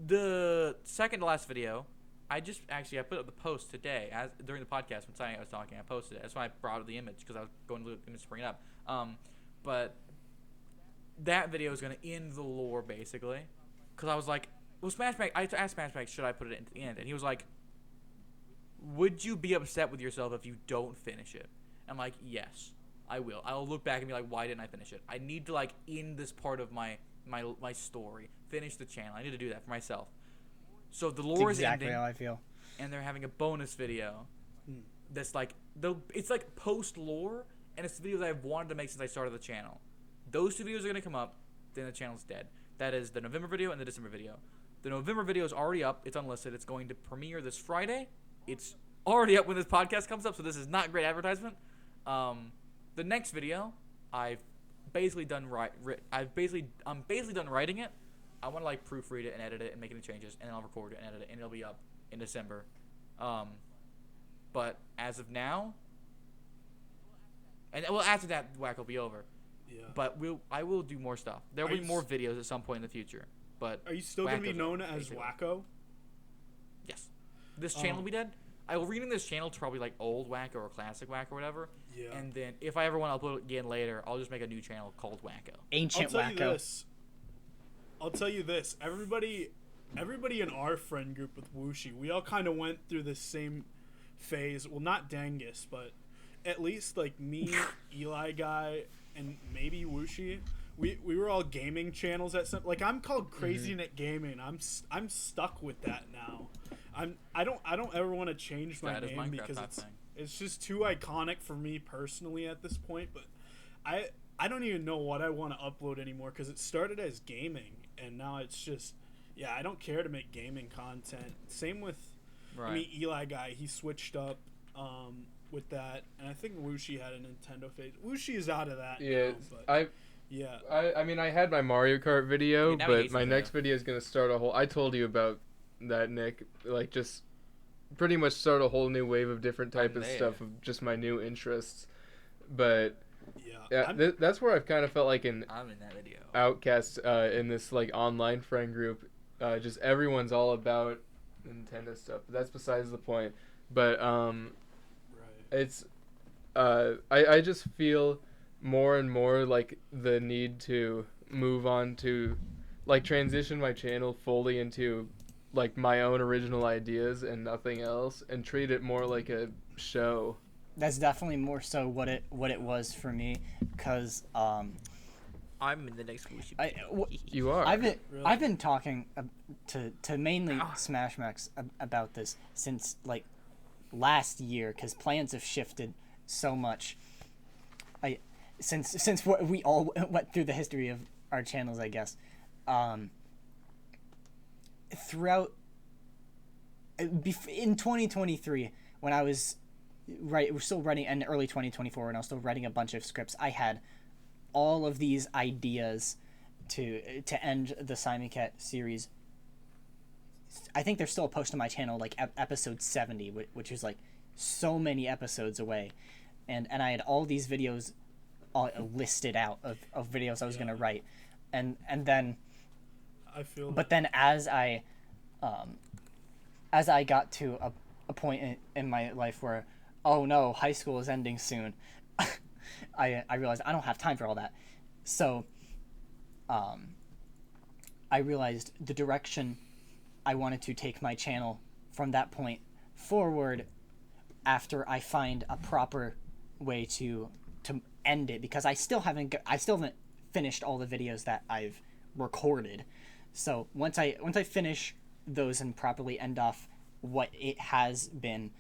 the second to last video, I put up the post today during the podcast when Simon was talking. I posted it. That's why I brought up the image because I was going to the image to bring it up. But that video is going to end the lore basically, because I was like, well, Smash Max. I asked Smash Max, should I put it into the end? And he was like, would you be upset with yourself if you don't finish it? I'm like, yes, I will. I'll look back and be like, why didn't I finish it? I need to like end this part of my story, finish the channel. I need to do that for myself. So the lore That's is exactly ending, how I feel. and they're having a bonus video that's like it's like post lore, and it's the videos I've wanted to make since I started the channel. Those two videos are gonna come up, then the channel's dead. That is the November video and the December video. The November video is already up. It's unlisted. It's going to premiere this Friday. It's already up when this podcast comes up, so this is not great advertisement. The next video, I'm basically done writing it. I want to like proofread it and edit it and make any changes, and then I'll record it and edit it, and it'll be up in December. But as of now, and well, after that, whack will be over. Yeah. But I will do more stuff. There will be more videos at some point in the future. But Are you still gonna be Wacko's known over, as basically. Wacko? Yes. This channel will be dead. I will rename this channel to probably like Old Wacko or Classic Wacko or whatever. Yeah. And then if I ever want to upload it again later, I'll just make a new channel called Wacko. Ancient I'll tell you Wacko. this. I'll tell you this. Everybody in our friend group with Wooshi, we all kind of went through this same phase. Well, not Dangus, but at least like me, Eli Guy, and maybe Wooshi. We were all gaming channels at some. Like I'm called Crazy Nick Gaming. I'm stuck with that now. I don't ever want to change my That is name Minecraft because type thing. it's just too iconic for me personally at this point. But I don't even know what I want to upload anymore because it started as gaming and now it's just, yeah, I don't care to make gaming content. Same with, Right. I mean, Eli Guy, he switched up with that, and I think Wushi had a Nintendo phase. Wushi is out of that Yeah, now, but yeah. I mean, I had my Mario Kart video, Yeah, now he but hates my the next video. video is gonna start a whole. I told you about that, Nick. Like, just pretty much start a whole new wave of different type I'm of there. stuff of just my new interests. But Yeah, yeah, that's where I've kind of felt like an I'm in that video. outcast in this like online friend group. Just everyone's all about Nintendo stuff. But that's besides the point. But right. it's I just feel more and more like the need to move on to like transition my channel fully into like my own original ideas and nothing else, and treat it more like a show. That's definitely more so what it was for me, because I'm in the next Wushi. You are. Really? I've been talking to mainly Ah. Smash Max about this since like last year, because plans have shifted so much. Since we all went through the history of our channels, I guess. Throughout in 2023, when I was we're still writing, and early 2024 when I was still writing a bunch of scripts, I had all of these ideas to end the Simon Cat series. I think there's still a post on my channel, like episode 70, which is like so many episodes away, and I had all these videos all listed out of videos I was gonna write, and then I feel. but then as I got to a point in my life where, oh no, high school is ending soon, I realized I don't have time for all that. So I realized the direction I wanted to take my channel from that point forward, after I find a proper way to end it, because I still haven't finished all the videos that I've recorded. So once I finish those and properly end off what it has been,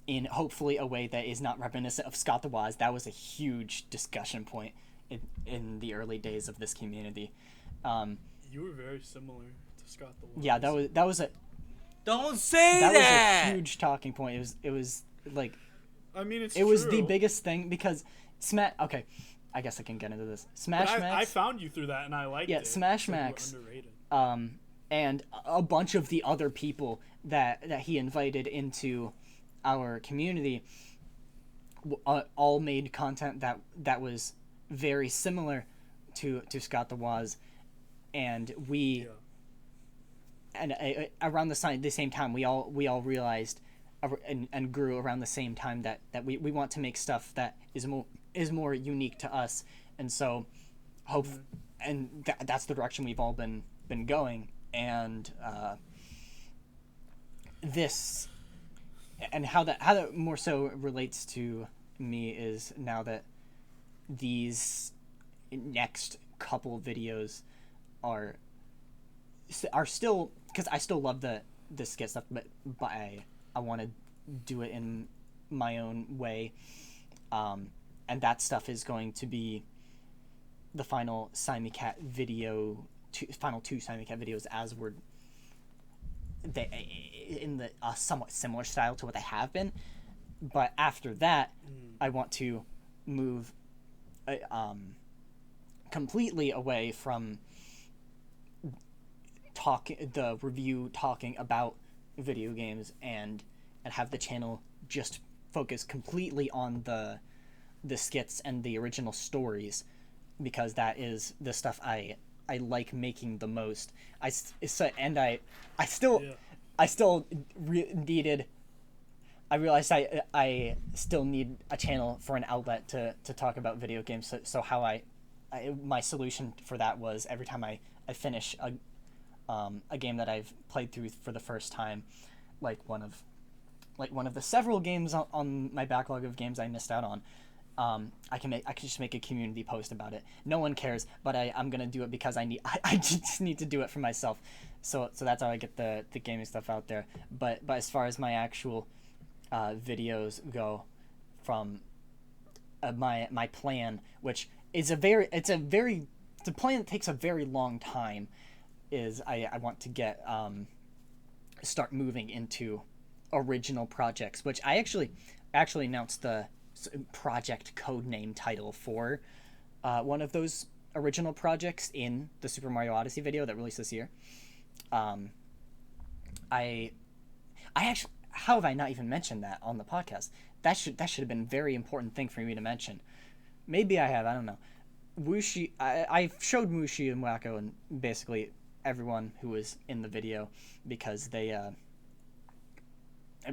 in hopefully a way that is not reminiscent of Scott the Waz. That was a huge discussion point in the early days of this community. You were very similar to Scott the Wise. Yeah, that was a Don't say that that. was a huge talking point. It was like, I mean, it's it was true, the biggest thing, because okay, I guess I can get into this. but Smash I Max. found you through that, and I liked it. Yeah, Smash So you were Max. underrated. And a bunch of the other people that he invited into our community all made content that was very similar to Scott the Waz, and we and around the same time we all realized and grew around the same time that we want to make stuff that is more unique to us, and so that's the direction we've all been going. And this, and how that more so relates to me, is now that these next couple videos are still, because I still love the skit stuff, but I want to do it in my own way, and that stuff is going to be the final Simon Cat video. Final two Simon Cat videos, as were in the somewhat similar style to what they have been. But after that, I want to move completely away from talking about video games, and have the channel just focus completely on the skits and the original stories, because that is the stuff I like making the most. I still needed. I realized I still need a channel for an outlet to talk about video games. So how my solution for that was, every time I finish a game that I've played through for the first time, like one of the several games on my backlog of games I missed out on. I can just make a community post about it. No one cares, but I'm gonna do it because I just need to do it for myself. So that's how I get the gaming stuff out there. But as far as my actual videos go, from my plan, which is a plan that takes a very long time. Is I want to get start moving into original projects, which I actually announced the project codename title for one of those original projects in the Super Mario Odyssey video that released this year. I actually, how have I not even mentioned that on the podcast? That should have been a very important thing for me to mention. Maybe I have, I don't know. Wushi, I showed Wushi and Wacko and basically everyone who was in the video because they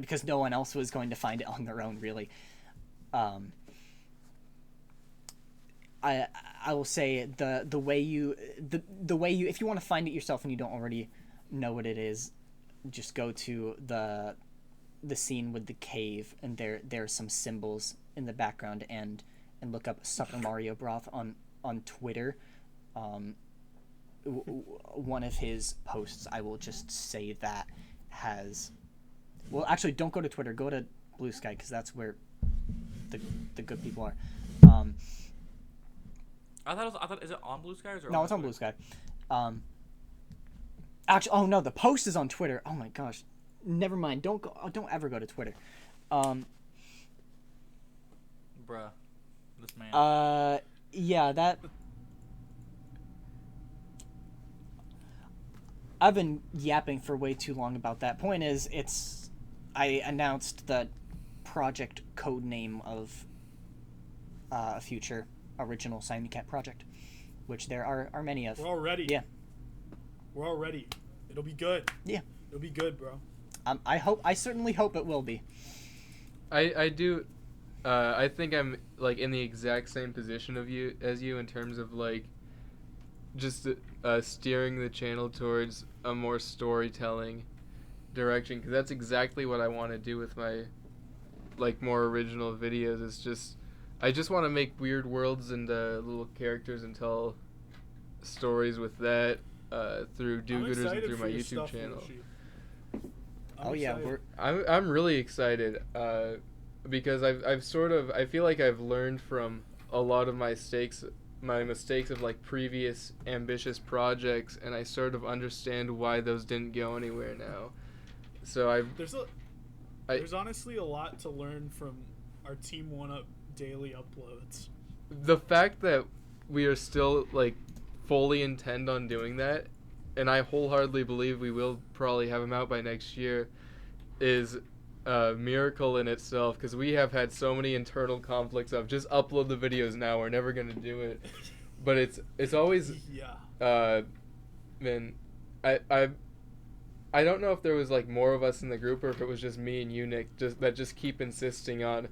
because no one else was going to find it on their own, really. I will say the way you if you want to find it yourself and you don't already know what it is, just go to the scene with the cave, and there are some symbols in the background, and look up Super Mario Broth on Twitter. One of his posts, I will just say that has, well, actually, don't go to Twitter. Go to Blue Sky, because that's where the good people are. I thought is it on Blue Sky or is it No, it's on Blue Sky. Actually, oh no, the post is on Twitter. Oh my gosh, never mind. Don't ever go to Twitter. Bruh, this man. Yeah, that. I've been yapping for way too long about that. Point is, I announced the project code name of a future original Simon Cat project, which there are many of. We're all ready. Yeah. We're all ready. It'll be good. Yeah. It'll be good, bro. I certainly hope it will be. I do. I think I'm like in the exact same position as you in terms of like just steering the channel towards a more storytelling direction, because that's exactly what I want to do with my like more original videos. It's just I just want to make weird worlds and little characters and tell stories with that through do-gooders and through my YouTube channel. Oh yeah, I'm really excited because I've sort of, I feel like I've learned from a lot of my mistakes of like previous ambitious projects, and I sort of understand why those didn't go anywhere now. So there's honestly a lot to learn from our Team 1-Up daily uploads. The fact that we are still like fully intend on doing that, and I wholeheartedly believe we will probably have them out by next year, is a miracle in itself, because we have had so many internal conflicts of just upload the videos now, we're never going to do it. But it's always been I don't know if there was like more of us in the group or if it was just me and you, Nick, just keep insisting on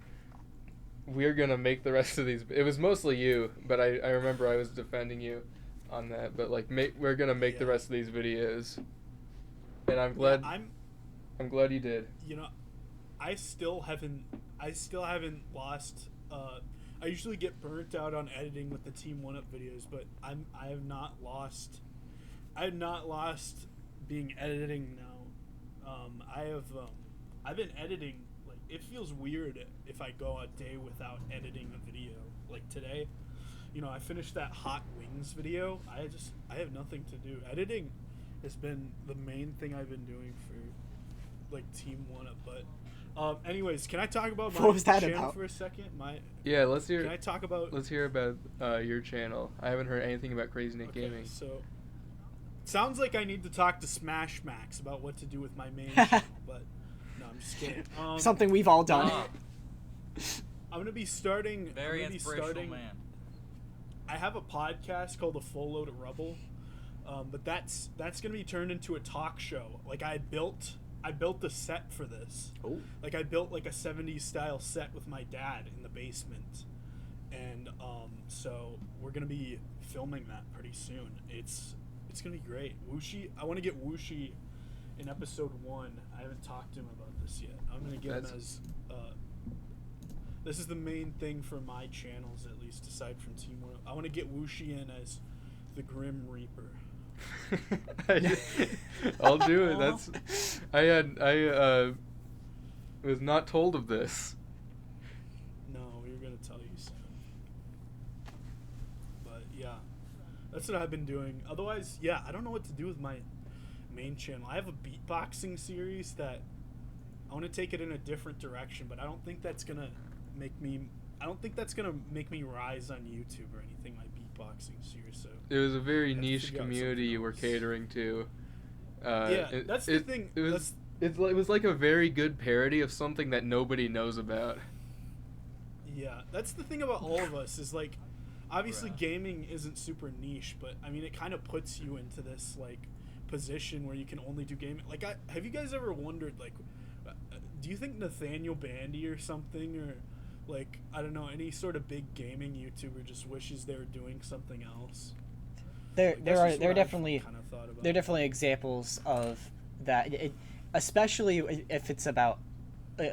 we're going to make the rest of these. It was mostly you, but I remember I was defending you on that, but like we're going to make the rest of these videos. And I'm glad I'm glad you did. You know, I still haven't lost I usually get burnt out on editing with the Team 1-Up videos, but I have not lost being editing now. I've been editing, like, it feels weird if I go a day without editing a video. Like today, you know, I finished that Hot Wings video. I have nothing to do. Editing has been the main thing I've been doing for like Team 1-Up. But anyways, can I talk about my channel for a second? Let's hear. Can I talk about? Let's hear about your channel. I haven't heard anything about Crazy Nick Gaming. So, sounds like I need to talk to Smash Max about what to do with my main channel, but no, I'm just kidding. Something we've all done. I'm gonna be starting. Very inspirational man. I have a podcast called A Full Load of Rubble, but that's gonna be turned into a talk show. Like I built the set for this. Oh. Like I built like a 70s style set with my dad in the basement, and so we're gonna be filming that pretty soon. It's gonna be great. Wushi, I want to get Wushi in episode 1. I haven't talked to him about this yet. I'm gonna get him as this is the main thing for my channels, at least aside from Team 1. I want to get Wushi in as the Grim Reaper. I'll do it. I was not told of this. No, we were gonna tell you soon. That's what I've been doing. Otherwise, yeah, I don't know what to do with my main channel. I have a beatboxing series that I want to take it in a different direction, but I don't think that's gonna make me. I don't think that's gonna make me rise on YouTube or anything. My beatboxing series. So It was a very I have to niche figure out community something you were else. catering to. Yeah, that's the thing. It was like a very good parody of something that nobody knows about. Yeah, that's the thing about all of us is like, obviously Right. gaming isn't super niche, but I mean it kind of puts you into this like position where you can only do gaming. Like, have you guys ever wondered like, do you think Nathaniel Bandy or something, or like I don't know, any sort of big gaming YouTuber just wishes they were doing something else? There Like, there that's are just there are what I've definitely kind of thought about. there are definitely examples of that, especially if it's about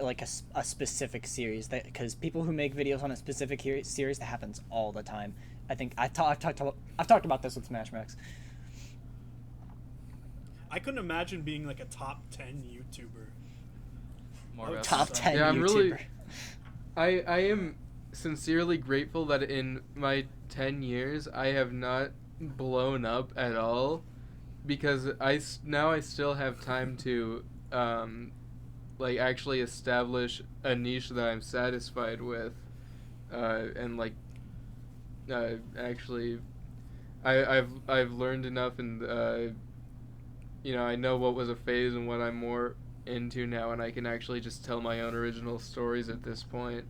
like a specific series, that because people who make videos on a specific series, that happens all the time. I think I've talked about this with Smash Max. I couldn't imagine being like a top 10 YouTuber. More Oh, about Top this. 10 Yeah, I'm YouTuber. really- I am sincerely grateful that in my 10 years I have not blown up at all, because now I still have time to like actually establish a niche that I'm satisfied with, and like actually I've learned enough, and I know what was a phase and what I'm more into now, and I can actually just tell my own original stories at this point.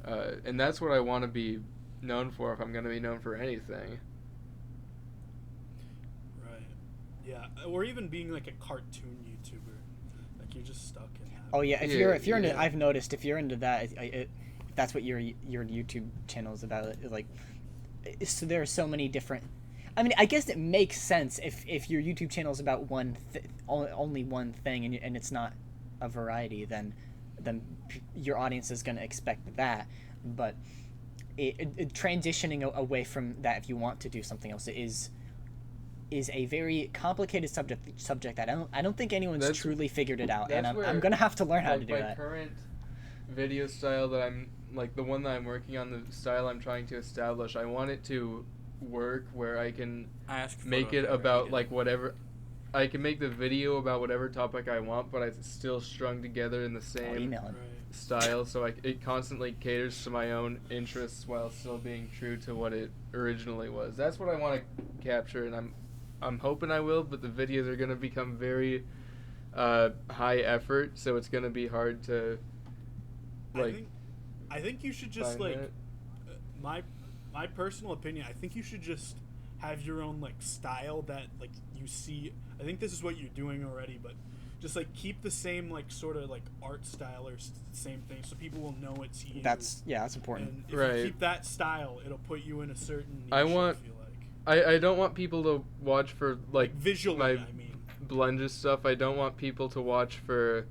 And that's what I want to be known for if I'm going to be known for anything. Right. Yeah, or even being like a cartoon YouTuber. Like you're just stuck in that. Oh yeah, if you're into, Yeah. I've noticed if you're into that, if that's what your YouTube channel is about. Like, so there are so many different. I mean, I guess it makes sense if your YouTube channel is about only one thing, and it's not a variety, then your audience is going to expect that. But transitioning away from that, if you want to do something else, is a very complicated subject that I don't think anyone's That's- truly figured it out, and that's I'm where, gonna have to learn how like, to do my that. current video style that I'm like the one that I'm working on, the style I'm trying to establish, I want it to work where I can I ask for make it photos, about right? like whatever. I can make the video about whatever topic I want, but it's still strung together in the I'll same email him. Right. style, so it constantly caters to my own interests while still being true to what it originally was. That's what I want to capture, and I'm hoping I will, but the videos are going to become very high effort, so it's going to be hard to like I think you should just find like it. my personal opinion. I think you should just have your own like style that like you see. I think this is what you're doing already, but just like keep the same like sort of like art style or same thing, so people will know it's you. That's important. And if Right. you keep that style, it'll put you in a certain niche. I want- I feel like I don't want people to watch for like visually. my I mean, blunges stuff. I don't want people to watch for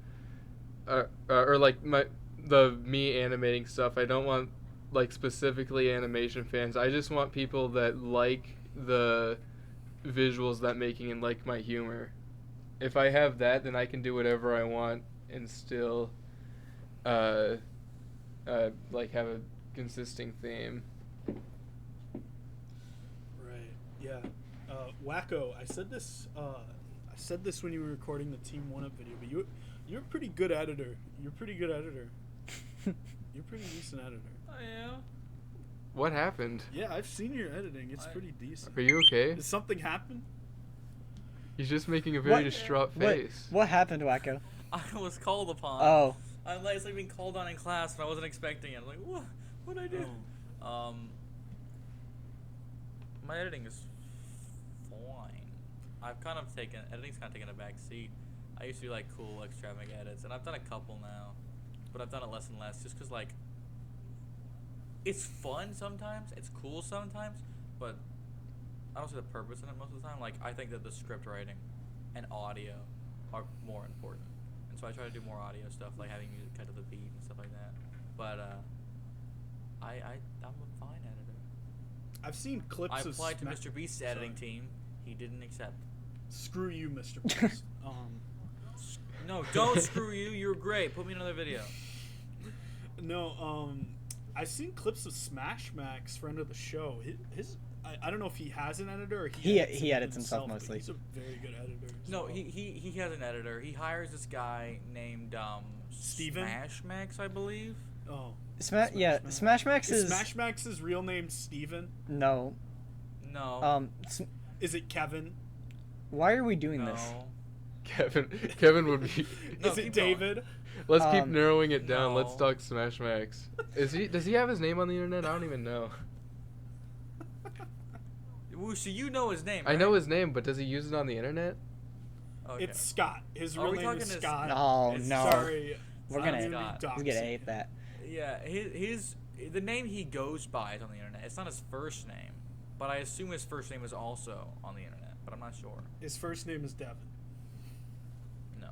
or like me animating stuff. I don't want like specifically animation fans. I just want people that like the visuals that making and like my humor. If I have that, then I can do whatever I want and still like have a consistent theme. right? Yeah. Wacko, I said this. I said this when you were recording the Team 1 Up video, but you're a pretty good editor. You're a pretty good editor. You're a pretty decent editor. Oh, yeah. What happened? Yeah, I've seen your editing. It's pretty decent. Are you okay? Did something happen? He's just making a very What- distraught face. What happened, Wacko? I was called upon. Oh, I'm like being called on in class, and I wasn't expecting it. I'm like, what? What did I do? Oh. My editing is fine. I've kind of taken editing's kind of taken a back seat. I used to do like cool extravagant edits, and I've done a couple now, but I've done it less and less just because like it's fun sometimes, it's cool sometimes, but I don't see the purpose in it most of the time. Like I think that the script writing and audio are more important, and so I try to do more audio stuff, like having music cut to the beat and stuff like that. But I'm a fine editor. I've seen clips I of applied to Sma- Mr. Beast's Sorry. editing team. He didn't accept. Screw you, Mr. Beast. No, don't screw you. You're great. Put me in another video. No, I've seen clips of Smash Max, friend of the show. I don't know if he has an editor or he edits himself but mostly. He's a very good editor. No, so. he has an editor. He hires this guy named Steven? Smash Max, I believe. Oh. Smash Max is Smash Max's real name Steven? no. No. Is it Kevin? Why are we doing no. this? Kevin would be. No, Is it keep going. David? Let's keep narrowing it down. no. Let's talk Smash Max. Does he have his name on the internet? I don't even know. Wooshi, you know his name, I right? know his name, but does he use it on the internet? Okay. It's Scott. His Are real we name talking is to Scott. Oh, It's- no. Sorry. We're I'm gonna- gonna be He's gonna doxing hate that. Yeah, the name he goes by is on the internet. It's not his first name, but I assume his first name is also on the internet, but I'm not sure. His first name is Devin. No,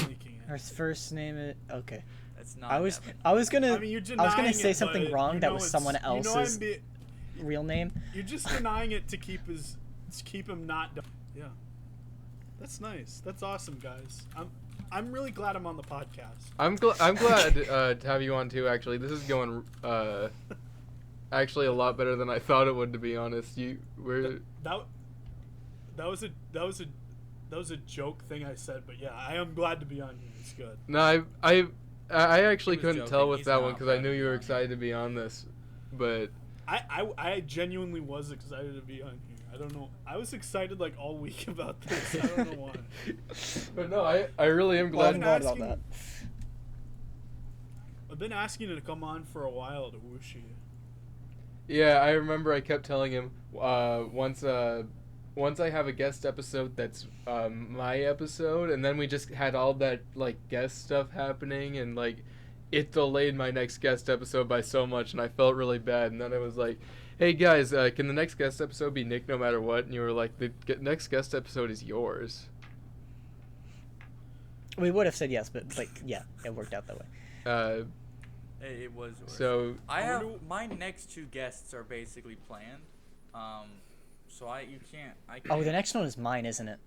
Leaking it. His first name is okay. it's not. I was Devin. gonna I mean, you're I was denying gonna say it, something but wrong you that know was it's- someone you know else's I'm real name. You're just denying it to keep him not. Yeah. That's nice. That's awesome, guys. I'm really glad I'm on the podcast. I'm glad to have you on too. Actually, this is going actually a lot better than I thought it would. To be honest, That was a joke thing I said, but yeah, I am glad to be on here. It's good. No, I actually He was couldn't joking. tell with He's that not one because I glad knew to you be were on excited to be on this, but I genuinely was excited to be on here. I don't know. I was excited like all week about this. I don't know why. but no, I really am Well, glad. I'm glad about asking- that. I've been asking you to come on for a while to Wooshi. Yeah, I remember I kept telling him once I have a guest episode that's my episode, and then we just had all that like guest stuff happening, and like it delayed my next guest episode by so much, and I felt really bad. And then I was like, "Hey guys, can the next guest episode be Nick no matter what?" And you were like, "The next guest episode is yours." We would have said yes, but yeah, it worked out that way. It was. Yours. So I have my next two guests are basically planned. So I can't. Oh, the next one is mine, isn't it?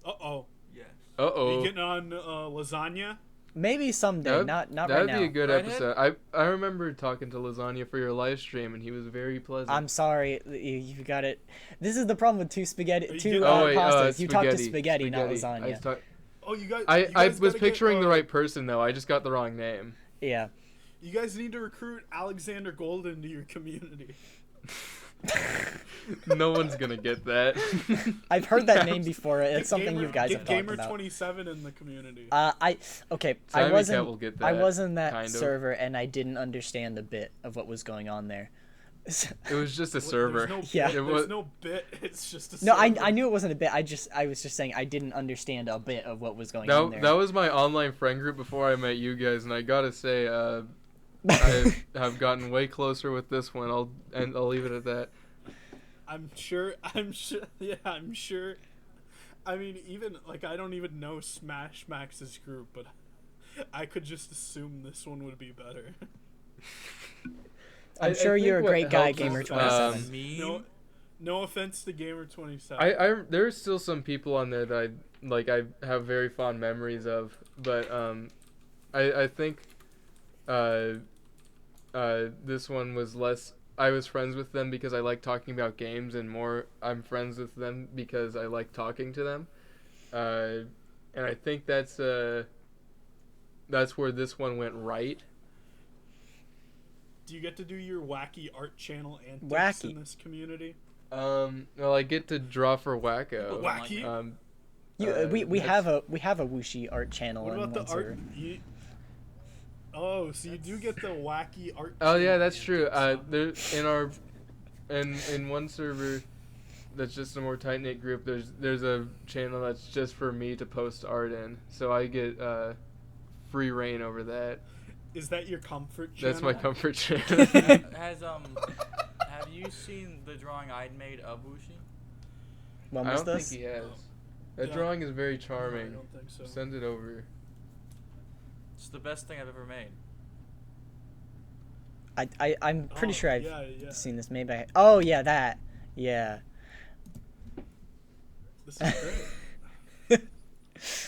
Uh-oh. Yes. uh Are oh. you getting on lasagna? Maybe someday, not right That'd now. be a good Redhead? episode. I remember talking to Lasagna for your live stream, and he was very pleasant. I'm sorry, you got it. This is the problem with two Are you two getting- pastas. You talked to spaghetti, not I was talk- Oh, you guys. I you guys was gotta get, picturing the right person though. I just got the wrong name. Yeah. You guys need to recruit Alexander Golden to your community. No one's gonna get that. I've heard that name before. It's something Gamer, you guys get have talked Gamer about. 27 in the community. I Sammy wasn't Cat will get I that, was in that kind of. server and I didn't understand a bit of what was going on there. It was just a There's server. no, Yeah. there's It was- no bit. It's just a No, server. I knew it wasn't a bit. I was just saying I didn't understand a bit of what was going on there. That was my online friend group before I met you guys, and I gotta say, I have gotten way closer with this one. I'll leave it at that. I'm sure. Yeah, I'm sure. I mean, even like I don't even know Smash Max's group, but I could just assume this one would be better. I'm sure think you're a what great guy, helps is, Gamer27. No offense to Gamer27. I there's still some people on there that I have very fond memories of, but I think this one was less. I was friends with them because I like talking about games, and more I'm friends with them because I like talking to them, and I think that's where this one went right. Do you get to do your wacky art channel antics Wacky. in this community? Well, I get to draw for Wacko. Wacky? We that's- have a Wooshi art channel. What in about the one art? server. Oh, so you do get the wacky art. Oh yeah, channel that's true. antics, huh? There in one server that's just a more tight knit group. There's a channel that's just for me to post art in, so I get free reign over that. Is that your comfort channel? That's my comfort channel. Have you seen the drawing I'd made of Wuxi? When I was don't this? think he has. That Yeah. drawing is very No, charming. I don't think so. Send it over. It's the best thing I've ever made. I'm pretty Oh, sure I've yeah. seen this. Maybe oh yeah, that. Yeah. This is great.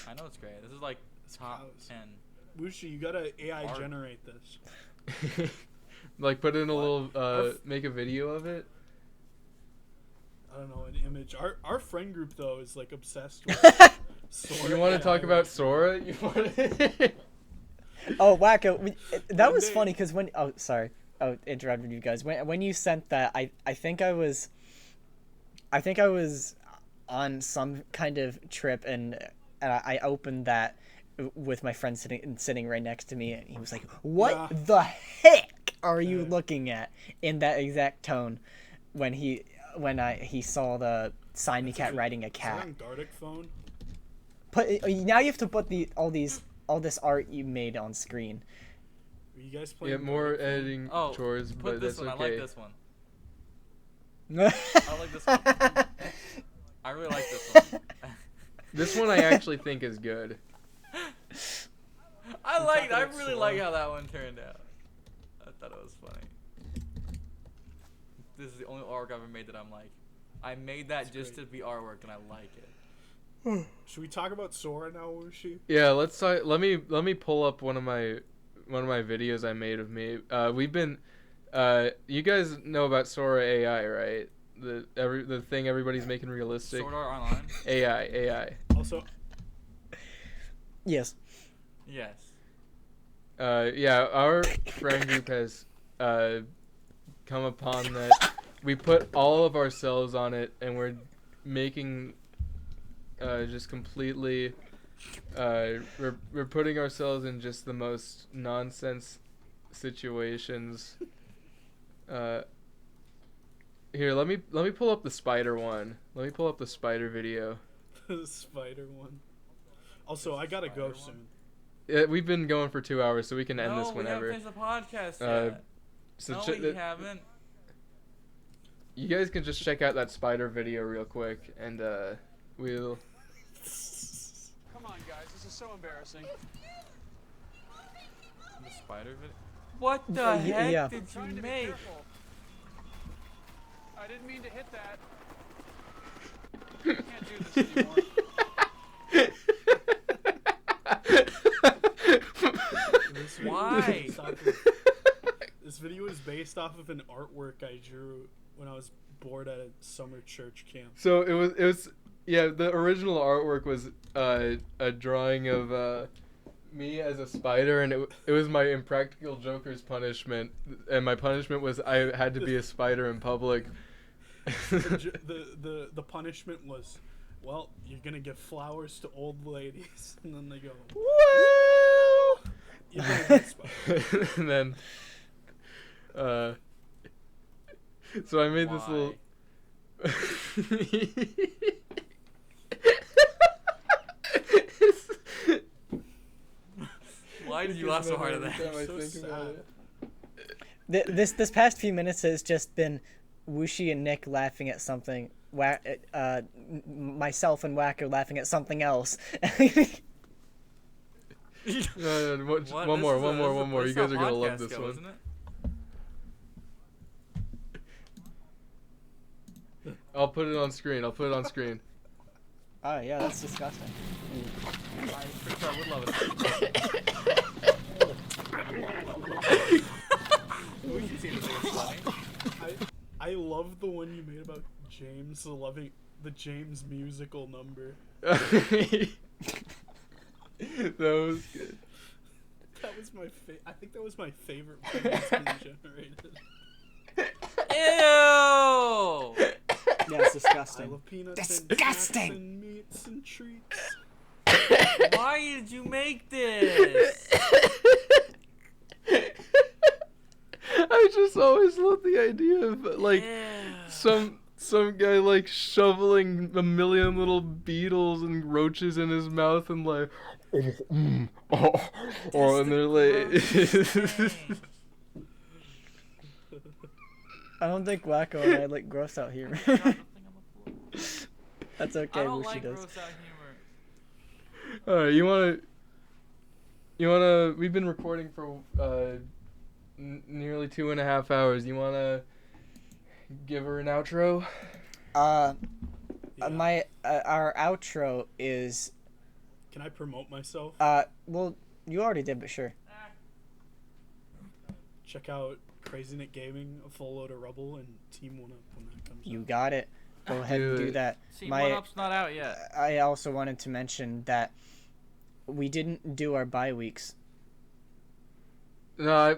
I know it's great. This is like top close. 10. Wuxi, you gotta AI Art. generate this. Like put in a What? little make a video of it. I don't know, an image. Our friend group though is like obsessed with Sora. You want to AI talk about right Sora? You want to... Oh, Wacko, that One was day- funny because when interrupted you guys. When you sent that, I think I was on some kind of trip and I opened that with my friend sitting right next to me, and he was like, "What Yeah. the heck are you Yeah. looking at?" In that exact tone, when he saw the Siamese cat riding a Is that cat. an Antarctic phone? Now you have to put all this art you made on screen. Are you guys playing? Yeah, more Antarctic phone? editing Oh, chores, put but this that's one. okay. I like this one. I like this one. I really like this one. This one I actually think is good. I about really Sora. like how that one turned out. I thought it was funny. This is the only artwork I've ever made that I'm like, I made that That's just great. to be artwork and I like it. Should we talk about Sora now, Wushi? Yeah, let's talk. Let me pull up one of my videos I made of me. We've been you guys know about Sora AI, right? The thing everybody's making realistic. Sword Art Online? AI. Also, Yes. Yes. Yeah, our friend group has come upon that. We put all of ourselves on it, and we're making just completely. We're putting ourselves in just the most nonsense situations. Here, let me pull up the spider one. Let me pull up the spider video. the spider one. Also, I gotta go Spider one? soon. Yeah, we've been going for 2 hours, so we can end No, this we haven't whenever. finished the podcast Uh, yet. So No, che- we haven't. you guys can just check out that spider video real quick, and we'll. Come on, guys. This is so embarrassing. The spider video? What the Y- heck yeah. did you Trying to be make? careful. I didn't mean to hit that. I can't do this anymore. This video Why? is based off of- This video is based off of an artwork I drew when I was bored at a summer church camp. So it was yeah, the original artwork was a drawing of me as a spider, and it was my Impractical Joker's punishment, and my punishment was I had to be a spider in public. The punishment was, well, you're gonna give flowers to old ladies, and then they go, Well, you're gonna be a spider. and then so I made this Why? little Why did you laugh so hard at Every time that? I So think about sad. it. This past few minutes has just been Wushi and Nick laughing at something. Myself and Wacko laughing at something else. No, What? one more. This is You how guys are gonna love podcasts this go, one. isn't it? I'll put it on screen. Oh yeah, that's disgusting. I'm pretty sure I would love it. We should see if it's funny. I love the one you made about James loving the James musical number. That was good. That was my I think that was my favorite one that's been generated. Ew! Yeah, it's I disgusting. love peanuts Disgusting. and meats and treats. Why did you make this? I just always love the idea of like Ew. some guy like shoveling a million little beetles and roaches in his mouth and like and they're like I don't think Wacko and I like gross out humor. That's okay, I don't Wushi like does. gross out humor. all right, you wanna we've been recording for nearly 2.5 hours. You wanna give her an outro? Yeah. Our outro is Can I promote myself? well, you already did, but sure. Check out Crazy Nick Gaming, a full load of rubble, and Team 1 Up when that comes You out. got it. Go ahead and do Dude. that. See, One Up's not out yet. I also wanted to mention that we didn't do our bye weeks, No,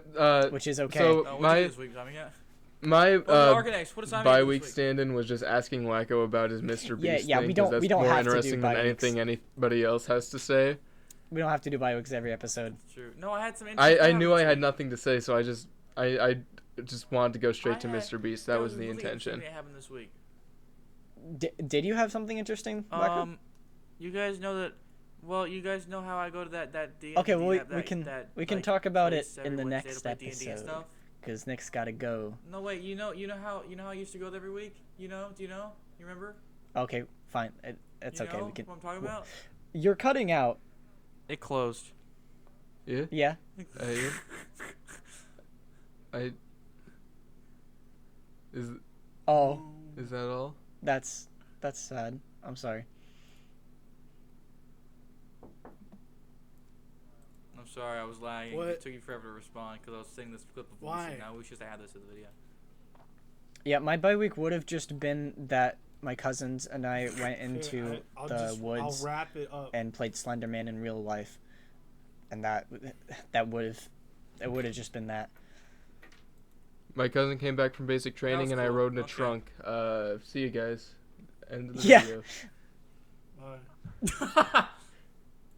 which is okay. So What's my this week coming at? my Arcanex, what assignment bye this week week? stand-in was just asking Wacko about his Mr. Beast yeah, thing, we 'cause don't- we that's don't more have to do interesting than bye anything anybody else has to say. We don't have to do bye weeks every episode. True. No, I had some. I knew I had nothing to say, so I just wanted to go straight to Mr. Beast. That was the intention. That happened this week. Did you have something interesting, Wacko? You guys know that. Well, you guys know how I go to that D&D. Okay, well, that, we can like, talk about it place in the every Wednesday next to play D&D and episode. stuff. Because Nick's gotta go. No, wait. You know how I used to go there every week. You know? Do you know? You remember? Okay, fine. It's You okay. know We can. what I'm talking about? You're cutting out. It closed. Yeah. Yeah. Oh, Is that all? that's sad. I'm sorry. I'm sorry, I was lagging. What? It took you forever to respond because I was seeing this clip of Why? Lucy. Now we should add this to the video. Yeah, my bye week would have just been that my cousins and I went into the woods I'll wrap it up. and played Slenderman in real life, and that would have just been that. My cousin came back from basic training, was and I cool. rode in a Okay. trunk. See you guys. End of the Yeah. video. Bye.